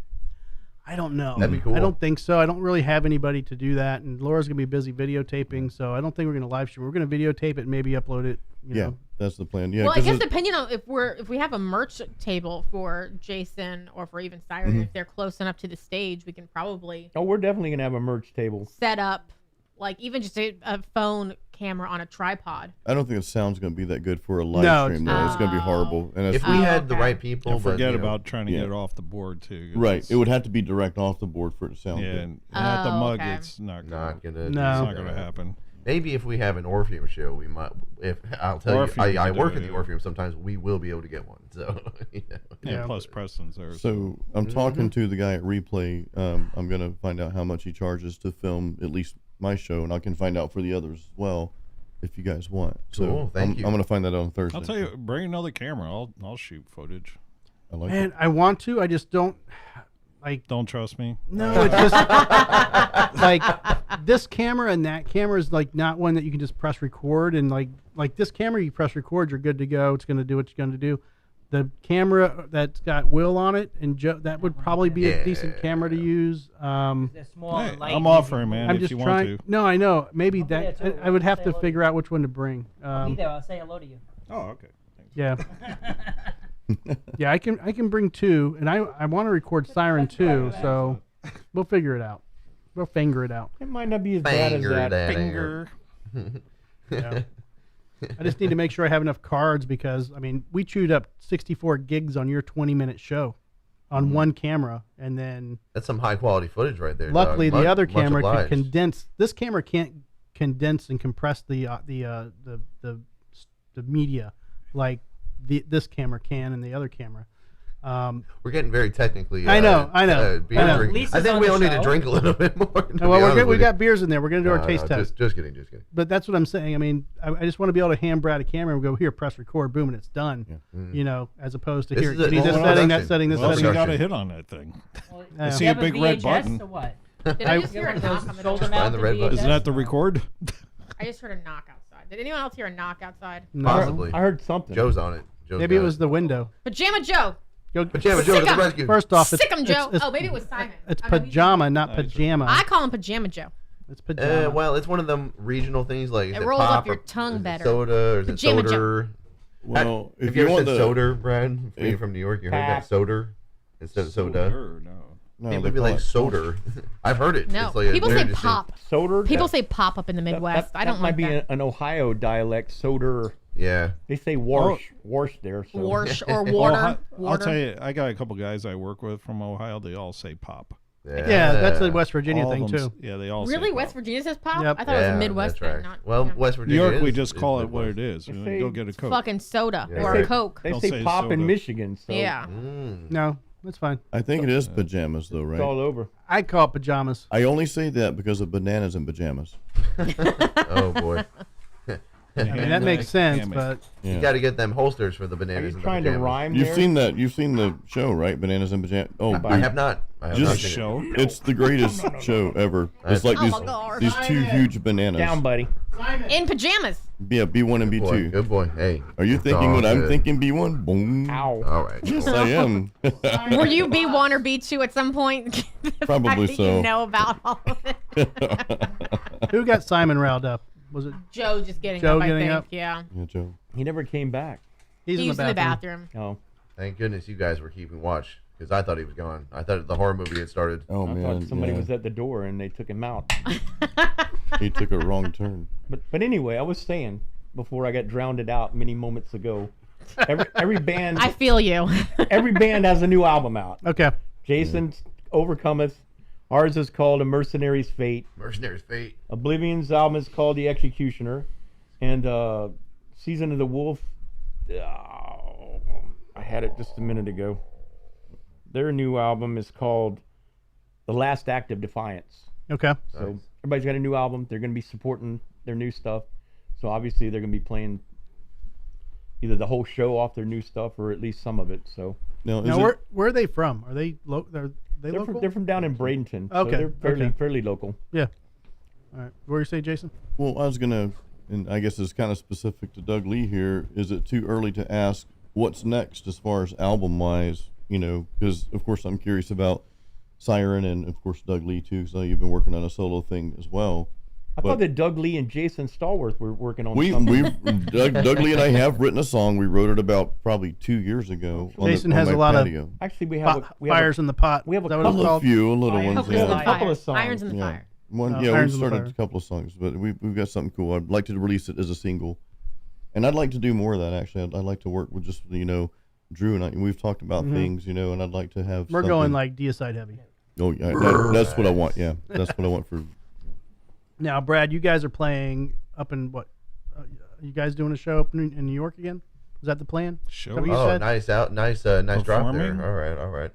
I don't know. That'd be cool. I don't think so. I don't really have anybody to do that, and Laura's going to be busy videotaping, so I don't think we're going to live stream. We're going to videotape it, and maybe upload it. You know. That's the plan. Yeah. Well, I guess depending on if we have a merch table for Jason or for even Siren, if they're close enough to the stage, we can probably Oh, we're definitely gonna have a merch table. set up like even just a phone camera on a tripod. I don't think the sound's going to be that good for a live No, stream. Though. It's going to be horrible. And If we had the right people, And but forget you know, about trying to get it off the board too. 'cause right, it's- it would have to be direct off the board for it to sound Yeah, good. and at the mug, okay. it's not not gonna. No. It's not going to happen. Maybe if we have an Orpheum show, we might. If I'll tell Orpheum you, I can do work it, in the yeah. Orpheum. Sometimes we will be able to get one. So Yeah, plus Preston's there. So I'm talking to the guy at Replay. I'm going to find out how much he charges to film at least my show, and I can find out for the others as well, if you guys want. So Cool, thank you. I'm going to find that out on Thursday. I'll tell you, bring another camera. I'll shoot footage. I like Man, it. I want to. I just don't. Like, Don't trust me. no, it's just like this camera and that camera is like not one that you can just press record and like this camera you press record, you're good to go. It's going to do what you're going to do. The camera that's got Will on it and Joe, that would probably be a decent camera to use. They're small Hey, and light. I'm offering, man. I'm if just you trying. want to. No, I know. Maybe I'll be that there too. I would have Say to hello figure out which one to bring. I'll be there. I'll say hello to you. Oh, okay. Thanks. Yeah. Yeah, I can bring two, and I want to record Siren too, so we'll figure it out. We'll finger it out. It might not be as bad as Finger that. that Finger. Yeah. I just need to make sure I have enough cards because I mean we chewed up 64 gigs on your 20-minute show on one camera, and then that's some high quality footage right there. luckily dog. the other Much camera can obliged. condense. This camera can't condense and compress the media like this camera can and the other camera. We're getting very technically. I know. Beer I know. drink. Lisa's I think on we the all need to show. drink a little bit more. Well, we got beers in there. We're gonna do our taste test. Just kidding. But that's what I'm saying. I mean, I just want to be able to hand Brad a camera and go here, press record, boom, and it's done. You know, as opposed to This here, is a- can you this well, setting, production. that setting, this Well, setting. you got a hit on that thing. Well, I Yeah. see you a have big VHS red button. Or what? Did I just hear a knock on the door? Sold them Find out the to red button. VHS? Isn't that the record? I just heard a knock outside. Did anyone else hear a knock outside? No. Possibly. I heard something. Joe's on it. Joe's Maybe it got was the window. Pajama Joe. Pajama Joe to the rescue. First off, Sick 'em, Joe. Oh, maybe it was Simon. It's I mean, pajama, not pajama. I call him Pajama Joe. It's pajama. Well, it's one of them regional things like It rolls off your tongue better. Soda or is it Pajama soda? Joe. Well, if you ever said soda, Brad, being from New York, you heard that soda instead of soda. No, It they would be call like it soda. I've heard it. No, It's like people very say distinct. pop. Soda. People say pop up in the Midwest. I don't that might like be that. an Ohio dialect. Soda. Yeah. They say wash there. So. Wash or water. I'll tell you, I got a couple guys I work with from Ohio. They all say pop. Yeah, that's a West Virginia All of thing them too. Yeah, they all Really, say West Virginia says pop? Yep. I thought it was a Midwest that's thing. right. Not, Well, yeah. West New Virginia York, we is- just is call it what Midwest. it is. They Go say get a Coke. Fucking soda Yeah, or right. a Coke. They They'll say say pop in soda. Michigan. So Yeah. No, that's fine. I think it is pajamas, though, it's right? all over. I call it pajamas. I only say that because of bananas and pajamas. Oh boy. I mean, that makes sense, but Yeah. You got to get them holsters for the Are bananas. you and trying the to pajamas. rhyme You've there? seen that? You've seen the show, right? Bananas and pajamas. Oh, I have not. I have not Just seen it. show. It's the greatest show ever. It's like Oh my God. these two huge bananas. Down, buddy. In pajamas. Yeah, B1 and Good boy. B2. Good boy. Hey. Are you it's thinking all what I'm good. thinking? B1. Boom. Ow. All right. Yes, I am. Were you B1 or B2 at some point? The Probably fact that so. You know about all of it. who got Simon riled up? Was it Joe just getting Joe up, getting I think. up? Yeah. Yeah, Joe. He never came back. He's He's in the bathroom. Oh, Thank goodness you guys were keeping watch because I thought he was gone. I thought the horror movie had started. Oh I man, thought somebody yeah. was at the door and they took him out. He took a wrong turn. But anyway, I was saying before I got drowned out many moments ago. Every band I feel you. every band has a new album out. Okay. Jason's Overcometh. Ours is called A Mercenary's Fate. Mercenary's Fate. Oblivion's album is called The Executioner. And Season of the Wolf, I had it just a minute ago. Their new album is called The Last Act of Defiance. Okay. So everybody's got a new album. They're going to be supporting their new stuff. So obviously they're going to be playing either the whole show off their new stuff or at least some of it. So Now, Now, where are they from? Are they local? they're from down in Bradenton. Okay, So they're fairly local. Yeah. All right. What were you saying, Jason? well, I was gonna, and I guess it's kind of specific to Doug Lee here. Is it too early to ask what's next as far as album wise? You know, because of course I'm curious about Siren and of course Doug Lee too. So you've been working on a solo thing as well. I thought that Doug Lee and Jason Stallworth were working on We something. Doug Lee and I have written a song. We wrote it about probably 2 years ago. Jason on has my a lot patio. of Actually, we have fires in the pot. We have Is that a what it's A called? few, little Fire. ones. Fire. Yeah. A couple of songs. Irons in the Yeah. fire. One, yeah, Irons we in the started Fire. a couple of songs, but we've got something cool. I'd like to release it as a single, and I'd like to do more of that. Actually, I'd like to work with just Drew and I. We've talked about things, and I'd like to have. We're something. going like Deicide heavy. Oh yeah, that's what I want. Yeah, that's what I want for. Now, Brad, you guys are playing up in what? You guys doing a show up in New York again? Is that the plan? Show? Is that what you Oh, said? nice nice drop Performing? there. All right.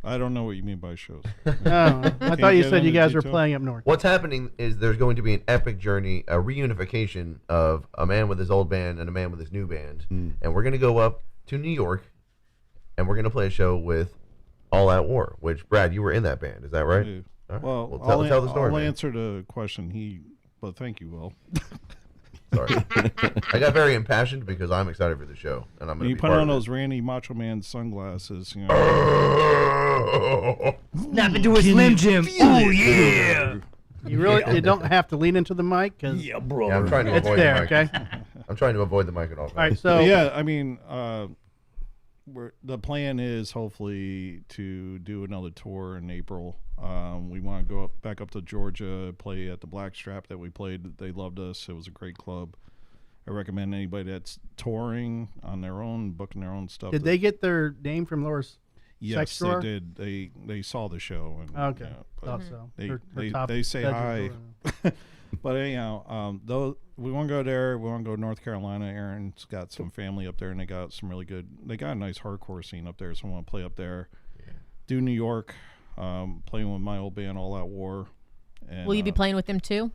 I don't know what you mean by shows. Oh, I Can't thought you get said you into guys were detail? playing up north. What's happening is there's going to be an epic journey, a reunification of a man with his old band and a man with his new band, and we're going to go up to New York, and we're going to play a show with All Out War. Which Brad, you were in that band, is that right? Yeah. All right. Well, tell the story. I'll man. answer the question. But thank you, Will. Sorry, I got very impassioned because I'm excited for the show, and I'm going You to be put part on of those Randy Macho Man sunglasses. Snap into a Slim Jim. Oh yeah. You don't have to lean into the mic because bro. Yeah, I'm trying to it's avoid there. the mic. Okay. I'm trying to avoid the mic at all times. All right. So But yeah, I mean, the plan is hopefully to do another tour in April. We want to go back up to Georgia, play at the Blackstrap that we played. They loved us. It was a great club. I recommend anybody that's touring on their own, booking their own stuff. did they get their name from Laura's? Yes, sex drawer? they did. They saw the show. And, Okay. but Thought so. They, Her they, top they say bedroom hi. drawer. But anyhow, though we want to go there. We want to go to North Carolina. Aaron's got some family up there, and they got some really good. They got a nice hardcore scene up there, so I want to play up there. Yeah. Do New York, playing with my old band, All Out War. And, Will you be playing with them too?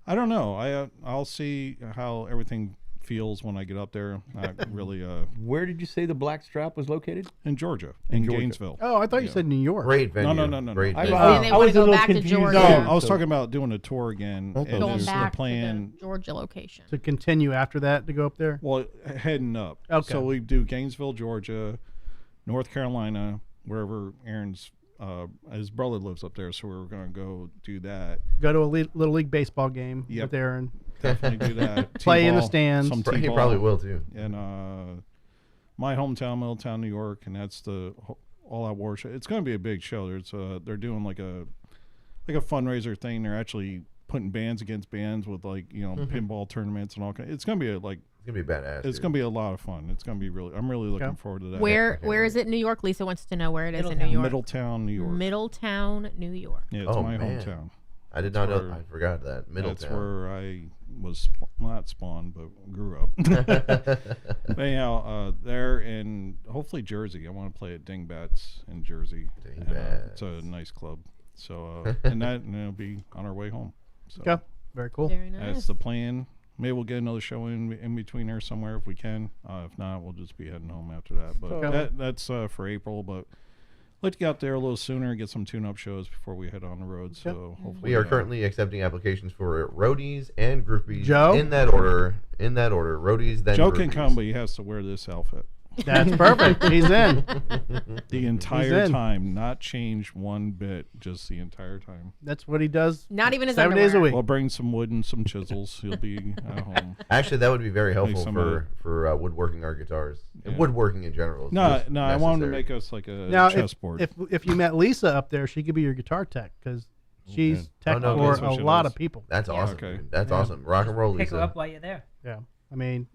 I don't know. I'll see how everything feels when I get up there. Not really. Where did you say the Black Strap was located? In Georgia, in Gainesville. Oh, I thought you said New York. Great venue. No. Great And venue. they I want was to a go little back to confused. Georgia. No, I was So- talking about doing a tour again. Okay. And Going there's back the plan. to the Georgia location. To continue after that to go up there. Well, heading up. Okay. So we do Gainesville, Georgia, North Carolina, wherever Aaron's his brother lives up there, so we were going to go do that. Go to a little league baseball game Yep. with Aaron. Definitely do that. Play in the T-ball, stands. some He T-ball. probably will too. And my hometown, Middletown, New York, and that's the all-out war show. It's going to be a big show. They're doing like a fundraiser thing. They're actually putting bands against bands with pinball tournaments and all kinds. It's going to be It's gonna be badass. It's going to be a lot of fun. It's going to be really. I'm really looking forward to that. Where is it in New York? Lisa wants to know where it is in New York. Middletown, New York. Middletown, New York. Yeah, it's my man. hometown. I did not know. I forgot that. Middletown. That's where I was not spawned, but grew up. But anyhow, there and hopefully Jersey. I want to play at Dingbats in Jersey. It's a nice club. So and it'll be on our way home. So Okay. Very cool. Very nice. that's the plan. Maybe we'll get another show in between there somewhere if we can. If not, we'll just be heading home after that. But Okay. that's for April. But let's get out there a little sooner, get some tune-up shows before we head on the road. So hopefully We are currently accepting applications for roadies and groupies. Joe? In that order. Roadies, then Joe groupies. can come, but he has to wear this outfit. That's perfect. He's in. The entire in. time, not change one bit, just the entire time. That's what he does. Not even his 7 days a underwear. week. We'll bring some wood and some chisels. He'll be at home. Actually, that would be very helpful some for woodworking our guitars. Yeah. Woodworking in general. is No, just I want him to necessary. make us like a Now, chessboard. if you met Lisa up there, she could be your guitar tech because she's tech no, for that's what a she lot does. of people. That's awesome. Okay. Dude. That's Yeah. awesome. Rock and roll, Pick her Lisa. up while you're there. Yeah. I mean,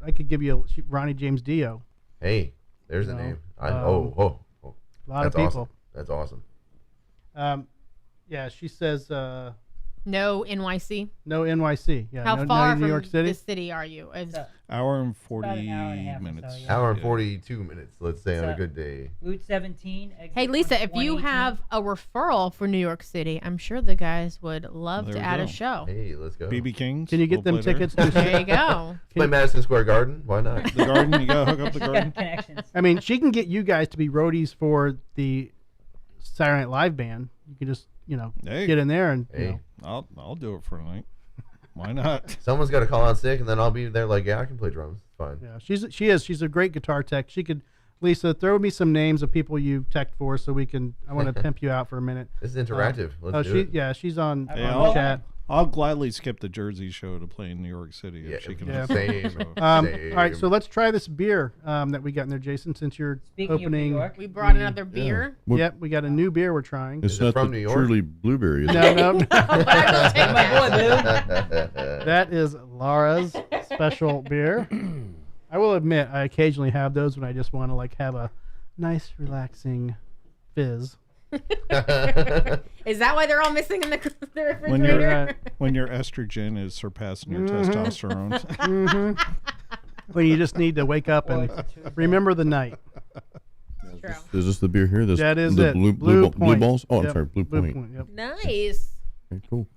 I could give you Ronnie James Dio. Hey, there's a No. name. A A lot of people. That's awesome. Yeah, she says No NYC. no NYC. Yeah, How no, far no from New York City. the city are you? Is hour and 40 About an hour and a half or minutes. so, yeah. Hour and Yeah. 42 minutes, let's say, on a So- good day. Route 17. exit Hey Lisa, if you 118. have a referral for New York City, I'm sure the guys would love There to we add a go. show. Hey, let's go. BB Kings. Can you get them we'll play there. tickets? There you go. Play Madison Square Garden? Why not? The garden, you gotta hook up the She's got garden. connections. I mean, she can get you guys to be roadies for the Saturday Night Live band. You can just Hey. get in there and Hey. I'll do it for a night. Why not? Someone's got to call out sick, and then I'll be there like, yeah, I can play drums. It's fine. yeah, she's a great guitar tech. She could. Lisa, throw me some names of people you teched for so we can. I want to pimp you out for a minute. This is interactive. Let's do it. Yeah, she's on, Hey, on I'll- chat. I'll gladly skip the Jersey show to play in New York City Yeah, if she can. yeah. Same. So- All Same. right, so let's try this beer that we got in there, Jason. Since you're Speaking of New opening, York, We brought another beer. What- yep, we got a new beer we're trying. It's Is it not from the New York? truly blueberry. Is it? No, no, But I will take my boy, that. Blue. that is Laura's special beer. I will admit, I occasionally have those when I just want to have a nice, relaxing fizz. Is that why they're all missing in the when your refrigerator? when your estrogen is surpassing your testosterone. When you just need to wake up and remember the night. True. Is this the beer here? This, That is the it. Blue, Blue blue Point. balls? Oh, I'm Yep, sorry. Blue Point. Yep. Nice. Okay, cool.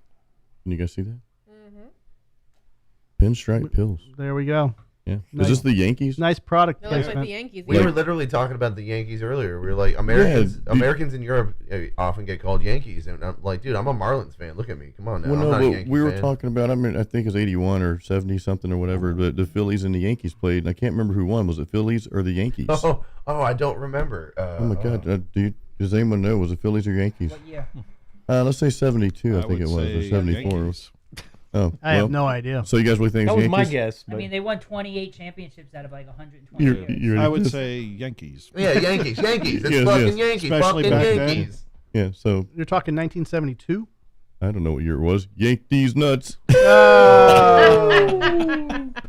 Can you guys see that? Mm-hmm. Pinstripe pills. There we go. Yeah. Nice. Is this the Yankees? Nice product It looks like placement. the Yankees. We yeah. were literally talking about the Yankees earlier. We were like, Americans in Europe often get called Yankees, and I'm like, dude, I'm a Marlins fan. Look at me, come on now. Well, I'm no, not a but Yankees we were fan. talking about, I think it's 81 or 70 something or whatever, but the Phillies and the Yankees played, and I can't remember who won. Was it Phillies or the Yankees? Oh, I don't remember. Oh my God. Does anyone know? Was it Phillies or Yankees? What year? Let's say 72, I think would it was, or say 74. Yankees. Oh, I have no idea. So you guys really think That it's was my Yankees? guess. I But mean, they won 28 championships out of like 120 You're- years. you're- I would say Yankees. Yeah, Yankees. It's Yes, fucking yes. Yankees. Especially Fucking back then. Yankees. Yeah, so You're talking 1972? I don't know what year it was. Yankees nuts.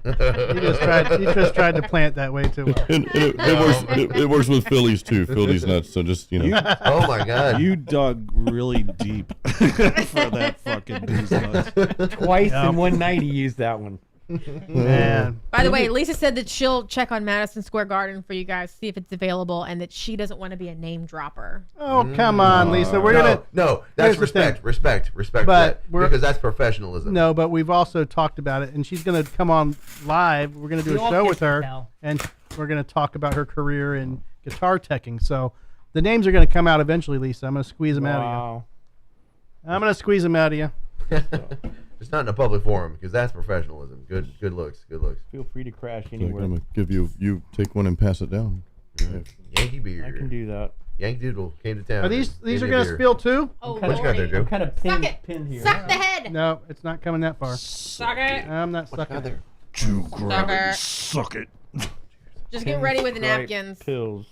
You just tried to plant that way too well. And it works with Phillies too. Phillies nuts. So just Oh my God. You dug really deep for that fucking news nuts. twice in one night he used that one. Man. By the way, Lisa said that she'll check on Madison Square Garden for you guys, see if it's available, and that she doesn't want to be a name dropper. Oh, come on, Lisa. We're gonna. No, that's respect. But because that's professionalism. No, but we've also talked about it, and she's gonna come on live. We're gonna do a show with her, and we're gonna talk about her career in guitar teching. So the names are gonna come out eventually, Lisa. I'm gonna squeeze them out of you. I'm gonna squeeze them out of you. It's not in a public forum because that's professionalism. Good looks. Feel free to crash So anywhere. I'm gonna give you take one and pass it down. Yankee beer. I can do that. Yankee Doodle came to town. Are these are gonna spill too? Oh, what you got there, Joe? I'm kind of pinned here. Suck the head. No, it's not coming that far. Suck it. I'm not sucking it. Suck it. Just get ready with the napkins. Pills.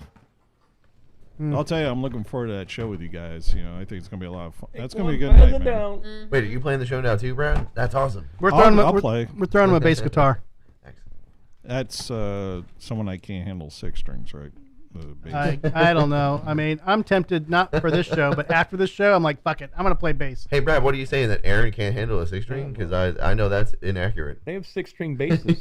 I'll tell you, I'm looking forward to that show with you guys. You know, I think it's gonna be a lot of fun. That's gonna be a good night, man. Wait, are you playing the show now too, Brad? That's awesome. We're throwing I'll play. We're throwing him a bass guitar. That's someone I can't handle 6 strings, right? I don't know. I mean, I'm tempted not for this show, but after this show, I'm like, fuck it, I'm gonna play bass. Hey, Brad, what are you saying that Aaron can't handle a 6-string? Because I know that's inaccurate. They have 6-string basses.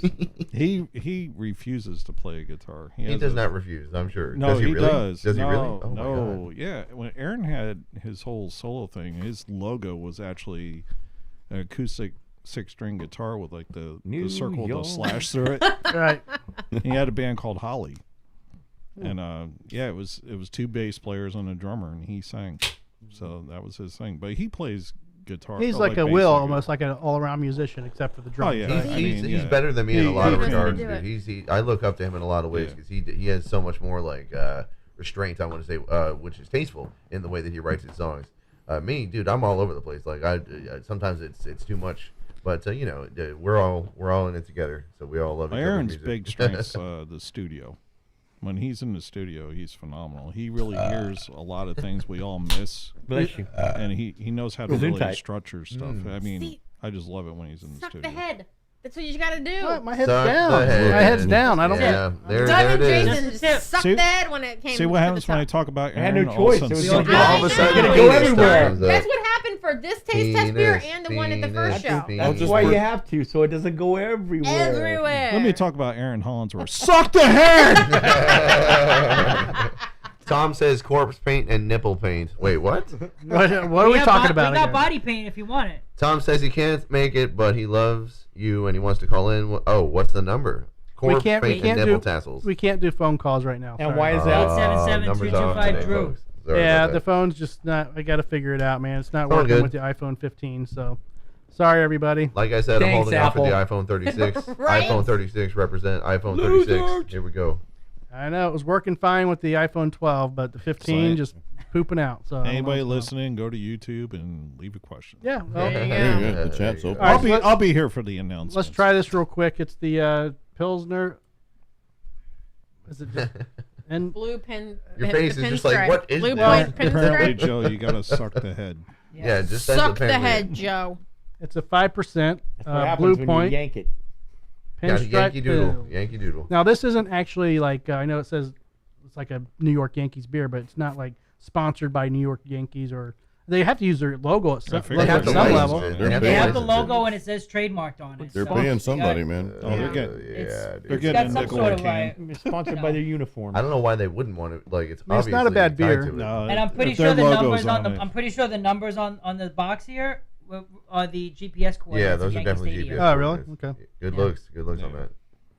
He refuses to play a guitar. He does not refuse. I'm sure. No, does he really? does. Does he really? No, Oh my no. God. Yeah, when Aaron had his whole solo thing, his logo was actually an acoustic 6-string guitar with like the circle with a slash through it. Right. He had a band called Holly. And it was 2 bass players and a drummer, and he sang. So that was his thing. But he plays guitar. He's like a Will, almost like an all-around musician, except for the drums. Oh yeah, He's better than me in a lot of regards. Dude. I look up to him in a lot of ways because he has so much more like restraint. I want to say, which is tasteful in the way that he writes his songs. Me, dude, I'm all over the place. Like sometimes it's too much. But you know, we're all in it together, so we all love each other's Aaron's music. big strength's the studio. When he's in the studio, he's phenomenal. He really hears a lot of things we all miss. Bless you. And he knows how to really Gesundheit. structure stuff. I mean, I just love it when he's in the Suck studio. the head. That's what you gotta do. What? My head's Suck down. the head. My head's down. I don't. Yeah, there Doug and it Jason is. just sucked See- the head when it came. See what to happens the when I top. talk about I had Aaron? no all of a choice. sudden It was suck- gonna All of a sudden, gonna go penis everywhere. turns up. That's what happened for this taste test beer and the one at the first show. That's why you have to, so it doesn't go everywhere. Everywhere. Let me talk about Aaron Hollinsworth. Suck the head! Tom says corpse paint and nipple paint. Wait, what? What are we talking about We got again? body paint if you want it. Tom says he can't make it, but he loves you and he wants to call in. Oh, what's the number? We Corpse can't. We paint and can't nipple do. tassels. We can't do phone calls right now. And Sorry. why is that? 877-225 Drew. Folks. Sorry Yeah, about the that. phone's just not. I got to figure it out, man. It's not all working good. with the iPhone 15. So, sorry everybody. Like I said, I'm Thanks, holding out for the Apple. iPhone 36. Right? iPhone 36 represent iPhone 36. Here we go. I know it was working fine with the iPhone 12, but the 15 just pooping out. So I don't Anybody know. listening, go to YouTube and leave a question. Yeah. Well, There you There you go. go. The chat's open. All right, I'll be here for the announcement. let's try this real quick. It's the Pilsner. Is it just and Blue pin. Your face is just like, pinstripe. what is Blue this? point Apparently, pinstripe. Joe, you gotta suck the head. Yeah, just that's Suck the apparently head, it. Joe. it's a 5% That's what happens Blue when Point you yank it. Yeah, pinstripe Yankee Doodle. Pill. Yankee Doodle. Now this isn't actually like I know it says it's like a New York Yankees beer, but it's not like sponsored by New York Yankees or they have to use their logo at some, figured They have at to some license level. it. They're They They have to the license logo it. and it says trademarked on it. They're so paying you somebody, got- man. Oh, they're getting Yeah, It's- dude. they're It's getting got a some nickel sort a of can. It's sponsored by their uniform. I don't know why they wouldn't want it. Like it's I mean, it's not a bad obviously tied beer. to it. No, And I'm pretty if sure their the logo's numbers on the it. I'm pretty sure the numbers on the box here are the GPS coordinates. Yeah, of those are Yankee definitely Stadium. GPS. Oh, really? coordinates. Okay. Good Yeah. looks. Good looks on that.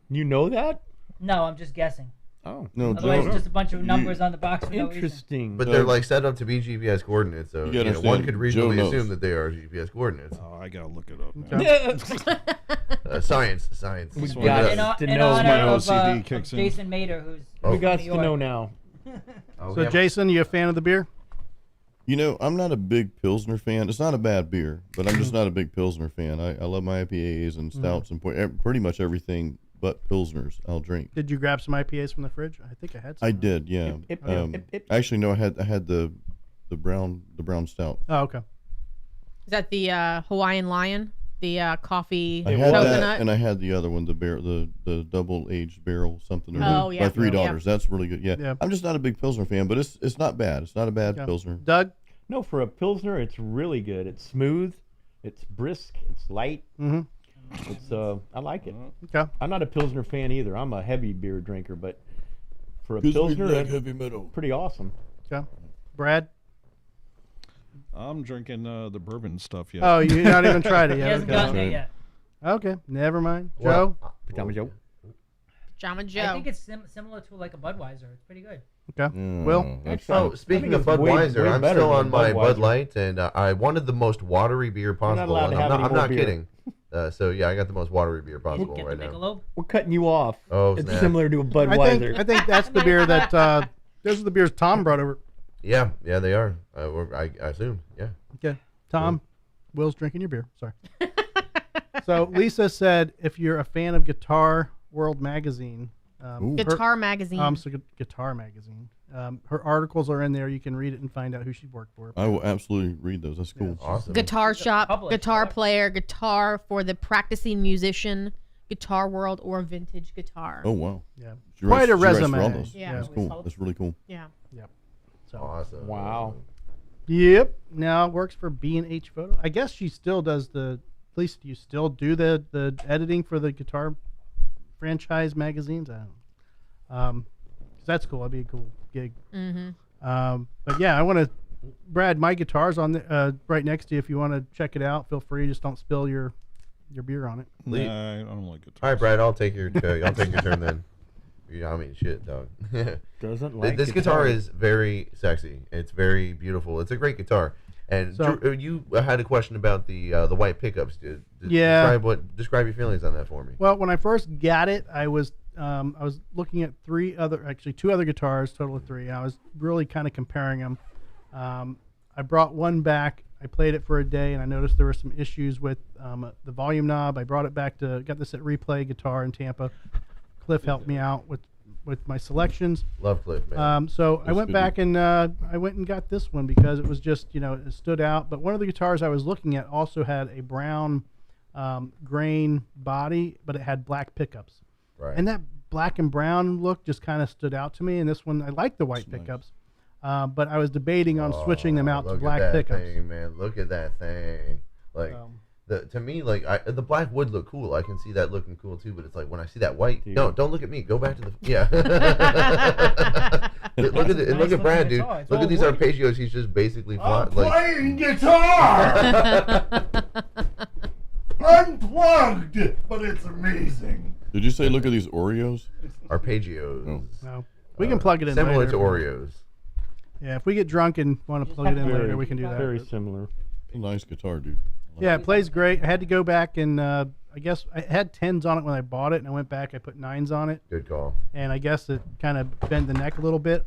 You know that? No, I'm just guessing. Oh, No, Otherwise, Joe, it's just a bunch of numbers on the box for no reason. interesting. But they're like set up to be GPS coordinates, so You you know, gotta one understand, could Joe reasonably knows. assume that they are GPS coordinates. Oh, I gotta look it up. Man. Science. We Look it got up. it. In, to in know honor my of, OCD of kicks in. Jason Mader, who's Oh. we got from to New know York. now. Oh, So yeah. Jason, you a fan of the beer? You know, I'm not a big Pilsner fan. It's not a bad beer, but I'm just not a big Pilsner fan. I love my IPAs and stouts and pretty much everything but Pilsners I'll drink. Did you grab some IPAs from the fridge? I think I had some. I did, yeah. Actually, no, I had the brown stout. Oh, okay. Is that the Hawaiian Lion? The coffee I had coconut? that, and I had the other one, the double aged barrel something. Oh, yeah. By Three Yeah. Daughters. That's really good. Yeah. Yeah. I'm just not a big Pilsner fan, but it's not bad. It's not a bad Yeah. Pilsner. Doug? No, for a Pilsner, it's really good. It's smooth, it's brisk, it's light. Mm-hmm. It's I like it. Okay. I'm not a Pilsner fan either. I'm a heavy beer drinker, but for a Because we Pilsner, like that's heavy metal. pretty awesome. Okay. Brad? I'm drinking the bourbon stuff yet. Oh, you not even tried it He yet? hasn't gotten it yet. Okay, never mind. Well, Joe? Pajama Joe. Pajama Joe. I think it's similar to like a Budweiser. It's pretty good. Okay. Will? Oh, speaking of it's way Budweiser, I'm better still than on my Bud Budweiser. Light, and I wanted the most watery beer possible. allowed to And have any I'm more not beer. kidding. So yeah, I got the most watery beer You possible get right the now. Michelob. We're cutting you off. Oh, It's snap. similar to a Budweiser. I think that's the beer that those are the beers Tom brought over. Yeah, they are. I assume. Yeah. Okay. Tom, Will's drinking your beer. Sorry. So Lisa said if you're a fan of Guitar World magazine, Guitar magazine. Guitar magazine. Her articles are in there. You can read it and find out who she worked for. I will absolutely read those. That's cool. Awesome. Guitar shop, published, guitar right? player, guitar for the practicing musician, Guitar World, or vintage guitar. Oh wow. Yeah. She Quite a she writes for resume. all those. Yeah. That's cool. That's really cool. Yeah. Yep. So. Awesome. Wow. Yep. Now works for B&H Photo. I guess she still does the. At least do you still do the editing for the guitar franchise magazines? I don't know. 'Cause that's cool. That'd be a cool gig. Mm-hmm. But yeah, I want to. Brad, my guitar's on the right next to you. If you want to check it out, feel free. Just don't spill your beer on it. Nah, I don't like guitars. All right, Brad. I'll take your turn then. Yeah, I mean, shit, dog. Doesn't like This guitar is very sexy. It's very beautiful. It's a great guitar. And So- Drew, you had a question about the white pickups, dude. Yeah. Describe your feelings on that for me. Well, when I first got it, I was looking at two other guitars, total of three. I was really kind of comparing them. I brought one back. I played it for a day, and I noticed there were some issues with the volume knob. I brought it back got this at Replay Guitar in Tampa. Cliff helped me out with my selections. Love Cliff, man. So I That's went good. back and I went and got this one because it was just, it stood out. But one of the guitars I was looking at also had a brown grain body, but it had black pickups. Right. And that black and brown look just kind of stood out to me. And this one, I like the white pickups, but I was debating on switching them out to Look black at that pickups. thing, man. Look at that thing. Like, to me, like the black would look cool. I can see that looking cool too. But it's like when I see that white. Dude. No, don't look at me. Go back to the look at Nice look at Brad, looking dude. guitar. It's Look all at these wood. arpeggios. He's just basically like. Playing guitar. Unplugged, but it's amazing. Did you say look at these Oreos? Arpeggios. Oh. No, we can plug it in Similar later. to Oreos. Yeah, if we get drunk and want to plug it in later, we can do that. Very similar. It's a nice guitar, dude. Yeah, it plays great. I had to go back and I guess I had 10s on it when I bought it, and I went back, I put 9s on it, Good call. and I guess it kind of bent the neck a little bit.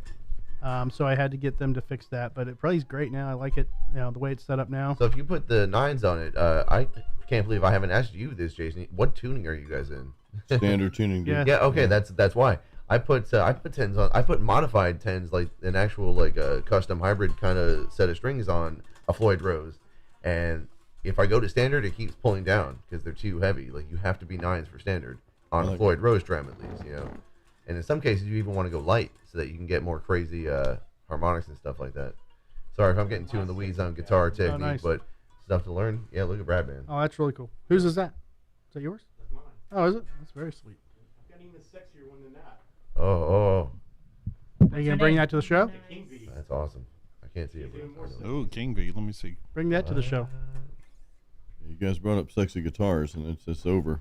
So I had to get them to fix that, but it plays great now. I like it, the way it's set up now. So if you put the 9s on it, I can't believe I haven't asked you this, Jason. What tuning are you guys in? Standard tuning, dude. Yeah. Yeah, okay, that's why. I put 10s on. I put modified 10s, like an actual like a custom hybrid kind of set of strings on a Floyd Rose, and if I go to standard, it keeps pulling down because they're too heavy. Like you have to be 9s for standard on a Like- Floyd Rose drum at least, And in some cases, you even want to go light so that you can get more crazy harmonics and stuff like that. Sorry if I'm getting too in the weeds on guitar technique, nice. but stuff to learn. Yeah, look at Brad, man. Oh, that's really cool. Whose is that? Is that yours? That's mine. Oh, is it? That's very sweet. I've got an even sexier one than that. Oh, Are you gonna bring that to the show? that's awesome. I can't see it. but- Oh, King V. Let me see. Bring that to the show. You guys brought up sexy guitars, and it's over.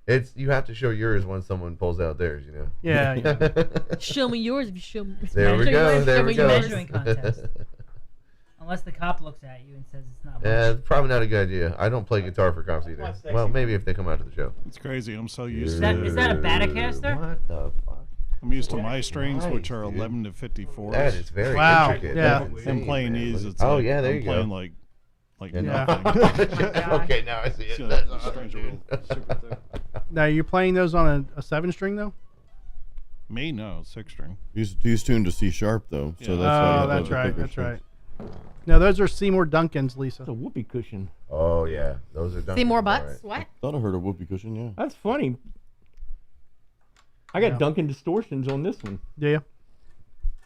It's you have to show yours when someone pulls out theirs, Yeah, yeah. Show me yours if you show me. There we Show go. yours, There show we me go. yours. Measuring contest. Unless the cop looks at you and says it's not much. Yeah, it's probably not a good idea. I don't play guitar for cops either. Well, maybe if they come out to the show. It's crazy. I'm so used Is to that, is that a Batacaster? What the fuck? I'm used to my strings, Nice, which are dude. 11 to 54s. That is very Wow, intricate. yeah. That's insane, I'm playing man. these. Look- It's oh like, yeah, there I'm you playing go. like Yeah. nothing. Okay, now I see it. So That's the awesome, strings are dude. real super thick. Now you're playing those on a 7-string though. Me, no, 6-string. He's tuned to C sharp though, so Yeah. that's why you Oh, have that's the right. thicker That's strings. right. Now those are Seymour Duncans, Lisa. It's a whoopee cushion. Oh yeah, those are done. See more all butts? right. What? Thought I heard a whoopee cushion. Yeah. That's funny. I got Yeah. Duncan distortions on this one. Yeah.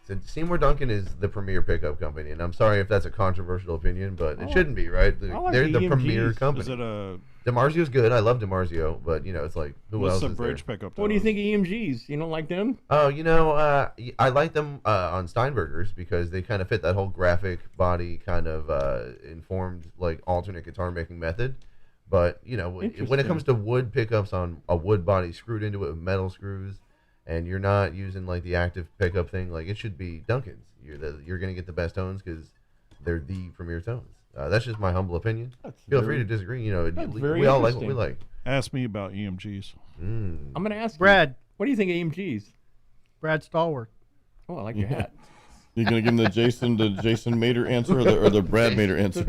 So Seymour Duncan is the premier pickup company, and I'm sorry if that's a controversial opinion, but it shouldn't be, right? They're the premier company. Is it a DiMarzio's good. I love DiMarzio, but it's like who else the is bridge there? pickup? What do you think of EMGs? You don't like them? Oh, I like them on Steinbergers because they kind of fit that whole graphic body kind of informed like alternate guitar making method. But when it comes to wood pickups on a wood body screwed into it with metal screws, and you're not using like the active pickup thing, like it should be Duncan's. You're gonna get the best tones because they're the premier tones. That's just my humble opinion. Feel free to disagree. We all like what we like. Ask me about EMGs. I'm gonna ask Brad. you, what do you think of EMGs? Brad Stallworth. Oh, I like your hat. You're gonna give him the Jason Mater answer or the Brad Mater answer?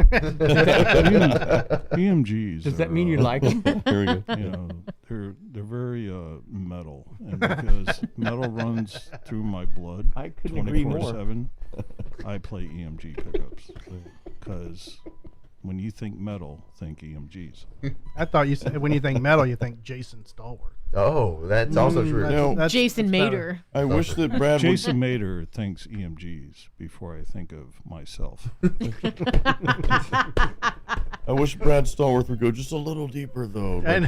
EMGs. Does that mean you like them? Here we go. They're very metal, and because metal runs through my blood, I couldn't agree more. 24/7. I play EMG pickups because when you think metal, think EMGs. I thought you said when you think metal, you think Jason Stallworth. Oh, that's also true. Jason Mater. I wish that Brad Jason Mater thinks EMGs before I think of myself. I wish Brad Stallworth would go just a little deeper though. Like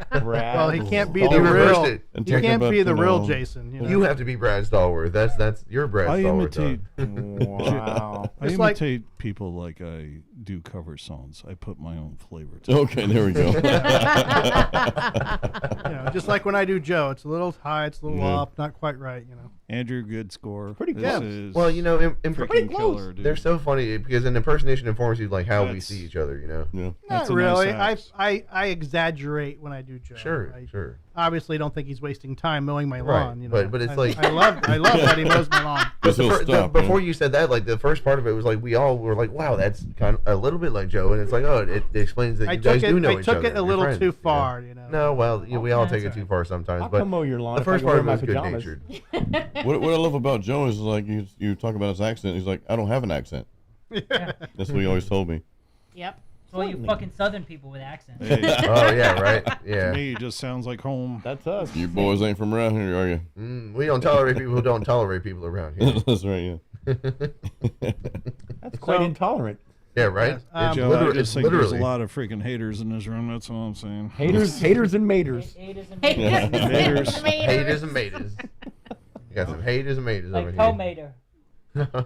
Brad. Well, he can't be He the reversed real. it. He can't be the real Jason. You have to be Brad Stallworth. That's your Brad I Stallworth. imitate. Wow. I It's imitate people like I do cover songs. I put my own flavor to it. Okay, there we go. Just like when I do Joe, it's a little high, it's a little up, not quite right. Andrew, good score. Pretty This good. is Well, freaking killer, dude. they're so funny because an impersonation informs you like how we see each other. Yeah. Not That's a really. nice act. I exaggerate when I do Joe. Sure, I sure. obviously don't think he's wasting time mowing my Right, lawn. but it's like I love that he mows my lawn. But He'll stop, before you said that, like the first part of it was like we all were like, "Wow, that's kind of a little bit like Joe," and it's like, "Oh, it explains that you guys do know each other." I took it a You're little friends, too far, No, well, we all take it too far sometimes. I'll But come mow your lawn the if I first can part wear of it my was pajamas. good natured. What I love about Joe is like you talk about his accent. He's like, I don't have an accent. That's what he always told me. Yep. So all you fucking Southern people with accents. Hey. Oh yeah, right. Yeah. To me, it just sounds like home. That's us. You boys ain't from around here, are you? We don't tolerate people who don't tolerate people around here. That's right. Yeah. That's quite intolerant. Yeah, right. Yes, Joe, I just think literally there's a lot of freaking haters in this room. That's all I'm saying. Haters and maters. Haters and Haters. haters and maters. You got some haters and maters over like here. tomato.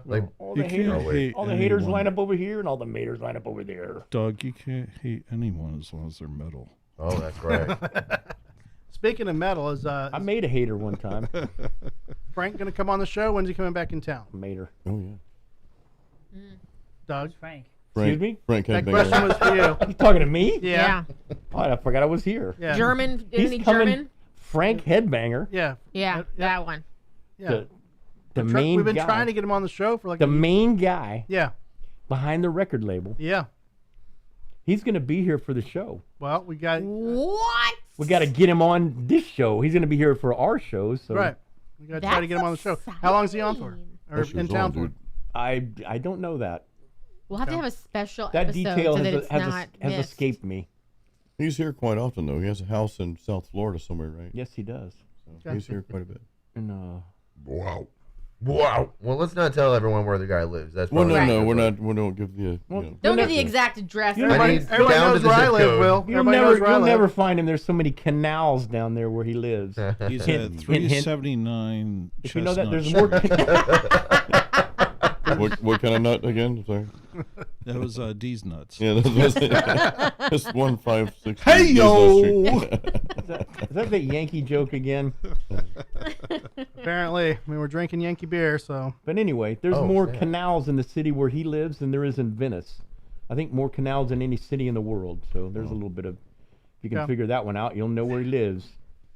Like All You the can't haters, hate all the haters anyone. line up over here, and all the maters line up over there. Doug, you can't hate anyone as long as they're metal. Oh, that's right. Speaking of metal, is I made a hater one time. Frank going to come on the show? When's he coming back in town? Mater. Oh yeah. Doug? Frank. Excuse me? Frank That Headbanger. question was for you. You talking to me? Yeah. Oh, I forgot I was here. Yeah. German. He's Any coming. German? Frank Headbanger. Yeah. Yeah, that one. Yeah. The main We've been guy. trying to get him on the show for like The main guy Yeah. behind the record label. Yeah. He's going to be here for the show. Well, we got What? We got to get him on this show. He's going to be here for our shows. So right. We got to try to get him on the show. How long is he on for? Or That's in years town old, for? dude. I don't know that. We'll have to have a special That episode detail so that has, it's not has missed. escaped me. He's here quite often though. He has a house in South Florida somewhere, right? Yes, he does. So he's here quite a bit. And Wow. Wow. Well, let's not tell everyone where the guy lives. That's Well, probably no, good. we're not. We don't give the. Don't give the exact address. Everybody, need everybody down knows to the where I zip live, code. Will. you'll Everybody knows where I live. never find him. There's so many canals down there where he lives. He's Hint, at hint, hint. 379 If you know that, there's Chestnut more. what kind of nut again? Sorry. That was D's nuts. Yeah, that's just 156. Hey, yo! Is that the Yankee joke again? Apparently. I mean, we're drinking Yankee beer, so. But anyway, there's Oh, more snap. canals in the city where he lives than there is in Venice. I think more canals than any city in the world. So there's a little bit of, if you can Yeah. figure that one out, you'll know where he lives.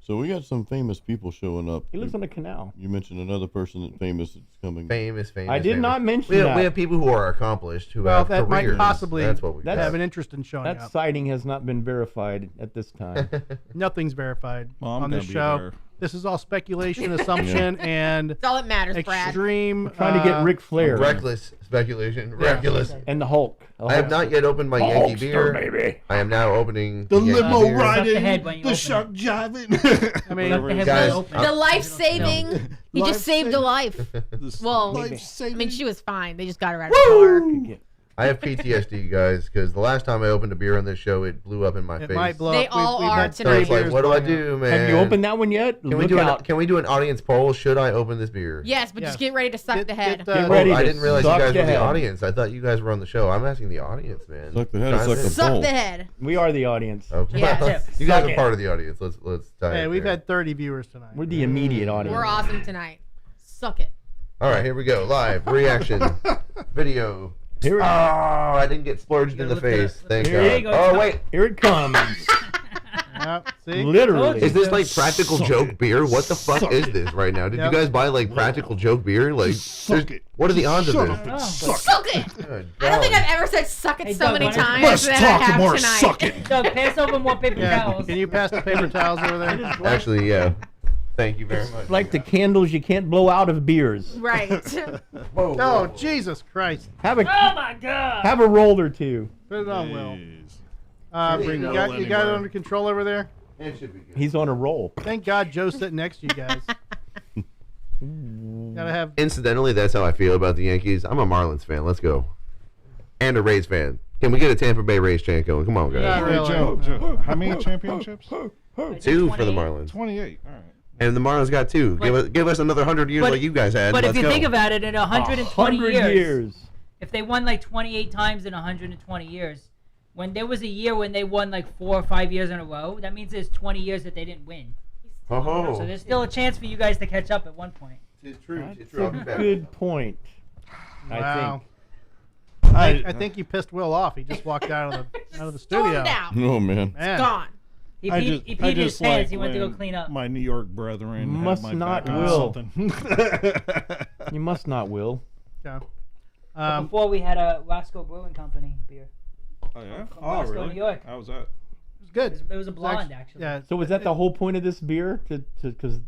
So we got some famous people showing up. He lives on a canal. You mentioned another person that's famous that's coming. Famous. I did famous. not mention We have, that. we have people who are accomplished who Well, have that might careers. possibly That's what we That's- got. have an interest in showing That up. sighting has not been verified at this time. Nothing's verified Well, I'm on gonna this be show. there. This is all speculation, assumption, and That's all that matters, Brad. extreme. We're trying to get Ric Flair. Reckless speculation. Reckless. And the Hulk. I have not yet opened my Yankee Hulkster, beer. baby. I am now opening The Yankee limo beer. riding, the shark jiving. I mean, Guys, The life-saving. He just saved a life. Well, I Life-saving. mean, she was fine. They just got her out of the car. I have PTSD, guys, because the last time I opened a beer on this show, it blew up in my it face. might blow They up. all We've are had So tonight. it's like, beers what do I going on. do, man? Have you opened that one yet? Can we do an audience poll? Should I open this beer? Yes, but Yes. just get ready to suck Get- the head. get, Oh, ready I to didn't realize you suck guys the were the head. audience. I thought you guys were on the show. I'm asking the audience, man. Suck the head, Chime suck in. the Suck pole. the head. We are the audience. Okay. Yes. You guys Suck are it. part of the audience. Let's tie Hey, it we've there. had 30 viewers tonight. We're the immediate audience. We're awesome tonight. Suck it. All right, here we go. Live reaction video. Here it, Oh, I didn't get splurged in the lift it up. face. Thank There God. you go. Oh wait, here it comes. Yep, see? Literally. is this like practical Suck joke it. beer? What the fuck Suck is it. this right now? Did Yep. you guys buy like practical joke beer? Like, Suck there's- it. what are the odds of Shut this? up and Oh. suck Suck it. Good I don't think golly. I've ever said suck it Hey, so Doug, many why don't you- times Let's than I talk have more tonight. sucking. Doug, pass over more paper Yeah. towels. Can you pass the paper towels over there? Actually, yeah. Thank you very much. Like the candles you can't blow out of beers. Right. Whoa, Oh, whoa. Jesus Christ. Have a Oh my God! have a roll or two. Put it on, Will. Jeez. You Roll got it anywhere. under control over there? It should be good. He's on a roll. Thank God Joe's sitting next to you guys. Gotta have. Incidentally, that's how I feel about the Yankees. I'm a Marlins fan. Let's go. And a Rays fan. Can we get a Tampa Bay Rays chant going? Come on, guys. Not Hey, really. Joe, how many championships? 2 for the Marlins. 28. All right. And the Marlins got 2. Give us another 100 years but- like you guys had. But if Let's you go. think about it, in 120 100 years, if they won like 28 times in 120 years, when there was a year when they won like 4 or 5 years in a row, that means there's 20 years that they didn't win. Oh, So there's still a chance for you guys to catch up at one point. it's true. It's That's true. I'll a be back. good point. Wow. I think. I think you pissed Will off. He just walked out of the Stormed studio. out. Oh man. Man. Gone. He peed his pants. He went to go clean up. My New York brethren Must had my not back on will. something. You must not, Will. Yeah. But before we had a Roscoe Brewing Company beer. Oh yeah. From Oh Roscoe, really? New York. How was that? It was good. It was a blonde, actually. Yeah. So was that the whole point of this beer? Because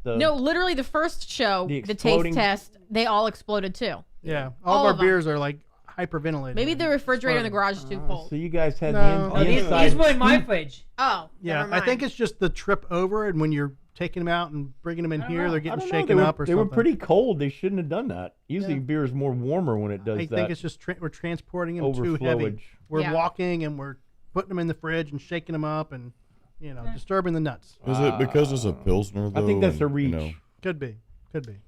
the No, literally the first show, The the exploding- taste test, they all exploded too. Yeah. All All of our of them. beers are like hyperventilated. Maybe the refrigerator in the garage is too cold. So you guys had No. the, Oh, the these inside. were in my fridge. Oh, Yeah, never I think mind. it's just the trip over, and when you're taking them out and bringing them in I don't here, know. they're I getting don't know, shaken up or they something. were pretty cold. They shouldn't have done that. Usually Yeah. beer is more warmer when it does I that. think it's just we're transporting them too heavy. Overflowage. We're Yeah. walking and we're putting them in the fridge and shaking them up and disturbing the nuts. Is it because it's a pilsner though? I think that's a and, reach. You know, Could be.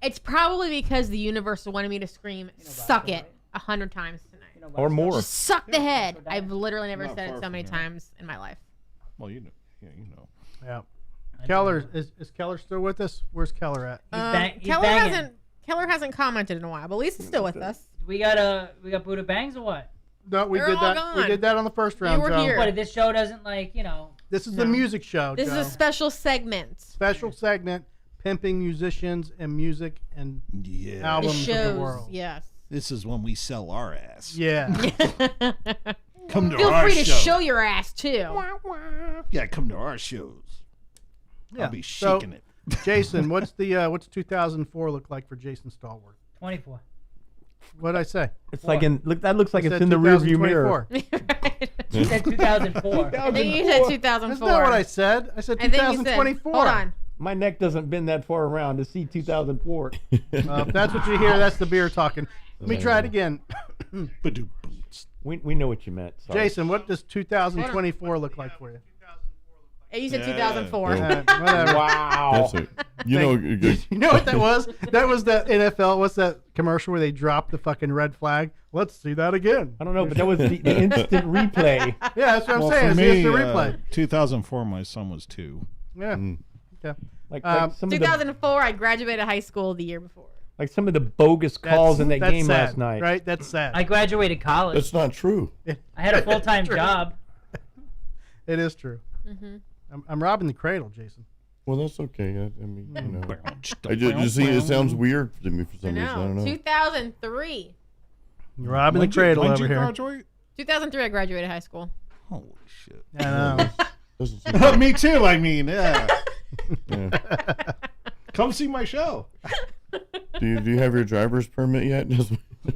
It's probably because the universe wanted me to scream "suck it" 100 times tonight. Or more. Just suck the head. I've literally never Not said far it so from many here. times in my life. Well, you know. Yeah, you know. Yeah. Keller is Keller still with us? Where's Keller at? He's Keller banging. hasn't commented in a while, but Lisa's still with us. We got Buderbangs or what? No, we They're did all that. gone. We did that on the first They round. were Joe. here. But if this show doesn't This is the music show. This Joe. is a special segment. special segment, pimping musicians and music and Yeah. The albums of the shows, world. yes. This is when we sell our ass. Yeah. Come to Feel our free to show. show your ass too. Yeah, come to our shows. Yeah. I'll be So, shaking it. Jason, what's 2004 look like for Jason Stallworth? 24. What did I say? It's like that looks like I it's said in the rearview mirror. 2024. She said 2004. I think you said 2004. That's not what I said. I said I think you said- 2024. Hold on. My neck doesn't bend that far around to see 2004. If that's what you hear, that's the beer talking. Let me try it again. We know what you meant. Sorry. Jason, what does 2024 look like for you? You said 2004. Whatever. Wow. That's it. You know, You know what that was? That was the NFL. What's that commercial where they dropped the fucking red flag? Let's see that again. I don't know, but that was the instant replay. Yeah, that's what I'm Well, saying. for It's me, instant replay. 2004, my son was 2. Yeah. Mm. Yeah. Like some of the 2004, I graduated high school the year before. some of the bogus calls in that That's game sad, last night. Right? That's sad. I graduated college. that's not true. I had a full-time True. job. It is true. I'm robbing the cradle, Jason. Well, that's okay. I mean, you know, I just see it sounds weird to me for some reason. I don't know. 2003. You're robbing the cradle When'd over you here. graduate? 2003, I graduated high school. Holy shit. I know. Doesn't seem Me too, I mean, yeah. Come see my show. Do you have your driver's permit yet?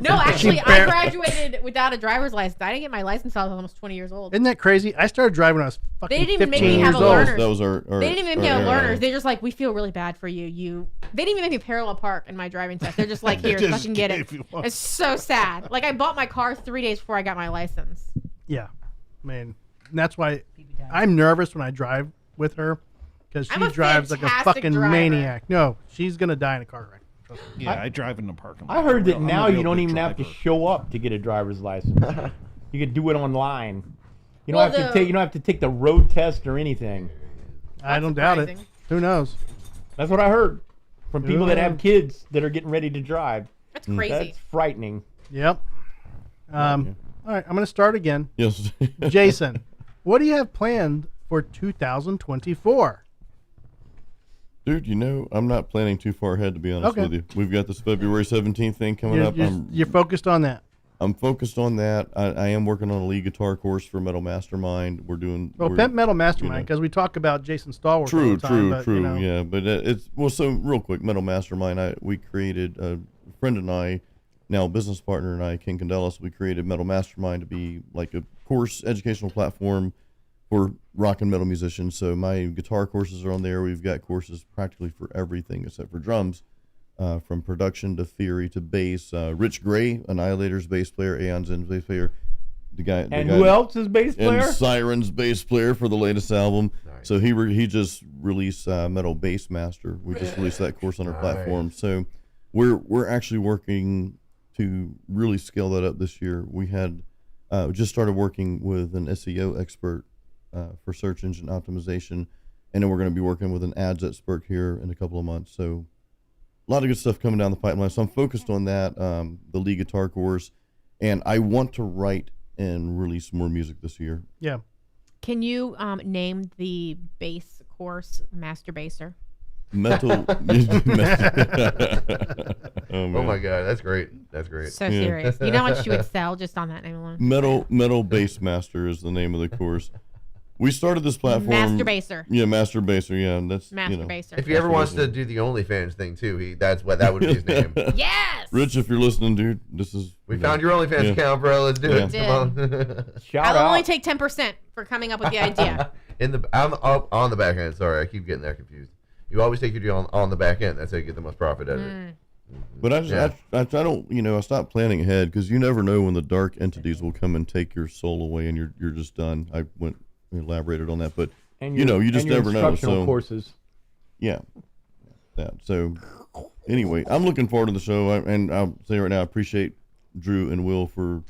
No, actually, I graduated without a driver's license. I didn't get my license until I was almost 20 years old. Isn't that crazy? I started driving when I was fucking They didn't even make 15 me years have a old. learner's. That was They didn't even make me have learners. They're just like, we feel really bad for you. They didn't even make me parallel park in my driving test. They're just like, here, Just fucking get it. gave you one. It's so sad. Like, I bought my car 3 days before I got my license. Yeah, man. And that's why I'm nervous when I drive with her because I'm she a drives like a fantastic fucking driver. maniac. No, she's gonna die in a car wreck. Trust me. Yeah, I drive in the parking lot. I heard that I'm a now real you don't good even have to driver. show up to get a driver's license. You can do it online. You don't Well, have to take. You don't have to take the road test or anything. I don't doubt it. surprising. Who knows? That's what I heard from people that Yeah. have kids that are getting ready to drive. That's crazy. That's frightening. Yep. All right, I'm gonna start again. Yes. Jason, what do you have planned for 2024? Dude, I'm not planning too far ahead, to be honest Okay. with you. We've got this February 17th thing coming up. You're focused on that. I'm focused on that. I am working on a lead guitar course for Metal Mastermind. Well, we're Pimp Metal Mastermind, because we talk about Jason Stallworth all True, the time. But, true. you know, Yeah, but so real quick, Metal Mastermind. We created a friend and I, now business partner and I, King Candelas. We created Metal Mastermind to be like a course educational platform for rock and metal musicians. So my guitar courses are on there. We've got courses practically for everything except for drums, from production to theory to bass. Rich Gray, Annihilator's bass player, Aeon's bass player. And who else is bass player? And Siren's bass player for the latest album. Nice. So he just released Metal Bass Master. We just released that course on our platform. So we're actually working to really scale that up this year. We had just started working with an SEO expert for search engine optimization, and then we're going to be working with an ads expert here in a couple of months. So a lot of good stuff coming down the pipeline. So I'm focused on that, the lead guitar course, and I want to write and release more music this year. Yeah. Can you name the bass course Master Basser? Metal. Oh my God, that's great. That's great. So serious. You know how much you would sell just on that name alone? Metal Bass Master is the name of the course. We started this platform. Master Basser. Yeah, Master Basser. Yeah, that's Master Basser. If he ever wants to do the OnlyFans thing too, that would be his name. Yes. Rich, if you're listening, dude, We found your OnlyFans account, bro. Let's do it. did. Come on. Shout I'll out. only take 10% for coming up with the idea. I'm up on the back end. Sorry, I keep getting that confused. You always take your deal on the back end. That's how you get the most profit out of it. But I don't, I stop planning ahead because you never know when the dark entities will come and take your soul away and you're just done. I elaborated on that, but And you just never know. instructional So courses. yeah, that. So anyway, I'm looking forward to the show, and I'll say right now, I appreciate Drew and Will for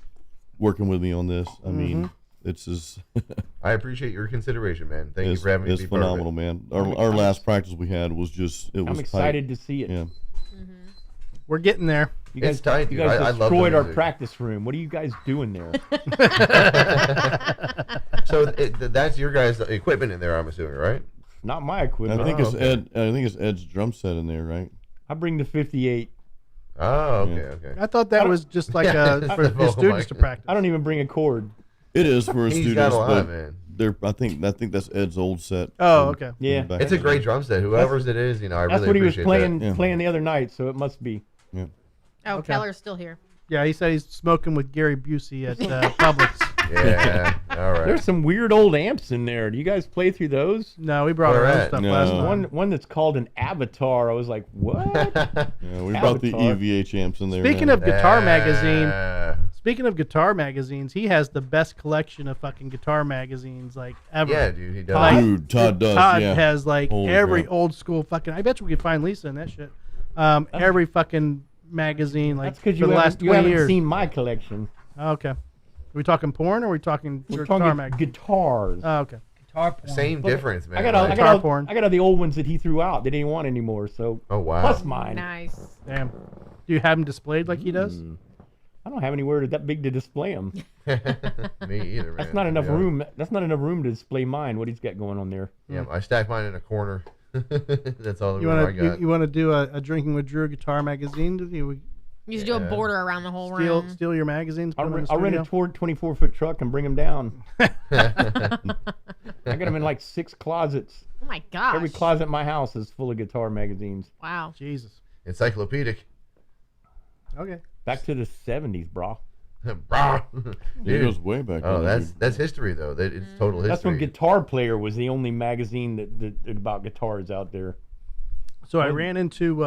working with me on this. I mean, it's just I appreciate your consideration, man. Thank you for having me. It's be part of it. phenomenal, man. Our last practice we had was just it was. I'm excited tight. to see it. Yeah. We're getting there. You guys, It's tight, you dude. guys I love the destroyed our music. practice room. What are you guys doing there? So that's your guys' equipment in there, I'm assuming, right? Not my equipment. I think it's Ed. I think it's Ed's drum set in there, right? I bring the 58. Oh, okay. I thought that was just like for his students to practice. I don't even bring a cord. It is for his He's students, got a lot, but man. I think that's Ed's old set. Oh, okay. Yeah. Back It's a in the great day. drum set. Whoever's it is, I That's really what he was appreciate that. playing the other night, so it must be. Yeah. Oh, Okay. Keller's still here. Yeah, he said he's smoking with Gary Busey at Publix. Yeah, all right. There's some weird old amps in there. Do you guys play through those? No, we brought Where our own at? stuff No. last time. One that's called an Avatar. I was like, what? Yeah, we brought the Avatar. EVH amps in there. Speaking man. of Guitar Magazine, Yeah. speaking of guitar magazines, he has the best collection of fucking guitar magazines like ever. Yeah, dude, he does. Like, Dude, Todd does. Todd yeah. has like Holy every crap. old school fucking. I bet you we could find Lisa in that shit. Every fucking magazine like That's because for you the last haven't, you 20 haven't years. seen my collection. Oh, okay. Are we talking porn or are we talking We're guitar talking magazine? guitars. Oh, okay. Guitar porn. Same Look, difference, man. I got all, I Like- got Guitar all, porn. I got all the old ones that he threw out. They didn't want anymore. So Oh wow. plus mine. Nice. Damn. Do you have them displayed like he does? I don't have anywhere that big to display them. Me either, man. That's not enough Yeah. room. That's not enough room to display mine. What he's got going on there. Yeah, I stack mine in a corner. That's all the You room I want got. to you want to do a drinking with Drew guitar magazine? You should do a border around the whole steal room. steal your magazines? Put I'll, them in the I'll rent a studio? 24-foot truck and bring them down. I got them in like 6 closets. Oh my gosh. Every closet in my house is full of guitar magazines. Wow. Jesus. Encyclopedic. Okay. Back to the 70s, brah. Brah. It goes way back. Oh, then, that's history though. It's total history. That's when Guitar Player was the only magazine that about guitars out there. So I ran into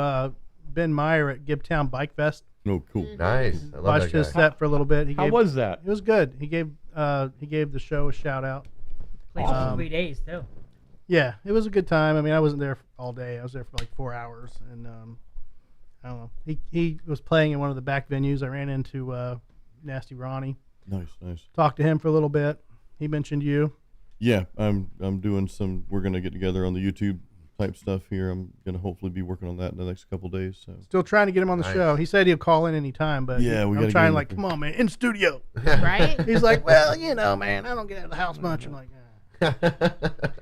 Ben Meyer at Gibtown Bike Fest. Oh, cool. Nice. I love Watched that guy. his set for a little bit. How was that? It was good. He gave the show a shout out. Played for 3 days too. Yeah, it was a good time. I mean, I wasn't there all day. I was there for like 4 hours, and I don't know. He was playing in one of the back venues. I ran into Nasty Ronnie. Nice. Talked to him for a little bit. He mentioned you. Yeah, I'm doing some. We're gonna get together on the YouTube type stuff here. I'm gonna hopefully be working on that in the next couple of days. So Still trying to get him on the show. He said he'll call in anytime, but Yeah, we I'm gotta trying get like, him. come on, man, in studio. Right? He's like, well, you know, man, I don't get out of the house much. I'm like,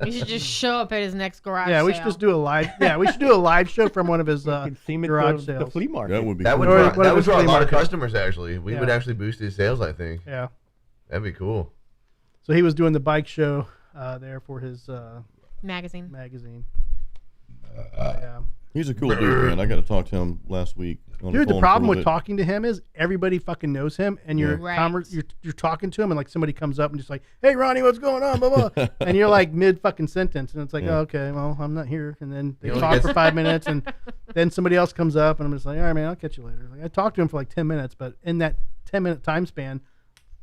You should just show up at his next garage yeah, we sale. should just do a live. Yeah, we should do a live show from one of his could see him at garage the sales. flea market. that would be. That cool. would draw a lot of market. customers. Actually, we would actually boost his sales. I think. Yeah. That'd be cool. So he was doing the bike show there for his magazine. Yeah. He's a cool dude, man. I got to talk to him last week. On Dude, the phone problem for a with bit. talking to him is everybody fucking knows him, and you're Right. you're talking to him, and like somebody comes up and just like, "Hey, Ronnie, what's going on?" Blah blah, and you're like mid fucking sentence, and it's like, Yeah. "Oh, okay, well, I'm not here," and then they You know, talk it's- for 5 minutes, and then somebody else comes up, and I'm just like, "All right, man, I'll catch you later." Like I talked to him for like 10 minutes, but in that 10-minute time span,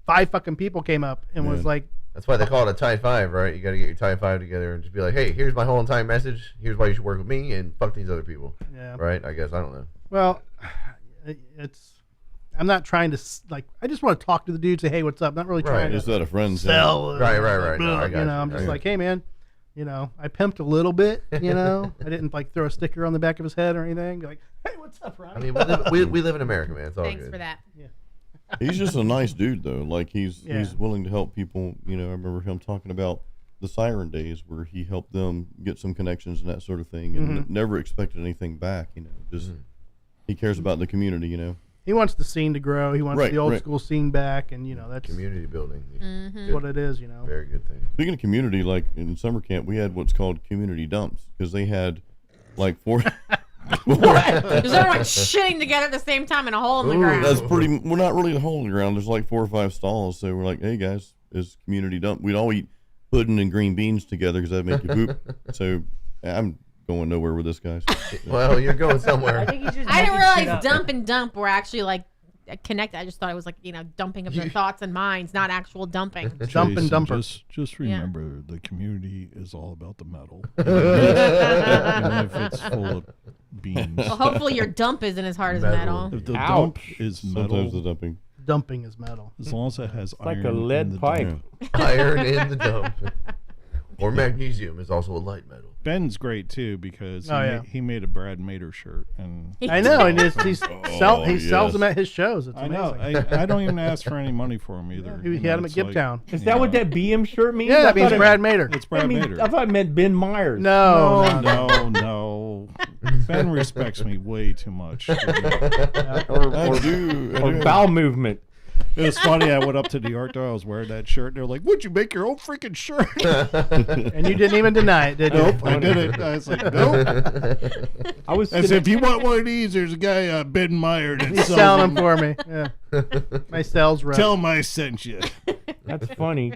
5 fucking people came up and was Man. like, That's why they call it a tie 5, right? You got to get your tie 5 together and just be like, hey, here's my whole entire message. Here's why you should work with me and fuck these other people. Yeah. Right? I guess. I don't know. Well, I'm not trying to like. I just want to talk to the dude, say, "Hey, what's up?" Not really trying Just to out of friends. sell. Right. No, I got you know, I'm just like, "Hey, man, you know, I pimped a little bit. You know, I didn't like throw a sticker on the back of his head or anything. Be like, hey, what's up, Ronnie?" I mean, we live in America, man. It's all Thanks good. for that. Yeah. He's just a nice dude, though. Like he's Yeah. willing to help people. You know, I remember him talking about the Siren days where he helped them get some connections and that sort of thing, and never expected anything back. You know, just he cares about the community. You know. He wants the scene to grow. He wants Right, the old right. school scene back, and you know that's Community building. that's what it is. You know. Very good thing. Speaking of community, like in summer camp, we had what's called community dumps because they had like 4. Because everyone shitting together at the same time in a hole in the ground. That's pretty. We're not really a hole in the ground. There's like 4 or 5 stalls, so we're like, hey guys, it's community dump. We'd all eat pudding and green beans together because that make you poop. So I'm going nowhere with this, guys. Well, you're going somewhere. I think he's just I didn't making shit realize up. dump and dump were actually like connected. I just thought it was like, you know, dumping of their thoughts and minds, not actual dumping. Dump and Jason, dumper. Just Yeah. remember, the community is all about the metal. Even if it's full of beans. Well, hopefully your dump isn't as hard as Metal. metal. If the Ouch. dump is metal, Sometimes the dumping. Dumping is metal. as long as it has like iron a lead in the pipe. dump. Iron in the dump. Or magnesium is also a light metal. Ben's great too because Oh, yeah. he made a Brad Mater shirt, and I know, and he sells yes. them at his shows. It's I amazing. know I don't even ask for any money for him either. He You had know, him at it's like- Gibtown. Is that what that BM shirt means? Yeah, I that means thought it- Brad Mater. It's Brad Mater. I thought it meant Ben Myers. No. No. Ben respects me way too much. Or I do. bowel movement. It was funny. I went up to the art door. I was wearing that shirt. And they're like, "Would you make your own freaking shirt?" And you didn't even deny it, did you? Nope, I didn't. I was like, "Nope." I was I said, sitting, "If you want one of these, there's a guy Ben Meyer that's He's selling them for me. Yeah. My sales rep. Tell him I sent you." that's funny,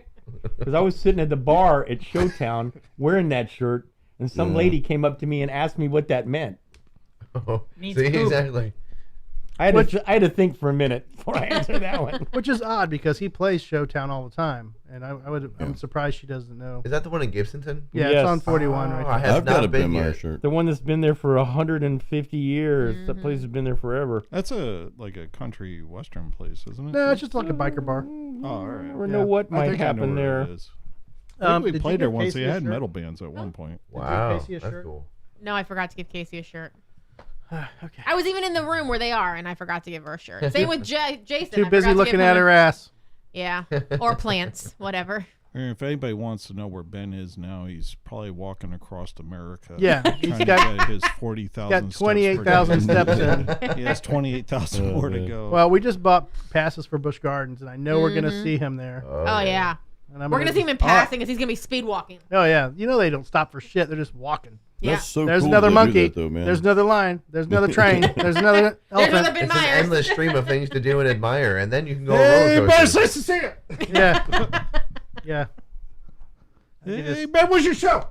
because I was sitting at the bar at Showtown wearing that shirt, and some lady came up to me and asked me what that meant. Oh, Means see, poop. exactly. I had to think for a minute before I answered that one. Which is odd because he plays Showtown all the time, and I'm surprised she doesn't know. Is that the one in Gibsonton? Yeah, Yes. it's on 41 right I there. have I've got a not Ben been Meyer yet. shirt. The one that's been there for 150 years. That place has been there forever. That's like a country western place, isn't it? No, it's just like a biker bar. Oh, all right. Never know what I might think I know happen where there. it is. I think we did you played there give once. Casey They a had shirt? metal bands at one point. Wow, Casey a that's shirt? cool. No, I forgot to give Casey a shirt. Okay. I was even in the room where they are, and I forgot to give her a shirt. Same with Jason. Too I busy forgot to looking give at him her ass. Yeah, or plants, whatever. And if anybody wants to know where Ben is now, he's probably walking across America. Yeah, trying he's to got- get his 40,000. got 28,000 steps in. He has 28,000 more to go. Well, we just bought passes for Busch Gardens, and I know we're going to see him there. Oh yeah. And We're gonna see him in passing as he's gonna be speed walking. Oh yeah, you know they don't stop for shit. They're just walking. Yeah. That's so There's cool another they do monkey. that, though, man. There's another lion. There's another train. There's another elephant. It's an endless stream of things to do and admire, and then you can go on Hey, roller buddy, coasters. nice to see you. Yeah. Yeah. Hey, man, what's your show?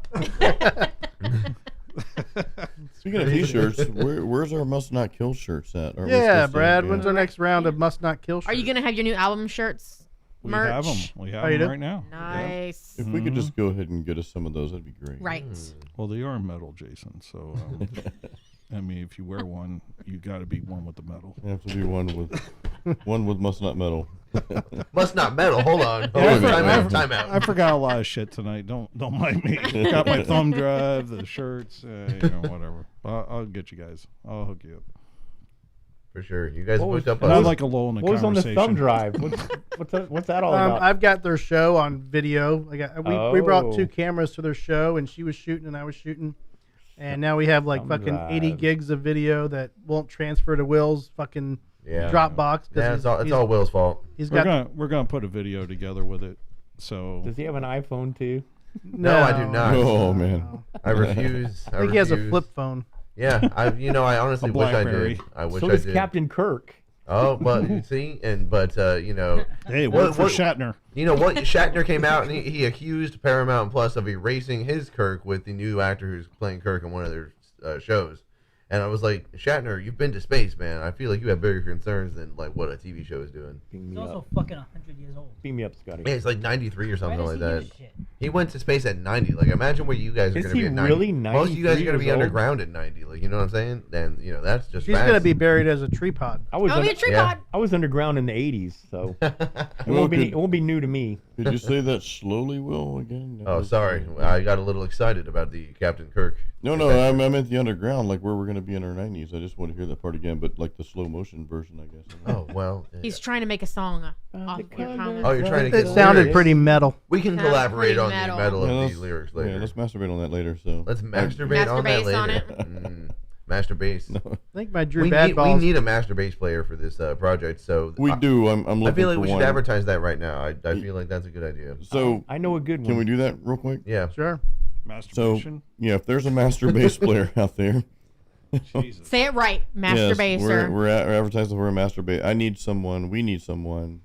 Speaking of T-shirts, where's our Must Not Kill shirts at? Are we Yeah, supposed to- Brad. When's our next round of Must Not Kill shirts? Are you gonna have your new album shirts? We merch? have them. We have Oh, you them do? right now. Nice. If we could just go ahead and get us some of those, that'd be great. Right. Well, they are metal, Jason. So, I mean, if you wear one, you got to be one with the metal. You have to be one with Must Not Metal. Must not metal. Hold on. Time out. I forgot a lot of shit tonight. Don't mind me. Got my thumb drive, the shirts, whatever. I'll get you guys. I'll hook you up. For sure. You guys hooked up. I like a lull in the What was on the conversation. thumb drive? What's that all about? I've got their show on video. We brought 2 Oh. cameras to their show, and she was shooting and I was shooting. And now we have like Thumb fucking drive. 80 gigs of video that won't transfer to Will's fucking Dropbox. Yeah, it's all Will's fault. We're gonna put a video together with it. So Does he have an iPhone too? No, I do not. Oh man, I refuse. I think he has a flip phone. Yeah, I honestly wish I did. I wish so I does did. Captain Kirk. Oh, well, you see, hey, work for Shatner. You know what? Shatner came out and he accused Paramount Plus of erasing his Kirk with the new actor who's playing Kirk in one of their shows. And I was like, Shatner, you've been to space, man. I feel like you have bigger concerns than like what a TV show is doing. He's also fucking 100 years old. Beam me up, Scotty. Yeah, it's like 93 or something Why like does he that. give a shit? He went to space at 90. Like, imagine where you guys are Is going to be he at 90. really Most of you guys are going to 93 be years old? underground at 90. Like, you know what I'm saying? And that's just She's facts. going to be buried as a tree pod. I was Oh, be a tree pod. I was underground in the 80s, so it won't be new to me. Could you say that slowly, Will, again? Oh, sorry. I got a little excited about the Captain Kirk. No, I meant the underground, like where we're going to be in our 90s. I just want to hear that part again, but like the slow motion version, I guess. Oh, well. He's trying to make a song off your comment. Oh, you're trying to It get sounded lyrics. pretty metal. We can Sounds collaborate pretty on metal. the metal of let's- these lyrics later. Yeah, let's masturbate on that later. So Let's masturbate on that Masturbate later. on it. Master bass. I think my Drew We Bad need, Balls. we need a master bass player for this project. So we do. I'm looking I feel like for we one. should advertise that right now. I feel like that's a good idea. So I know a good one. can we do that real quick? Yeah. Sure. So Masturbation. yeah, if there's a master bass player out there, Jesus. Say it right, master yes, baser. we're advertising for a master bass. I need someone. We need someone.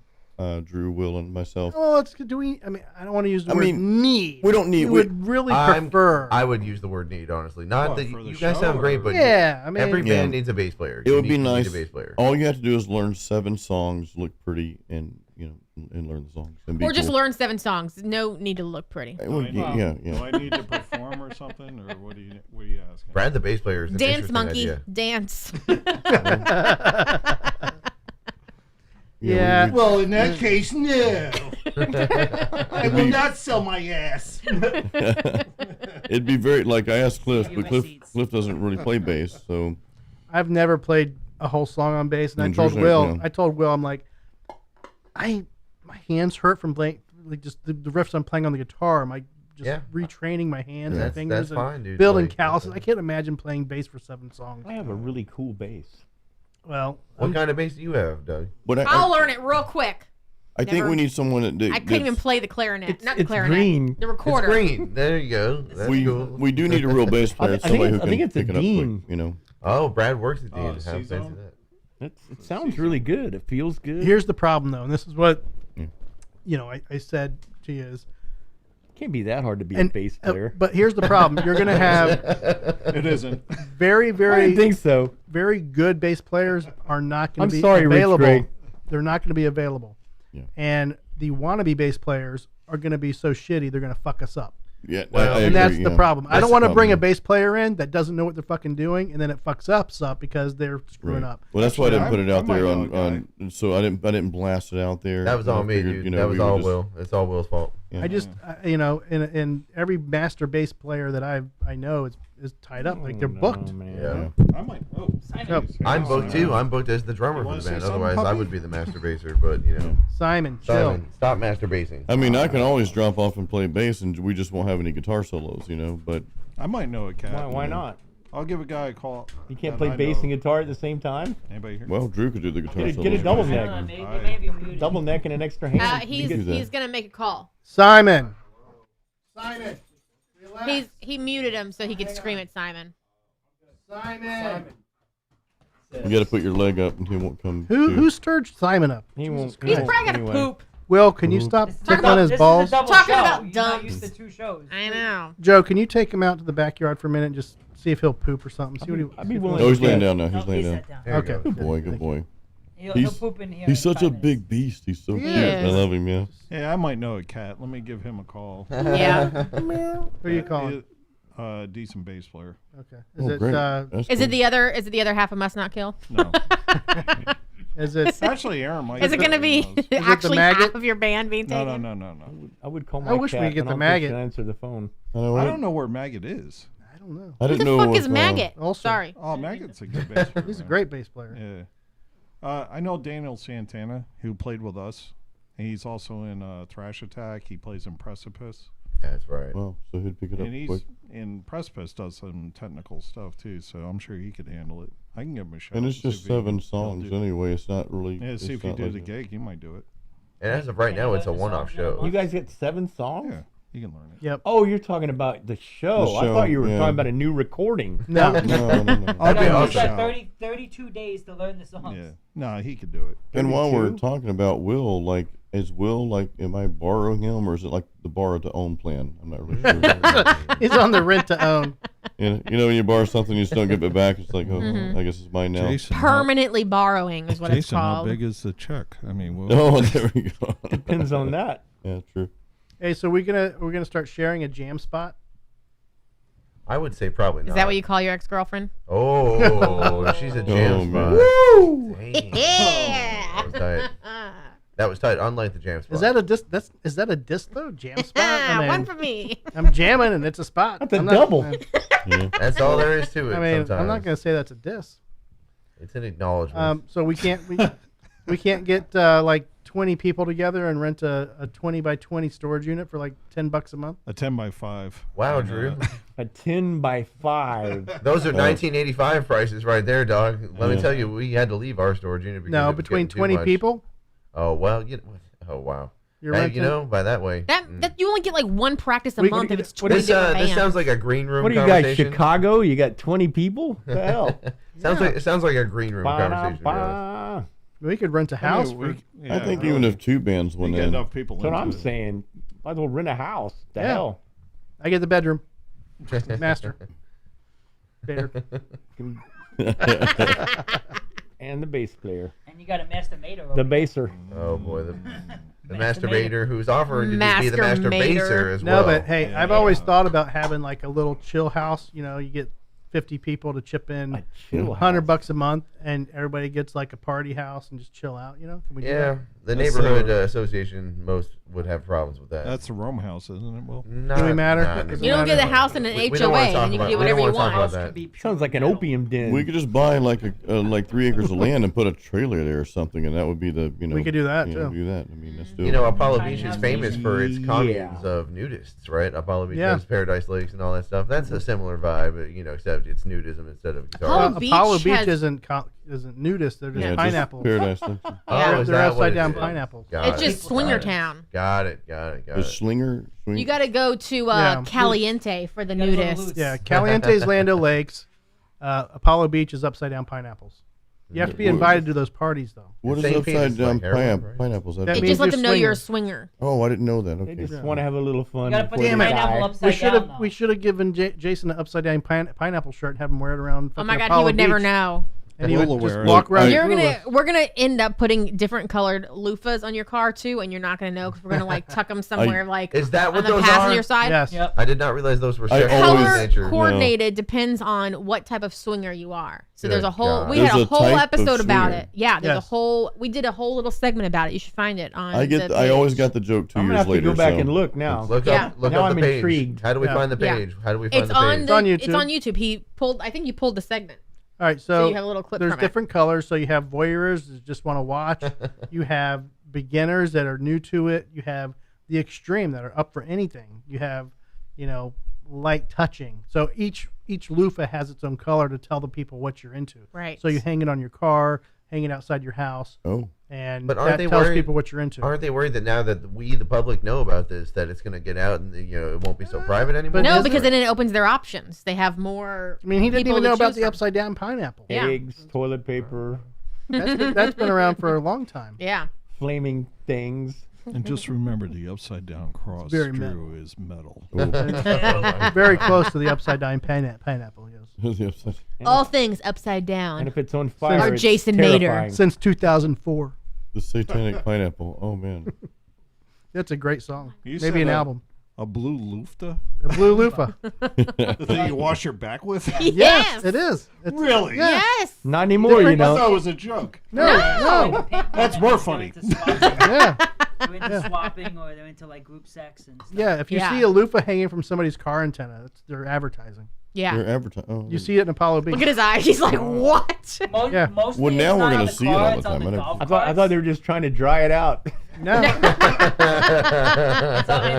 Drew, Will, and myself. Well, I mean, I don't want to use the I word mean, need. we don't need- We we- would really prefer. I would use the word need, honestly. Not What, that for the you guys show, sound great, or- but Yeah, I mean, every Yeah. band needs a bass player. It You would be need nice. a bass player. All you have to do is learn 7 songs, look pretty, and and learn the songs. And be Or just cool. learn 7 songs. No need to look pretty. It would- yeah. Do I need to perform or something, or what are you asking? Brad, the bass player, is an Dance, interesting monkey. idea. Dance. Yeah. Well, in that case, no. I will not sell my ass. It'd be very like I asked Cliff, but Cliff doesn't really play bass, so I've never played a whole song on bass, and I And told Drew's Will. like, yeah. I told Will, I'm like, my hands hurt from playing, like just the riffs I'm playing on the guitar. Am I just Yeah. retraining my hands and That's fingers and fine, dude. building Like, calluses? I can't imagine playing bass for 7 songs. I have a really cool bass. Well, What kind of bass do you have, Doug? but I'll learn it real quick. I think Never- we need someone that I couldn't even play the clarinet. Not the it's clarinet. green. The recorder. It's green. There you go. That's we cool. we do need a real bass player, somebody who I can think it's a pick it up Dean. quick, Oh, Brad works at Dean. How fancy C-Zone? that? It sounds really good. It feels good. here's the problem, though, and this is what Yeah. I said to you is, Can't be that hard to be a and bass player. but here's the problem: you're going to have It isn't. very, I very, didn't think so. very good bass players are not going I'm to be sorry, Rich available. Gray. They're not going to be available. Yeah. And the wannabe bass players are going to be so shitty they're going to fuck us up. Yeah, Well, I And agree, that's the yeah. problem. I That's don't the want to problem, bring yeah. a bass player in that doesn't know what they're fucking doing, and then it fucks us up because they're screwing Right. up. Well, that's why I didn't put it I out might there know a on. So I didn't blast it out there. That was all I me, figured, dude. we That was would all just- Will. It's all Will's fault. Yeah. I just, and every master bass player that I know is tied up. Like they're booked. Yeah. I might. Oh, So, I'm booked too. I'm booked as the drummer for wanna the say band. something, Otherwise, I puppy? would be the master basser. But Simon, chill. Simon, stop masturbating. I mean, I can always drop off and play bass, and we just won't have any guitar solos, But I might know a cat. Why not? I'll give a guy a call. You can't that play I bass know. and guitar at the same time? Anybody here? well, Drew could do the guitar Get a solos. double I don't know, neck. maybe, maybe muted. Double neck and an extra hand. He's do that. he's gonna make a call. Simon. Simon. Relax. He muted him so he could scream at Simon. Simon. You got to put your leg up and he won't come. Who stirred Simon up? He won't. He's probably gonna poop. Will, can you stop tickling his balls? Talking about He's not dumps. used to 2 shows. I know. Joe, can you take him out to the backyard for a minute and just see if he'll poop or something? See what he. I'd be willing. Oh, he's to laying guess. down now. He's laying He down. sat down. There you Okay. go. Good boy. Good boy. He'll poop in here. He's in such a 5 minutes. big beast. He's so He cute. is. I love him, yeah. Hey, I might know a cat. Let me give him a call. Yeah. Who are you calling? Decent bass player. Okay. Oh, great. That's Is cool. it the other? Is it the other half of Must Not Kill? No. Is it? Actually, Aaron might. Is it going to be knows. actually maggot? half of your band being No, taken? no. I would call my I wish we cat could get and the I don't think maggot. she'll answer the phone. I don't know where Maggot is. I don't know. I Who didn't the know fuck what is was Maggot? Also- Sorry. Oh, Maggot's a good bass player. He's a great bass player. Yeah. I know Daniel Santana, who played with us. He's also in Thrash Attack. He plays in Precipice. That's right. Well, so he'd pick it up And he's quick. in Precipice does some technical stuff too, so I'm sure he could handle it. I can give him a shot. And it's see just if he 7 he'll songs do it. anyway. It's not really. Yeah, see if you it's do not the like gig, you might do it. And as of right now, it's a one-off show. You guys get 7 songs? Yeah, you can learn it. Yep. Oh, you're talking about the show. The I thought you were show, yeah. talking about a new recording. No. No. I'll be give him a awesome. He's got shot. 32 days to learn the songs. Yeah, no, he could do it. And while we're 32? talking about Will, like, is Will, like, am I borrowing him or is it like the borrow to own plan? I'm not really sure. He's on the rent to own. You know, when you borrow something, you just don't give it back. It's like, oh, I guess it's mine now. Jason, Permanently borrowing is what it's Jason, how called. big is the check? I mean, we'll, Oh, there we go. Depends on that. Yeah, true. Hey, so we're gonna start sharing a jam spot. I would say probably not. Is that what you call your ex-girlfriend? Oh, she's a jam man. spot. Woo! Dang. Yeah. That was tight. That was tight. Unlike the jam spot. Is that a dis? Is that a dis though? Jam spot? I mean, One for me. I'm jamming and it's a spot. That's a I'm not- double. Yeah. That's all there is to it. I mean, sometimes. I'm not gonna say that's a diss. It's an acknowledgement. So we can't get like 20 people together and rent a 20 by 20 storage unit for like $10 a month. a 10x5. Wow, And, Drew. A 10 by 5. Those are 1985 prices right there, dog. Let me Yeah. tell you, we had to leave our storage unit because it No, was between getting too 20 much. people, Oh well, oh wow. you're Hey, renting. you know, by that way, That you only get like one practice a We month could- if it's what 20 is different this bands. sounds like a green room What are you guys, conversation. Chicago? You got 20 people? The hell? It sounds like a green room conversation. to be honest. Ba-da-ba. We could rent a house for. Yeah, I think even if 2 bands we went get in, enough people That's what into I'm it. saying. Might as well rent a house. The Yeah. hell? I get the bedroom. Master. Bader. And the bass player. And you got a masturbator over The there. basser. Oh boy, the masturbator who's offering to just be the Masturbator. masturbator as No, well. but hey, Yeah. I've always thought about having like a little chill house. You know, you get 50 people to chip in A chill $100 a month, and everybody gets like a party house and just chill out. You know, can we do Yeah, that? the That's neighborhood association most would have problems with that. That's the Rome house, isn't it? Will? Not, Do we matter? not Does it You don't get a matter? house in an We don't wanna HOA, talk and you can about- do we don't whatever you wanna talk want. about House that. could be pure Sounds like an metal. opium den. we could just buy like like 3 acres of land and put a trailer there or something, and that would be the We could do that, you know, too. Do that. I mean, that's still. You know, Apollo Tiny Beach is house famous for its Yeah. communes of nudists, right? Apollo Beach Yeah. has Paradise Lakes and all that stuff. That's a similar vibe, you know, except it's nudism instead of guitar. Apollo Beach Apollo Beach has- isn't nudist. They're just yeah, pineapples. Paradise Lakes. Oh, Yeah. is They're that what upside it down is? pineapples. Got It's it. just Swinger Got it. Town. Got it. The Slinger. You got to go to Yeah. Caliente for the You gotta go to nudists. Lutz. Yeah, Caliente's Land O'Lakes. Apollo Beach is upside down pineapples. You have to be invited to those parties, though. What is St. Peter's upside is down like heroin, right? pineapples? That It means just let you're them know you're a swingers. swinger. Oh, I didn't know that. They Okay. just want to have a little fun. You gotta put before the they pineapple die. upside down. We should have given Jason an upside down pineapple shirt and have him wear it around. Oh my fucking God, Apollo he would never Beach. know. And he We'll would just wear it. walk around. We're gonna end up putting different colored loofahs on your car too, and you're not gonna know because we're gonna like tuck them somewhere like Is that on what the those passenger are? side. Yes. Yep. I did not realize those were I sexual always- in Color nature. coordinated depends on what type of swinger you are. So there's Good a whole. God. We had There's a a whole type of episode about swinger. it. Yeah, there's a Yes. whole. We did a whole little segment about it. You should find it on. I the always page. got the joke 2 I'm years gonna have to later. go back so- and look now. Look Yeah. up, look Now up I'm the page. intrigued. How do we Yeah. find the Yeah. page? How do we find It's the page? on. It's on It's YouTube. on YouTube. He pulled. I think he pulled the segment. All right, So so you have a little clip there's from it. different colors. So you have voyeurs that just want to watch. You have beginners that are new to it. You have the extreme that are up for anything. You have, light touching. So each loofah has its own color to tell the people what you're into. Right. So you hang it on your car, hanging outside your house. Oh. And But aren't that they tells worried? people what you're into. Aren't they worried that now that we, the public, know about this, that it's going to get out and it won't be so private anymore? No, because then it opens their options. They have more. I mean, he didn't people even to know about choose the from. upside down pineapple. Yeah. Eggs, toilet paper, That's been around for a long time. Yeah. flaming things. And just remember, the upside down cross, Very Drew, is metal. Very close to the upside down pineapple. Yes. All things upside down. And if it's on fire, Or it's Jason terrifying. Nader. Since 2004. The Satanic Pineapple. Oh man. That's a great song. You Maybe said an a- album. A blue loofah? A blue loofah. The thing you wash your back with? Yes, it is. It's, Really? yeah. Yes. Not anymore, you I know. thought it was a joke. No. That's more funny. Yeah. They're into swapping or they're into like group sex and stuff. Yeah. If you see a loofah hanging from somebody's car antenna, they're advertising. Yeah. They're advertising. Oh, You see it in Apollo Beach. Look at his eyes. He's like, what? Yeah. Mostly Well, now it's we're not gonna on the see it car, all the it's on time. I the never- golf I thought they were just trying to dry it out. No. It's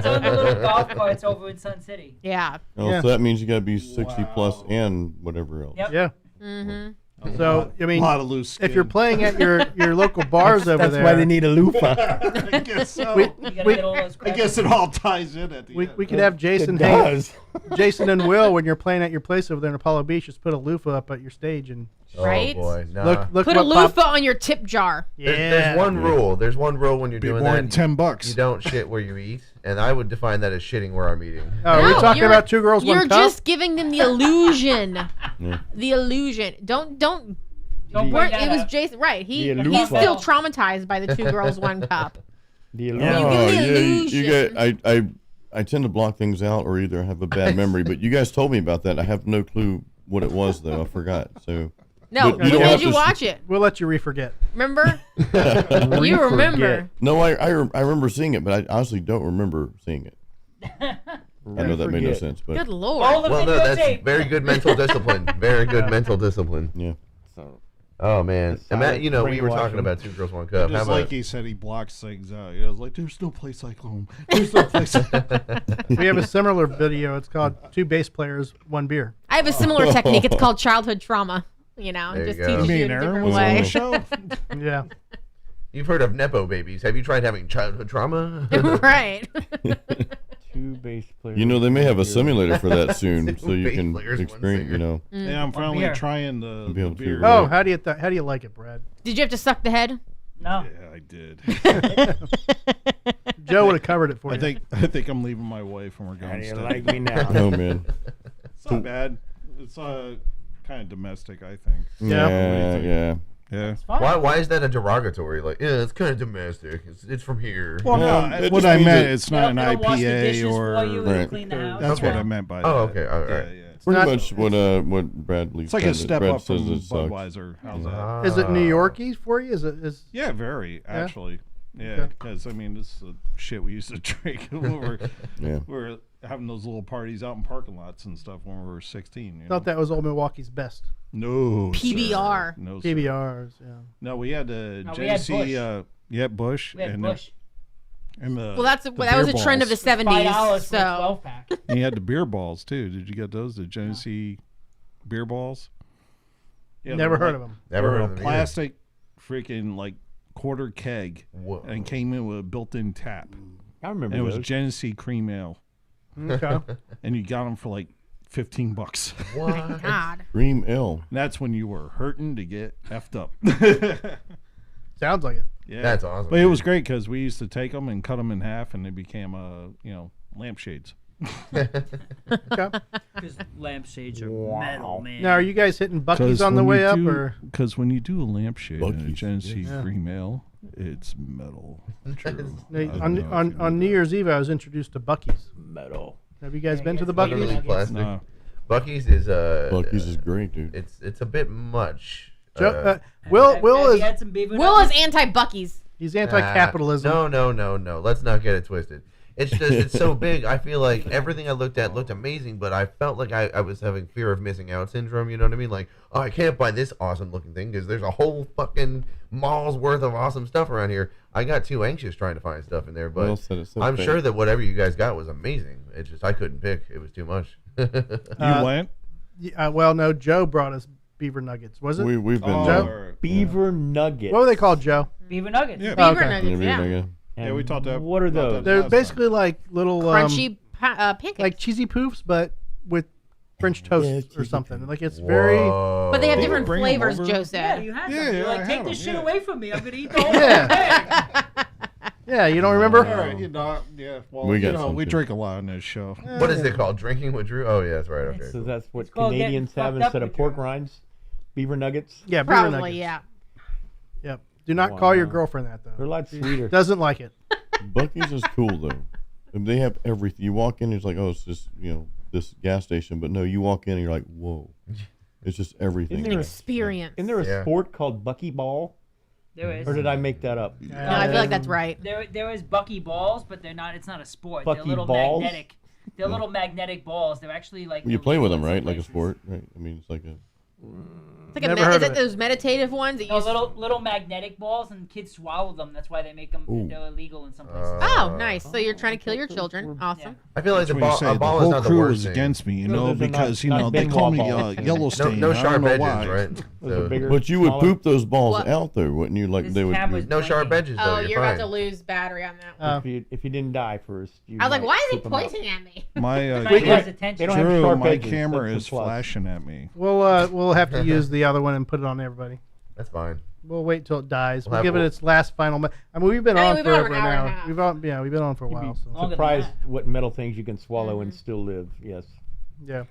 on the little golf carts over in Sun City. Yeah. Oh, Yeah. so that means you got to be 60 plus and whatever else. Yep. Yeah. Mm-hmm. So I mean, A lot of loose if you're skin. playing at your local bars over That's there, why they need a loofah. I guess so. We- You gotta we- get all those I guess it all ties in at the end. we could have Jason It hang, does. Jason and Will when you're playing at your place over there in Apollo Beach. Just put a loofah up at your stage and Right? Oh boy, nah. look Put a what loofah on your tip jar. There's one rule. There's one rule when you're Be doing more that. than $10. You don't shit where you eat, and I would define that as shitting where I'm eating. Oh, are we No, talking you're- about two girls, one You're cup? just giving them the illusion. Yeah. The illusion. Don't. Don't We're- bring that it was up. Jason. Right. He's The illusion. still traumatized by the two girls, one cup. The You illusion. give Oh, the yeah, illusion. you got. I tend to block things out or either have a bad memory. But you guys told me about that. I have no clue what it was though. I forgot. So. No, But we don't made have you to- watch it. We'll let you re-forget. Remember? You remember. No, I remember seeing it, but I honestly don't remember seeing it. I know that made no Forget. sense, but Good lord. Roll the Well, no, that's videotape. very good mental discipline. Very good mental discipline. yeah. Oh man, and Matt, silent you know, we were talking brainwashing. about Two Girls, One Cup. How Just about like he said, he blocks things out. He was like, "There's no place like home. There's no place." We have a similar video. It's called Two Bass Players, One Beer. I have a similar technique. It's called childhood trauma. You know, There it just you go. teaches Me you and in a Aaron different was on way. the show. Yeah. You've heard of nepo babies? Have you tried having childhood trauma? Right. Two bass players. You know, they may have a simulator for that soon, so you Bass can players, one experience. singer. You know, Yeah, I'm finally beer. trying the Be able to beer. do Oh, how do you like it, Brad? Did you have to suck the head? No. Yeah, I did. Joe would have covered it for I you. think I'm leaving my wife and we're How going do you to like me now? oh man. It's not bad. It's kind of domestic, I think. Yeah. Yeah. Yeah. Why is that a derogatory? Like, yeah, it's kind of domestic. It's from here. Well, Yeah, no, it what just I means meant, it- it's not an They'll wash the dishes IPA for you or. and Right. clean the house. That's what Okay. I meant by Oh, that. okay, all right. Yeah, yeah. Pretty not- much what Bradley. It's like a said, step Brad up from says it sucks. Budweiser. How's that? Is it New Yorkie for you? Is Yeah, very actually. Yeah, Okay. because I mean, this is the shit we used to drink when Yeah. we were having those little parties out in parking lots and stuff when we were 16. You know? thought that was Old Milwaukee's best. No. PBR. Sir. No. Sir. PBRs, yeah. No, we had the No, we had JC. Bush. We had and Bush. And the, Well, that was a trend of the $5 '70s. for a So 12-pack. And you had the beer balls too. Did you get those? The Genesee beer balls? Yeah, Never they were heard like- of them. Never they were heard a of them either. plastic, freaking like quarter keg, Whoa. and came in with a built-in tap. I remember And it was those. Genesee cream ale, Okay. and you got them for like $15. What? God. Cream ale. And that's when you were hurting to get effed up. Sounds like it. Yeah, That's awesome. But it was great because we used to take them and cut them in half, and they became lampshades. Okay. Because lampshades are metal, man. Now, are you guys hitting Buc-ee's on the way up, or Because when you do a lampshade in a Buc-ee's, Genesee yeah. cream ale, it's metal. Hey, don't on know if you know on New Year's Eve? I was introduced to Buc-ee's. Metal. Have you guys been to the Literally Buc-ee's? plastic. No. Buc-ee's is Buc-ee's is great, dude. It's a bit much. Joe, Will Have is you had some beef with Will us? is anti-Buc-ee's. he's anti-capitalism. No. Let's not get it twisted. It's just it's so big. I feel like everything I looked at looked amazing, but I felt like I was having fear of missing out syndrome. You know what I mean? Like, oh, I can't buy this awesome looking thing because there's a whole fucking mall's worth of awesome stuff around here. I got too anxious trying to find stuff in there, but Will said it so I'm big. sure that whatever you guys got was amazing. It's just I couldn't pick. It was too much. You went? Well, no. Joe brought us beaver nuggets? Was it? We've been Joe? Beaver nuggets. What were they called, Joe? Beaver nuggets. Yeah, Beaver okay. nuggets, yeah. Yeah, we talked about. What are those? They're basically like little Crunchy pancakes. like cheesy poofs, but with French toast or something. Like it's Whoa. very. But they have different bring 'em flavors, over? Joe Yeah, said. you had Yeah, them. You're yeah, like, I take had this them, shit yeah. away from me. I'm gonna eat the whole Yeah. thing. Yeah, you don't remember? All right, yeah. Well, We we got some we too. drink a lot on this show. What is it called? Drinking with Drew? Oh yeah, that's right. Okay. So that's what It's called getting Canadians have fucked up instead of with pork your- rinds? Beaver nuggets? Yeah, beaver Probably, nuggets. yeah. Yep. Do not call your Wow. girlfriend that They're though. a lot sweeter. Doesn't like it. Buc-ee's is cool though. They have everything. You walk in, it's like, oh, it's just this gas station. But no, you walk in and you're like, whoa, it's just everything. Isn't there a- Experience. Isn't there a Yeah. sport called buckyball? There is. Or did I make that up? No, I feel like that's right. There is Bucky balls, but they're not. It's not a sport. Bucky they're little balls? magnetic. They're little magnetic balls. They're actually like. You play with them, illegal in right? some Like a places. sport, right? I mean, it's like a. It's like Never is heard of it it. those meditative ones that you No, use? little magnetic balls, and kids swallow them. That's why they make them. Ooh. They're illegal in some places. Oh, nice. So you're trying to kill your children. Awesome. I feel like That's the what you ball, say. a The ball is whole not the crew worst is thing. against me, No, those are because not they call me Benoit balls. Yellowstone. No I don't sharp know edges, why. right? Those are So- bigger. But you would smaller? poop those balls What? out though, wouldn't you? Like This they would. camera's No sharp blinking. edges though. Oh, you're you're fine. about to lose battery on that one. If you didn't die first. You I was like, might why is he poop 'em out. pointing at me? My Trying to get his They attention. don't have Drew, sharp my edges, camera that's is the plus. flashing at me. We'll have to use the other one and put it on everybody. That's fine. We'll wait till it dies. We'll We'll have- give it its last final. I mean, we've been I mean, on we've for been on over an an hour and a hour. half. We've been on for a while. So Longer than Surprised that. what metal things you can swallow and still live. Yes. yeah.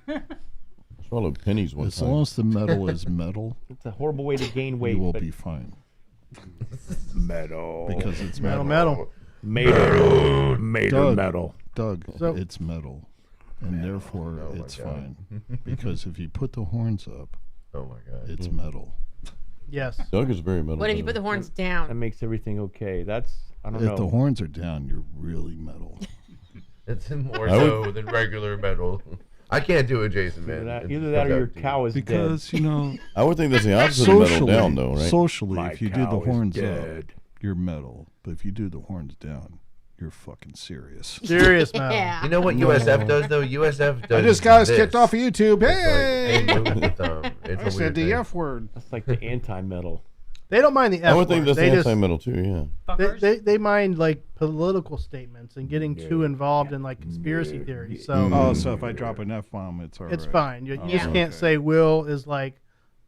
Swallowed pennies one As time. long as the metal is metal, It's a horrible way to gain weight. you will but be fine metal. because it's Metal, metal. metal. made of Doug, metal. Doug, So- it's metal, and therefore Oh my it's God. fine. Because if you put the horns up, Oh my god. it's metal. Yes. Doug is very metal. What if you put the horns That down? makes everything okay. That's I don't If know. the horns are down, you're really metal. It's more I so than regular metal. I can't do it, Jason, man. Either that or your cow is Because you know, I would think that's the opposite of metal socially, down, though, right? socially, My if you do cow the is horns up, dead. you're metal. But if you do the horns down, you're fucking serious. Serious metal. Yeah. You know what USF does though? USF does. I just got us this. kicked off of YouTube. It's Hey! like, move the thumb. It's I a said weird the thing. F word. That's like the anti-metal. They don't mind the I F would think word. that's They just anti-metal too. Yeah. Fuckers. they mind like political statements and getting too involved in like conspiracy theories. So Oh, so if I drop an F bomb, it's alright. it's fine. You Oh, just Yeah. can't okay. say Will is like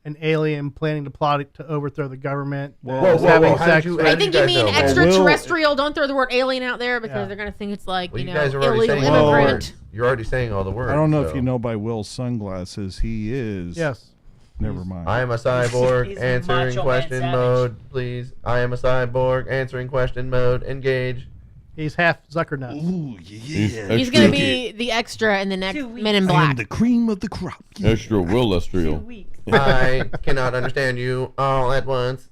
an alien planning to plot it to overthrow the government. Whoa, that is whoa, having whoa, how did sex you- with- how I did think you guys mean know? Well, extraterrestrial. Don't throw the word alien out there because Yeah. they're gonna think it's like Well, you you know guys are already illegal saying all the immigrant. words. You're already saying all the words. I don't know if so. you know by Will's sunglasses, he is. Yes. Never mind. I am a cyborg He's in answering Macho Man question Savage. mode, please. I am a cyborg answering question mode. Engage. He's half Zuckernut. Ooh, yeah. He's gonna be the extra in the next 2 weeks. Men in I am Black. the cream of the crop. Extra will 2 lustrial. weeks. I cannot understand you all at once.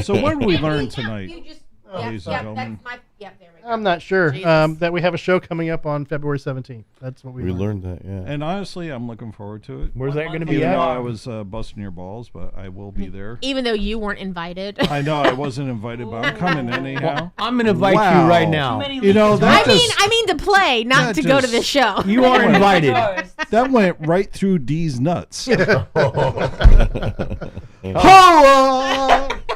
So what did we learn tonight? You just, Ladies and gentlemen. that's my, there we go. I'm not sure Jesus. that we have a show coming up on February 17th. That's what we We learned. learned that, yeah. And honestly, I'm looking forward to it. Where's that going to be Even though at? I was busting your balls, but I will be there. Even though you weren't invited. I know I wasn't invited, but I'm coming anyhow. I'm going to invite Wow. you right Too now. many You know, leaders. that I mean to play, not that to go to just- this show. You are invited. That went right through D's nuts.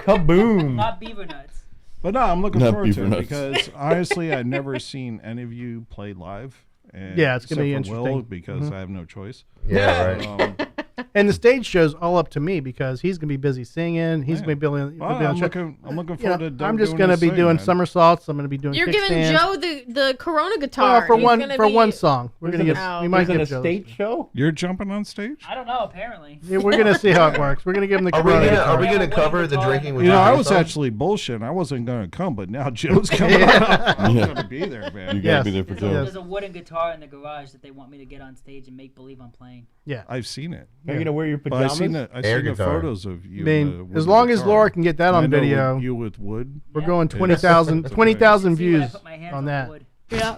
Kaboom. Not beaver nuts. But no, I'm looking Not forward to beaver it nuts. because honestly, I've never seen any of you play live. And Yeah, it's gonna be except for Will, interesting. because I have no choice. Yeah, right. And the stage show's all up to me because he's going to be busy singing. He's Yeah. going to be building. Well, I'm looking You forward know, to Doug I'm just doing going to his be thing, doing man. somersaults. I'm going to be doing You're giving kickstands. Joe the Corona guitar. Well, for He's one gonna for be- one song. We're going to Isn't get. it- We might Isn't get a Joe's. state show? You're jumping on stage? I don't know. Apparently. Yeah, we're going to see how it works. We're going to give him the Are we Corona gonna guitar. are we gonna Yeah, cover wait the until drinking with You know, I Johnny was song? actually bullshitting. I wasn't going to come, but now Joe's coming on. I'm Yeah. going to be there, You man. gotta Yes. be there for There's Joe. a wooden guitar in the garage that they want me to get on stage and make believe I'm playing. Yeah. I've seen it. Are you going to wear your But I've pajamas? seen the, I've Air seen the guitar. photos of you. I mean, in the as wooden long as guitar. Laura can get that I on know video, you with wood. we're Yeah. going Yeah. 20,000 That's 20,000 See when I views put my hands on the that. wood. Yeah.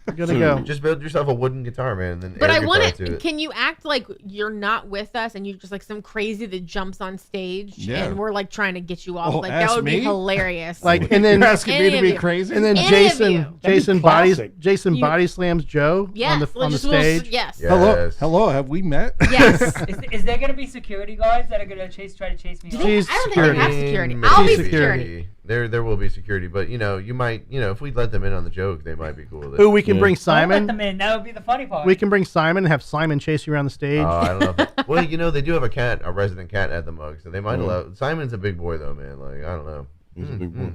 We're gonna go. Just build yourself a wooden guitar, man. And then But air I guitar want to to. it. Can you act like you're not with us and you're just like some crazy that jumps on stage and we're like trying to get you off? Oh, Like that ask would be me? hilarious. Like, and then You're asking me Any to of be you. crazy? and then Any of you. Jason classic. body slams Joe yes, on the just little- stage. yes. Yes. Hello, have we met? Yes. Is there gonna be security guards that are gonna try to chase me? Do off? they- She's I don't think they have security. security. Maybe I'll be security. security. There will be security, but you might, if we let them in on the joke, they might be cool with it. Who we can bring Don't let Simon. them in. That would be the funny part. We can bring Simon and have Simon chase you around the stage. I don't know. Well, they do have a resident cat at the mug, so they might allow. Simon's a big boy though, man. Like, I don't know. He's a big boy.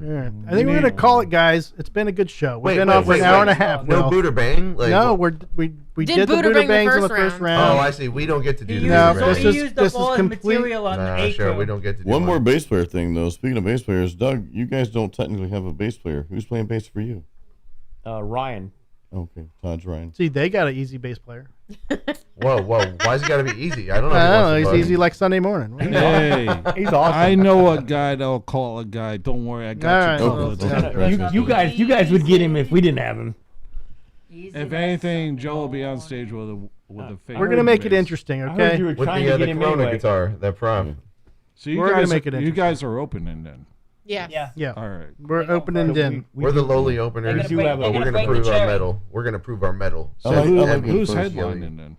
All right. I think we're gonna call it, guys. It's been a good show. We've been on for an wait. hour and a half. No Will. Booderbang? Like, No, we did the Booderbang Booderbangs in the the first first round. round. Oh, I see. We don't get to do the No, Booderbangs. this he is- used this up is all complete- the material on Nah, A sure. crew. We don't get to do One more mine. bass player thing, though. Speaking of bass players, Doug, you guys don't technically have a bass player. Who's playing bass for you? Ryan. Okay, Todd's Ryan. See, they got an easy bass player. Whoa. Why's it got to be easy? I don't know. I if he don't know. wants He's to easy like Sunday morning. Hey, He's awesome. I know a guy that'll call a guy. Don't worry, I got you All right. covered. You guys would get him if we didn't have him. If anything, Joe will be on stage with a fake. We're gonna make it bass. interesting, I heard okay? you were With trying to the get him Corona anyway. guitar, that prop. So you We're gonna guys, make it you interesting. guys are opening then. Yes. Yeah. Yeah, All right. we're opening din. We're the lowly openers, They're gonna but break- we're they're gonna gonna break prove the our cherry. metal. We're gonna prove our metal. I like- I like it Who's first. headlining then?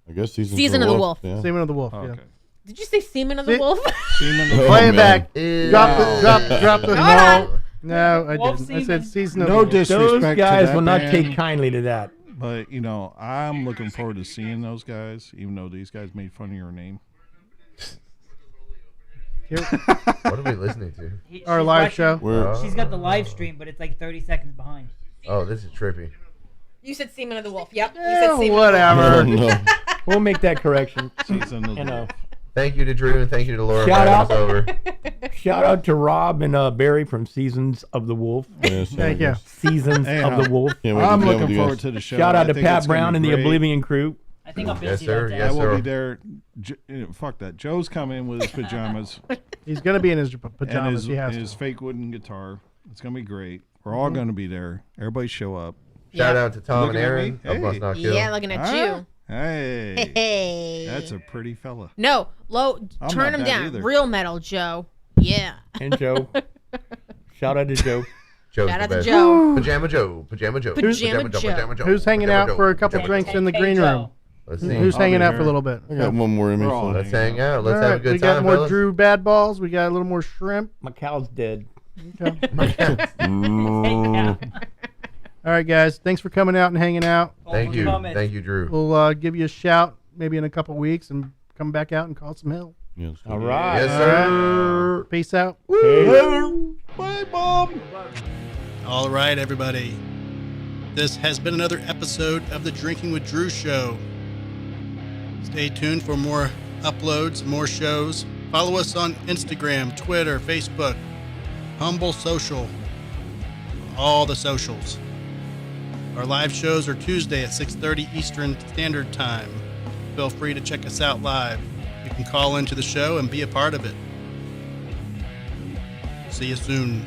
I guess Season of the Wolf. Yeah. Seaman of the Wolf. Okay. Yeah. Did you say Seaman of the See- Wolf? Seaman Oh, Play it man. back. Ew. Drop the on. no. I Wolf didn't. I semen. said season of No the Wolf. disrespect Those to guys that will not band, take kindly to that. but I'm looking forward to seeing those guys, even though these guys made fun of your name. What are we listening to? Our She's live watching- show. Where? She's got the live stream, but it's like 30 seconds behind. Oh, this is trippy. You said Seaman of the Wolf. Yep. You Yeah, said Seaman whatever. Of the Wolf. No. We'll make that correction. Season of the Thank you to Drew and thank you to Laura for Shout having out. us over. Shout out to Rob and Barry from Seasons of the Wolf. Yes, Thank you. Seasons Anyhow, of the Wolf. Can't wait to I'm be with looking you forward guys. to the show. Shout out I to think Pat it's gonna Brown be and the great. Oblivion crew. I think I'm Yes, busy sir. that day. Yes, I will sir. be there. Fuck that. Joe's coming with his pajamas He's gonna be in his and pajamas. his, He has his to. fake wooden guitar. It's gonna be great. We're all gonna be there. Everybody show up. Shout Yeah. out to Tom Looking and at Aaron me? of Must Not Kill. Yeah, looking at Huh? Hey, you. Hey. that's a pretty fella. No, low. I'm Turn not him bad down. either. Real metal, Joe. Yeah. And Joe. Shout out to Joe. Joe's Shout the out to best. Joe. Pajama Joe. Pajama Joe. Pajama Joe. Pajama Joe. Who's hanging Pajama out Joe. for a couple Pajama drinks Joe. in the Hey, green Joe. room? Let's see. Who's I'll be hanging out here. for a little bit? I got one more in me. We're all so- Let's hang out. All Let's have a right, good we got time, more fellas. Drew bad balls. We got a little more shrimp. My cow's dead. All right, guys. Thanks for coming out and hanging out. Thank you. Thank you, Drew. We'll give you a shout maybe in a couple weeks and come back out and call some hell. Yes, All right. Yes, sir. Peace out. Bye, Mom. All right, everybody. This has been another episode of the Drinking with Drew show. Stay tuned for more uploads, more shows. Follow us on Instagram, Twitter, Facebook, Humble Social, all the socials. Our live shows are Tuesday at 6:30 Eastern Standard Time. Feel free to check us out live. You can call into the show and be a part of it. See you soon.